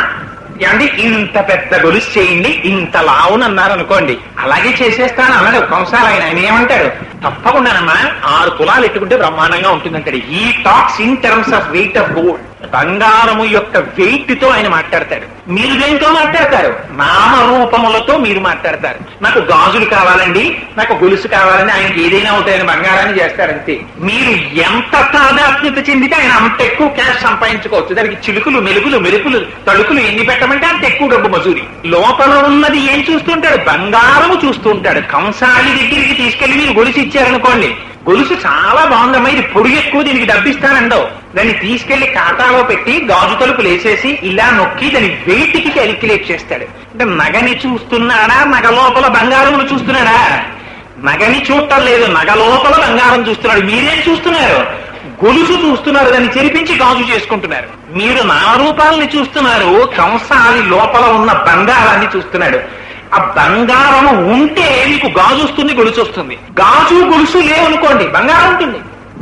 అంటే ఇంత పెద్ద గొలుసు చేయండి, ఇంత లావునన్నారు అనుకోండి, అలాగే చేసేస్తాను అన్నాడు కంసాలి. ఆయన ఏమంటాడు? తప్పకుండానమ్మా 6 తులాలు ఎట్టుకుంటే బ్రహ్మాండంగా ఉంటుందంటాడు. ఈ talks in terms of weight of gold. బంగారము యొక్క వెయిట్ తో ఆయన మాట్లాడతాడు. మీరు దేంతో మాట్లాడతారు? నామరూపములతో మీరు మాట్లాడతారు. నాకు గాజులు కావాలండి, నాకు గొలుసు కావాలని ఆయనకి ఏదైనా అవుతాయని బంగారాన్ని చేస్తారంతే. మీరు ఎంత తాదాత్మ్యత చెందితే ఆయన అంత ఎక్కువ క్యాష్ సంపాదించుకోవచ్చు. దానికి చిలుకులు, మెలుగులు, మెరుపులు, తడుకులు ఎన్ని పెట్టమంటే అంత ఎక్కువ డబ్బు మజూరి. లోపల ఉన్నది ఏం చూస్తుంటాడు? బంగారము చూస్తుంటాడు. కంసాలి దగ్గరికి తీసుకెళ్లి మీరు గొలుసు ఇచ్చారనుకోండి, గొలుసు చాలా బాగుందమ్మా, ఇది పొడి ఎక్కువ, దీనికి డబ్బిస్తానండో, దాన్ని తీసుకెళ్లి ఖాతాలో పెట్టి గాజు తలుపులు వేసేసి ఇలా నొక్కి దాని వెయిట్ కి క్యాలిక్యులేట్ చేస్తాడు. అంటే నగని చూస్తున్నాడా, నగ లోపల బంగారమును చూస్తున్నాడా? నగని చూడటం లేదు, నగ లోపల బంగారం చూస్తున్నాడు. మీరేం చూస్తున్నారు? గొలుసు చూస్తున్నారు, దాన్ని చెరిపించి గాజు చేసుకుంటున్నారు. మీరు నామరూపాలని చూస్తున్నారు, కంసాలి లోపల ఉన్న బంగారాన్ని చూస్తున్నాడు. ఆ బంగారము ఉంటే మీకు గాజు వస్తుంది, గొలుసు వస్తుంది. గాజు గొలుసు లేవనుకోండి, బంగారం ఉంటుంది.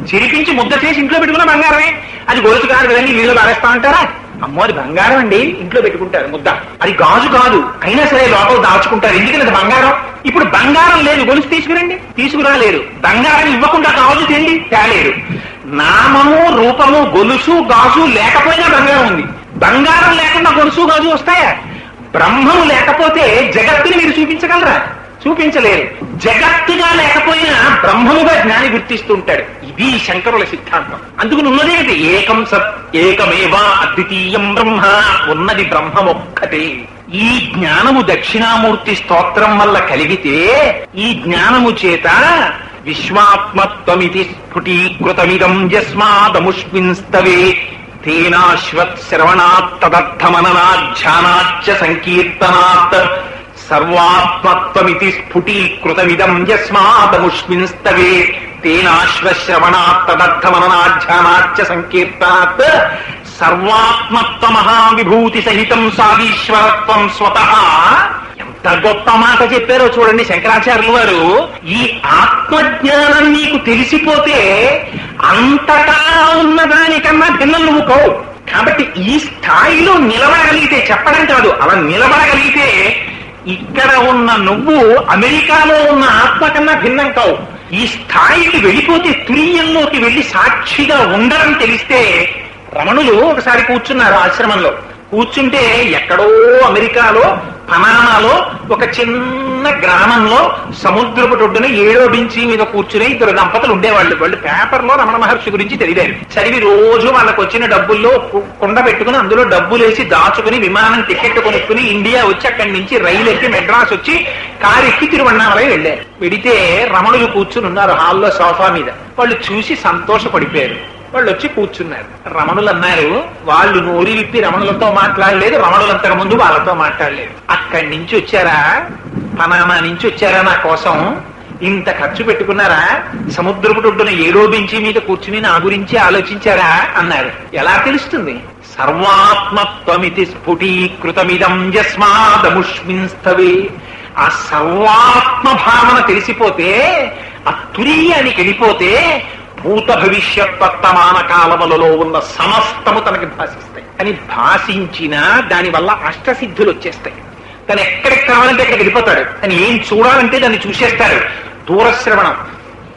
చిరిపించి ముద్ద చేసి ఇంట్లో పెట్టుకున్న బంగారమే. అది గొలుసు కాదు కదండి, నీళ్ళు పారేస్తా అంటారా? అమ్మో అది బంగారం అండి, ఇంట్లో పెట్టుకుంటారు ముద్ద. అది గాజు కాదు, అయినా సరే లోపల దాచుకుంటారు. ఎందుకని అది బంగారం. ఇప్పుడు బంగారం లేదు, గొలుసు తీసుకురండి, తీసుకురాలేరు. బంగారం ఇవ్వకుండా గాజు తేలేరు. నామము రూపము గొలుసు గాజు లేకపోయినా బంగారం ఉంది. బంగారం లేకుండా గొలుసు గాజు వస్తాయా? బ్రహ్మము లేకపోతే జగత్తుని మీరు చూపించగలరా? చూపించలేరు. జగత్తుగా లేకపోయినా బ్రహ్మముగా జ్ఞాని గుర్తిస్తూ ఉంటాడు. ఇది శంకరుల సిద్ధాంతం. అందుకని ఉన్నదేమిటి? ఏకం సత్ ఏకమేవా అద్వితీయం బ్రహ్మ. ఉన్నది బ్రహ్మం ఒక్కటే. ఈ జ్ఞానము దక్షిణామూర్తి స్తోత్రం వల్ల కలిగితే ఈ జ్ఞానము చేత విశ్వాత్మత్వమితి స్ఫుటీకృతమిదం యస్మాదముష్మిన్స్తవే తేనాశ్వత్ శ్రవణాత్ తదర్థమననాధ్యానాచ్చ సంకీర్తనాత్ సర్వాత్మత్వమితి స్ఫుటీకృతమిదం యస్మాదముష్మిన్స్తవే తేనాశ్వశ్రవణాత్ తదర్థమననాధ్యానాచ్చ సంకీర్తనాత్ సర్వాత్మత్వమహావిభూతి సహితం సాదీశ్వరత్వం స్వతః. ఎంత గొప్ప మాట చెప్పారో చూడండి శంకరాచార్యులు వారు. ఈ ఆత్మజ్ఞానం నీకు తెలిసిపోతే అంతటా ఉన్నదానికన్నా భిన్నం నువ్వు కావు. కాబట్టి ఈ స్థాయిలో నిలబడగలిగితే, చెప్పడం కాదు, అలా నిలబడగలిగితే ఇక్కడ ఉన్న నువ్వు అమెరికాలో ఉన్న ఆత్మ కన్నా భిన్నం కావు. ఈ స్థాయికి వెళ్ళిపోతే, తురీయంలోకి వెళ్లి సాక్షిగా ఉండడం తెలిస్తే, రమణులు ఒకసారి కూర్చున్నారు ఆశ్రమంలో. కూర్చుంటే ఎక్కడో అమెరికాలో పనామాలో ఒక చిన్న గ్రామంలో సముద్రపు ఒడ్డున 7వ బెంచి మీద కూర్చుని 2 దంపతులు ఉండేవాళ్ళు. వాళ్ళు పేపర్లో రమణ మహర్షి గురించి చదివారు. చదివి రోజు వాళ్ళకు వచ్చిన డబ్బుల్లో కుండ పెట్టుకుని అందులో డబ్బులేసి దాచుకుని విమానం టికెట్ కొనుక్కుని ఇండియా వచ్చి అక్కడి నుంచి రైలు ఎక్కి మెడ్రాస్ వచ్చి కారు ఎక్కి తిరువన్నామలై వెళ్ళారు. వెడితే రమణులు కూర్చుని ఉన్నారు హాల్లో సోఫా మీద. వాళ్ళు చూసి సంతోషపడిపోయారు. వాళ్ళు వచ్చి కూర్చున్నారు. రమణులు అన్నారు, వాళ్ళు నోరి విప్పి రమణులతో మాట్లాడలేదు, రమణులంతకు ముందు వాళ్ళతో మాట్లాడలేదు. అక్కడి నుంచి వచ్చారా, పనామా నుంచి వచ్చారా నా కోసం? ఇంత ఖర్చు పెట్టుకున్నారా? సముద్రపు ఒడ్డున 7వ బెంచి మీద కూర్చుని నా గురించి ఆలోచించారా అన్నారు. ఎలా తెలుస్తుంది? సర్వాత్మత్వమితి స్ఫుటీకృతమిదం యస్మాదముష్మిన్స్తవే. ఆ సర్వాత్మ భావన తెలిసిపోతే, ఆ తురీయానికి వెళ్ళిపోతే భూత భవిష్యత్ వర్తమాన కాలములలో ఉన్న సమస్తము తనకి భాషిస్తాయి. అని భాషించినా దానివల్ల అష్టసిద్ధులు వచ్చేస్తాయి. తను ఎక్కడికి కావాలంటే ఎక్కడికి వెళ్ళిపోతాడు. తను ఏం చూడాలంటే దాన్ని చూసేస్తాడు. దూరశ్రవణం,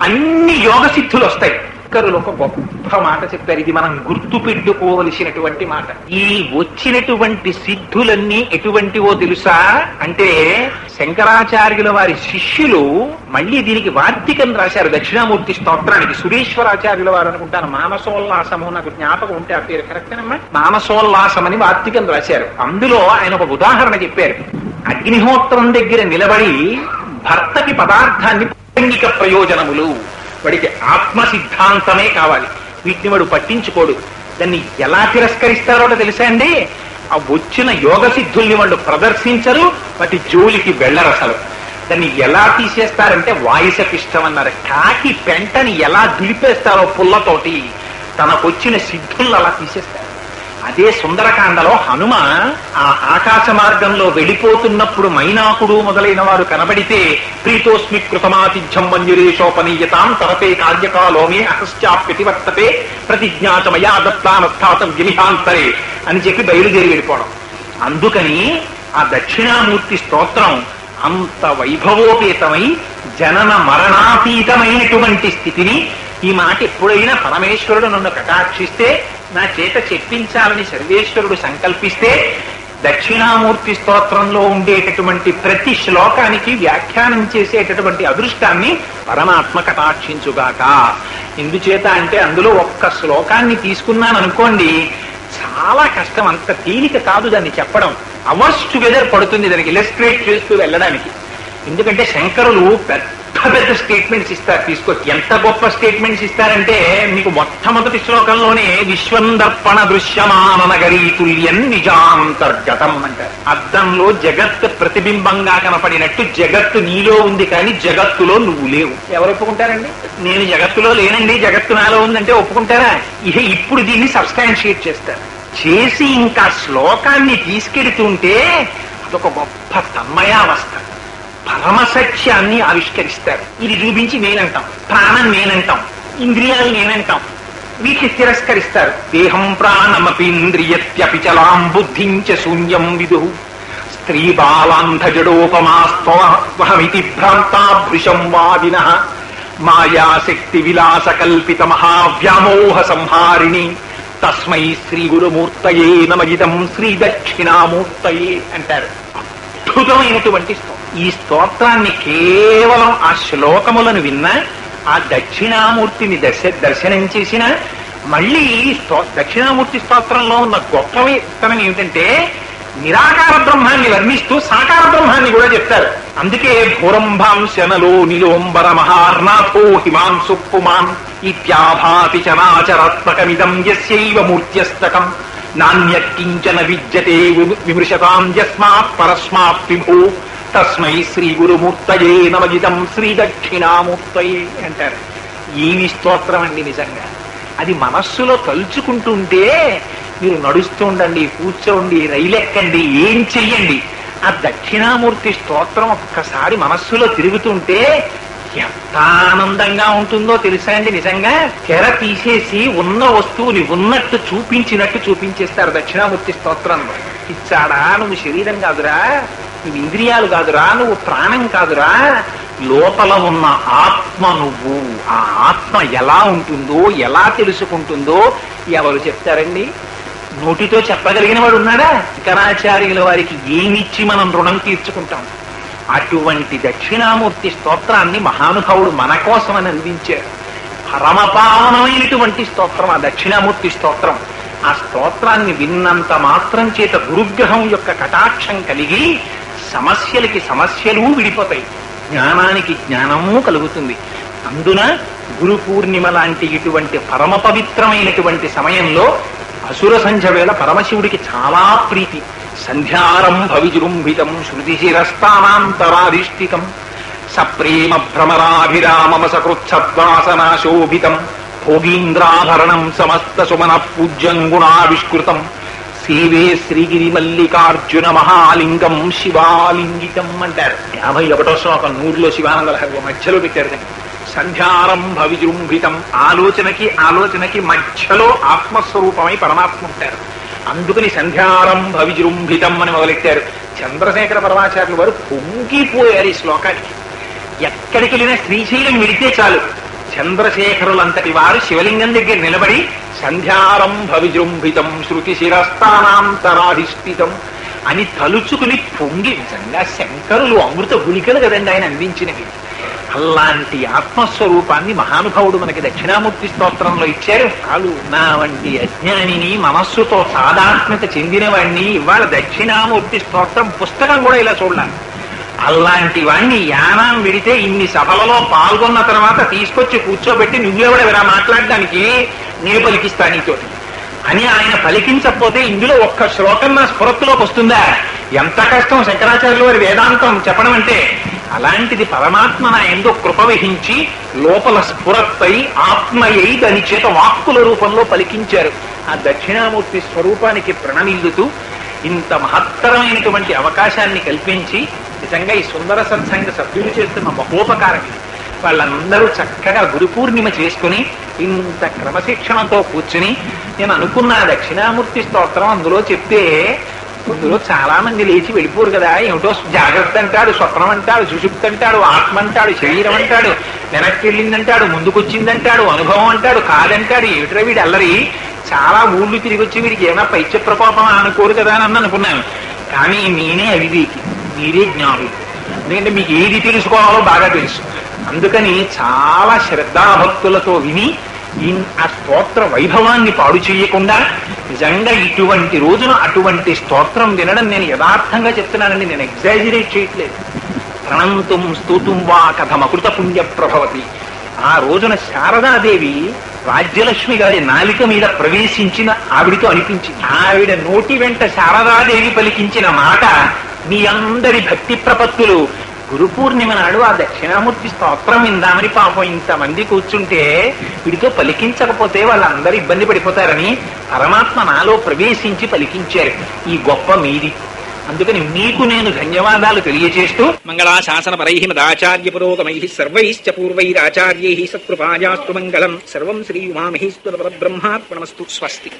అన్ని యోగ సిద్ధులు వస్తాయి. శంకరులు ఒక గొప్ప మాట చెప్పారు. ఇది మనం గుర్తు పెట్టుకోవలసినటువంటి మాట. ఈ వచ్చినటువంటి సిద్ధులన్నీ ఎటువంటివో తెలుసా అంటే, శంకరాచార్యుల వారి శిష్యులు మళ్ళీ దీనికి వార్తికం రాశారు దక్షిణామూర్తి స్తోత్రానికి. సురేశ్వరాచార్యుల వారు అనుకుంటాను, మానసోల్లాసము, నాకు జ్ఞాపకం ఉంటే ఆ పేరు కరెక్టేనమ్మా, మానసోల్లాసం అని వార్తికం రాశారు. అందులో ఆయన ఒక ఉదాహరణ చెప్పారు. అగ్నిహోత్రం దగ్గర నిలబడి భర్తకి పదార్థాన్ని లైంగిక ప్రయోజనములు, వాడికి ఆత్మ సిద్ధాంతమే కావాలి, వీటిని వాడు పట్టించుకోడు. దాన్ని ఎలా తిరస్కరిస్తారో తెలుసా అండి? ఆ వచ్చిన యోగ సిద్ధుల్ని వాళ్ళు ప్రదర్శించరు, వాటి జోలికి వెళ్ళరు అసలు. దాన్ని ఎలా తీసేస్తారంటే వాయుసపిష్టం అన్నారు. కాకి పెంటని ఎలా దులిపేస్తారో పుల్లతోటి, తనకొచ్చిన సిద్ధుల్ని అలా తీసేస్తారు. అదే సుందరకాండలో హనుమ ఆ ఆకాశ మార్గంలో వెళ్ళిపోతున్నప్పుడు మైనాకుడు మొదలైన వారు కనబడితే, ప్రీతోస్మి కృతమాతిథ్యం మంజురేషోపనీయతాం తరపే కార్యకాలోమే అహశ్చాప్యతివర్తతే ప్రతిజ్ఞాచమయా దత్తానస్థాతం గిరిహాంతరే అని చెప్పి బయలుదేరి వెళ్ళిపోవడం. అందుకని ఆ దక్షిణామూర్తి స్తోత్రం అంత వైభవోపేతమై జనన మరణాతీతమైనటువంటి స్థితిని, ఈ మాట ఎప్పుడైనా పరమేశ్వరుడు నన్ను కటాక్షిస్తే, నా చేత చెప్పించాలని సర్వేశ్వరుడు సంకల్పిస్తే, దక్షిణామూర్తి స్తోత్రంలో ఉండేటటువంటి ప్రతి శ్లోకానికి వ్యాఖ్యానం చేసేటటువంటి అదృష్టాన్ని పరమాత్మ కటాక్షించుగాక. ఎందుచేత అంటే అందులో ఒక్క శ్లోకాన్ని తీసుకున్నాను అనుకోండి, చాలా కష్టం, అంత తేలిక కాదు దాన్ని చెప్పడం. అవర్స్ టుగెదర్ పడుతుంది దానికి ఇలస్ట్రేట్ చేస్తూ వెళ్ళడానికి. ఎందుకంటే శంకరులు పెద్ద పెద్ద స్టేట్మెంట్స్ ఇస్తారు. తీసుకో, ఎంత గొప్ప స్టేట్మెంట్స్ ఇస్తారంటే, మీకు మొట్టమొదటి శ్లోకంలోనే విశ్వందర్పణ దృశ్యమాన నగరీ తుల్యం నిజాంతర్గతం అంటారు. అద్దంలో జగత్ ప్రతిబింబంగా కనపడినట్టు జగత్తు నీలో ఉంది, కానీ జగత్తులో నువ్వు లేవు. ఎవరు ఒప్పుకుంటారండి? నేను జగత్తులో లేనండి, జగత్తు నాలో ఉందంటే ఒప్పుకుంటారా? ఇప్పుడు దీన్ని సబ్స్టాన్షియేట్ చేస్తారు. చేసి ఇంకా శ్లోకాన్ని తీసుకెడుతుంటే అదొక గొప్ప తన్మయావస్థ, పరమసత్యాన్ని ఆవిష్కరిస్తారు. ఇది చూపించి నేనంటాం, ప్రాణం నేనంటాం, ఇంద్రియాలు నేనంటాం, వీటిని తిరస్కరిస్తారు. దేహం ప్రాణమపీంద్రియత్యపి చలాం బుద్ధించ శూన్యం విదు స్త్రీ బాలాంధజడోపమాస్త్వహమితి భ్రాంతాభృశం వాదిన మాయాశక్తి విలాస కల్పిత మహావ్యామోహ సంహారిణి తస్మై శ్రీ గురుమూర్తయే నమయిదం శ్రీ దక్షిణామూర్తయే అంటారు. అద్భుతమైనటువంటి స్తోత్రం. ఈ స్తోత్రాన్ని కేవలం ఆ శ్లోకములను విన్నా, ఆ దక్షిణామూర్తిని దర్శనం చేసిన, మళ్ళీ దక్షిణామూర్తి స్తోత్రంలో ఉన్న గొప్పతనం ఏమిటంటే నిరాకార బ్రహ్మాన్ని వర్ణిస్తూ సాకార బ్రహ్మాన్ని కూడా చెప్తారు. అందుకే భూరంభాంశనలో నిలోంబర మహార్నాథో హిమాంసు పుమాన్ ఇత్యాభాతి చరాచరాత్మకమిదం యస్యైవ మూర్త్యస్తకం నాణ్యకించన విద్యతే విమృశతాం యస్మాత్ పరస్మాత్ విభూ తస్మై శ్రీ గురుమూర్తయే నమజిదం శ్రీ దక్షిణామూర్తయే అంటారు. ఏమి స్తోత్రం అండి నిజంగా! అది మనస్సులో తలుచుకుంటుంటే మీరు నడుస్తూ ఉండండి, కూర్చోండి, రైలెక్కండి, ఏం చెయ్యండి, ఆ దక్షిణామూర్తి స్తోత్రం ఒక్కసారి మనస్సులో తిరుగుతుంటే ఎంత ఆనందంగా ఉంటుందో తెలుసా అండి. నిజంగా తెర తీసేసి ఉన్న వస్తువుని ఉన్నట్టు చూపించినట్టు చూపించేస్తారు దక్షిణామూర్తి స్తోత్రంలో. ఇచ్చాడా, నువ్వు శరీరం కాదురా, నువ్వు ఇంద్రియాలు కాదురా, నువ్వు ప్రాణం కాదురా, లోపల ఉన్న ఆత్మ నువ్వు. ఆ ఆత్మ ఎలా ఉంటుందో, ఎలా తెలుసుకుంటుందో ఎవరు చెప్తారండి? నోటితో చెప్పగలిగిన వాడు ఉన్నాడా? శంకరాచార్యుల వారికి ఏమిచ్చి మనం రుణం తీర్చుకుంటాం? అటువంటి దక్షిణామూర్తి స్తోత్రాన్ని మహానుభావుడు మన కోసమని అందించారు. పరమపావనమైనటువంటి స్తోత్రం ఆ దక్షిణామూర్తి స్తోత్రం. ఆ స్తోత్రాన్ని విన్నంత మాత్రం చేత గురుగ్రహం యొక్క కటాక్షం కలిగి సమస్యలకి సమస్యలు విడిపోతాయి, జ్ఞానానికి జ్ఞానము కలుగుతుంది. అందున గురు పూర్ణిమ లాంటి ఇటువంటి పరమ పవిత్రమైనటువంటి సమయంలో అసుర సంధ్య వేళ పరమశివుడికి చాలా ప్రీతి. సంధ్యారంభ విజృంభితం శృతిశిరస్థానాంతరాధిష్ఠితం సప్రేమ భ్రమరాభిరామమ సకృత్సద్వాసనాశోభితం భోగీంద్రాభరణం సమస్త సుమన పూజ్యం గుణావిష్కృతం సేవే శ్రీగిరి మల్లికార్జున మహాలింగం శివాలింగితం అంటారు. 51వ శ్లోకం 100లో శివానంద లహరి మధ్యలో పెట్టారు. సంధ్యారంభ విజృంభితం, ఆలోచనకి మధ్యలో ఆత్మస్వరూపమై పరమాత్మ ఉంటారు. అందుకని సంధ్యారంభ విజృంభితం అని మొదలెట్టారు. చంద్రశేఖర పరమాచార్యులు వారు పొంగిపోయారు ఈ శ్లోకానికి. ఎక్కడికి వెళ్ళినా శ్రీశైలం విడితే చాలు, చంద్రశేఖరులంతటి వారు శివలింగం దగ్గర నిలబడి సంధ్యారంభ విజృంభితం శృతి శిరస్థానాంతరాధిష్ఠితం అని తలుచుకుని పొంగి, నిజంగా శంకరులు అమృత గుళికలు కదండి ఆయన అందించినవి. అలాంటి ఆత్మస్వరూపాన్ని మహానుభావుడు మనకి దక్షిణామూర్తి స్తోత్రంలో ఇచ్చారు. కాలు నా వంటి అజ్ఞానిని, మనస్సుతో సాధాత్మ్యత చెందిన వాడిని ఇవాళ దక్షిణామూర్తి స్తోత్రం పుస్తకం కూడా ఇలా చూడాలి. అలాంటి వాణ్ణి యానం విడితే ఇన్ని సభలలో పాల్గొన్న తర్వాత తీసుకొచ్చి కూర్చోబెట్టి నువ్వెవడెవరా మాట్లాడడానికి, నేను పలికిస్తా నీతోటి అని ఆయన పలికించకపోతే ఇందులో ఒక్క శ్లోకం నా స్ఫురత్తులోకి వస్తుందా? ఎంత కష్టం శంకరాచార్యులు వారి వేదాంతం చెప్పడం అంటే. అలాంటిది పరమాత్మ నా ఎందు కృప వహించి లోపల స్ఫురత్తై ఆత్మయై దాని చేత వాక్కుల రూపంలో పలికించారు. ఆ దక్షిణామూర్తి స్వరూపానికి ప్రణమిల్లుతూ ఇంత మహత్తరమైనటువంటి అవకాశాన్ని కల్పించి నిజంగా ఈ సుందర సత్సంగ సభ్యులు చేస్తున్న మహోపకారం ఇది. వాళ్ళందరూ చక్కగా గురు పూర్ణిమ చేసుకుని ఇంత క్రమశిక్షణతో కూర్చుని, నేను అనుకున్న దక్షిణామూర్తి స్తోత్రం అందులో చెప్తే అందులో చాలా మంది లేచి వెళ్ళిపోరు కదా. ఏమిటో జాగ్రత్త అంటాడు, స్వప్నం అంటాడు, సుషుప్తి అంటాడు, ఆత్మ అంటాడు, శరీరం అంటాడు, వెనక్కి వెళ్ళిందంటాడు, ముందుకొచ్చిందంటాడు, అనుభవం అంటాడు, కాదంటాడు. ఏమిట్రా వీడు అల్లరి, చాలా ఊళ్ళు తిరిగి వచ్చి వీడికి ఏమైనా పైత్య ప్రకోపం అనుకోరు కదా అని అనుకున్నాను. కానీ నేనే అవివేకి, మీరే జ్ఞానులు. ఎందుకంటే మీకు ఏది తెలుసుకోవాలో బాగా తెలుసు. అందుకని చాలా శ్రద్ధాభక్తులతో విని ఆ స్తోత్ర వైభవాన్ని పాడు చేయకుండా నిజంగా ఇటువంటి రోజున అటువంటి స్తోత్రం వినడం నేను యథార్థంగా చెప్తున్నానండి, నేను ఎగ్జాజిరేట్ చేయట్లేదు. ప్రణంతుం స్తోతుం వా కథమకృత పుణ్య ప్రభవతి. ఆ రోజున శారదాదేవి రాజ్యలక్ష్మి గారి నాలిక మీద ప్రవేశించిన ఆవిడితో అనిపించింది. ఆవిడ నోటి వెంట శారదాదేవి పలికించిన మాట మీ అందరి భక్తి ప్రపత్తులు. గురు పూర్ణిమ నాడు ఆ దక్షిణామూర్తి స్తోత్రం విందామని పాపం ఇంతమంది కూర్చుంటే వీడితో పలికించకపోతే వాళ్ళందరూ ఇబ్బంది పడిపోతారని పరమాత్మ నాలో ప్రవేశించి పలికించారు. ఈ గొప్ప మీది. అందుకని మీకు నేను ధన్యవాదాలు తెలియజేస్తూ మంగళాశాసన పరై మదాచార్య పురోగమై సర్వైశ్చ పూర్వైరాచార్యై సత్కృపాయాస్తు మంగళం. సర్వం శ్రీ ఉమామహేశ్వర పరబ్రహ్మార్పణమస్తు. స్వస్తి.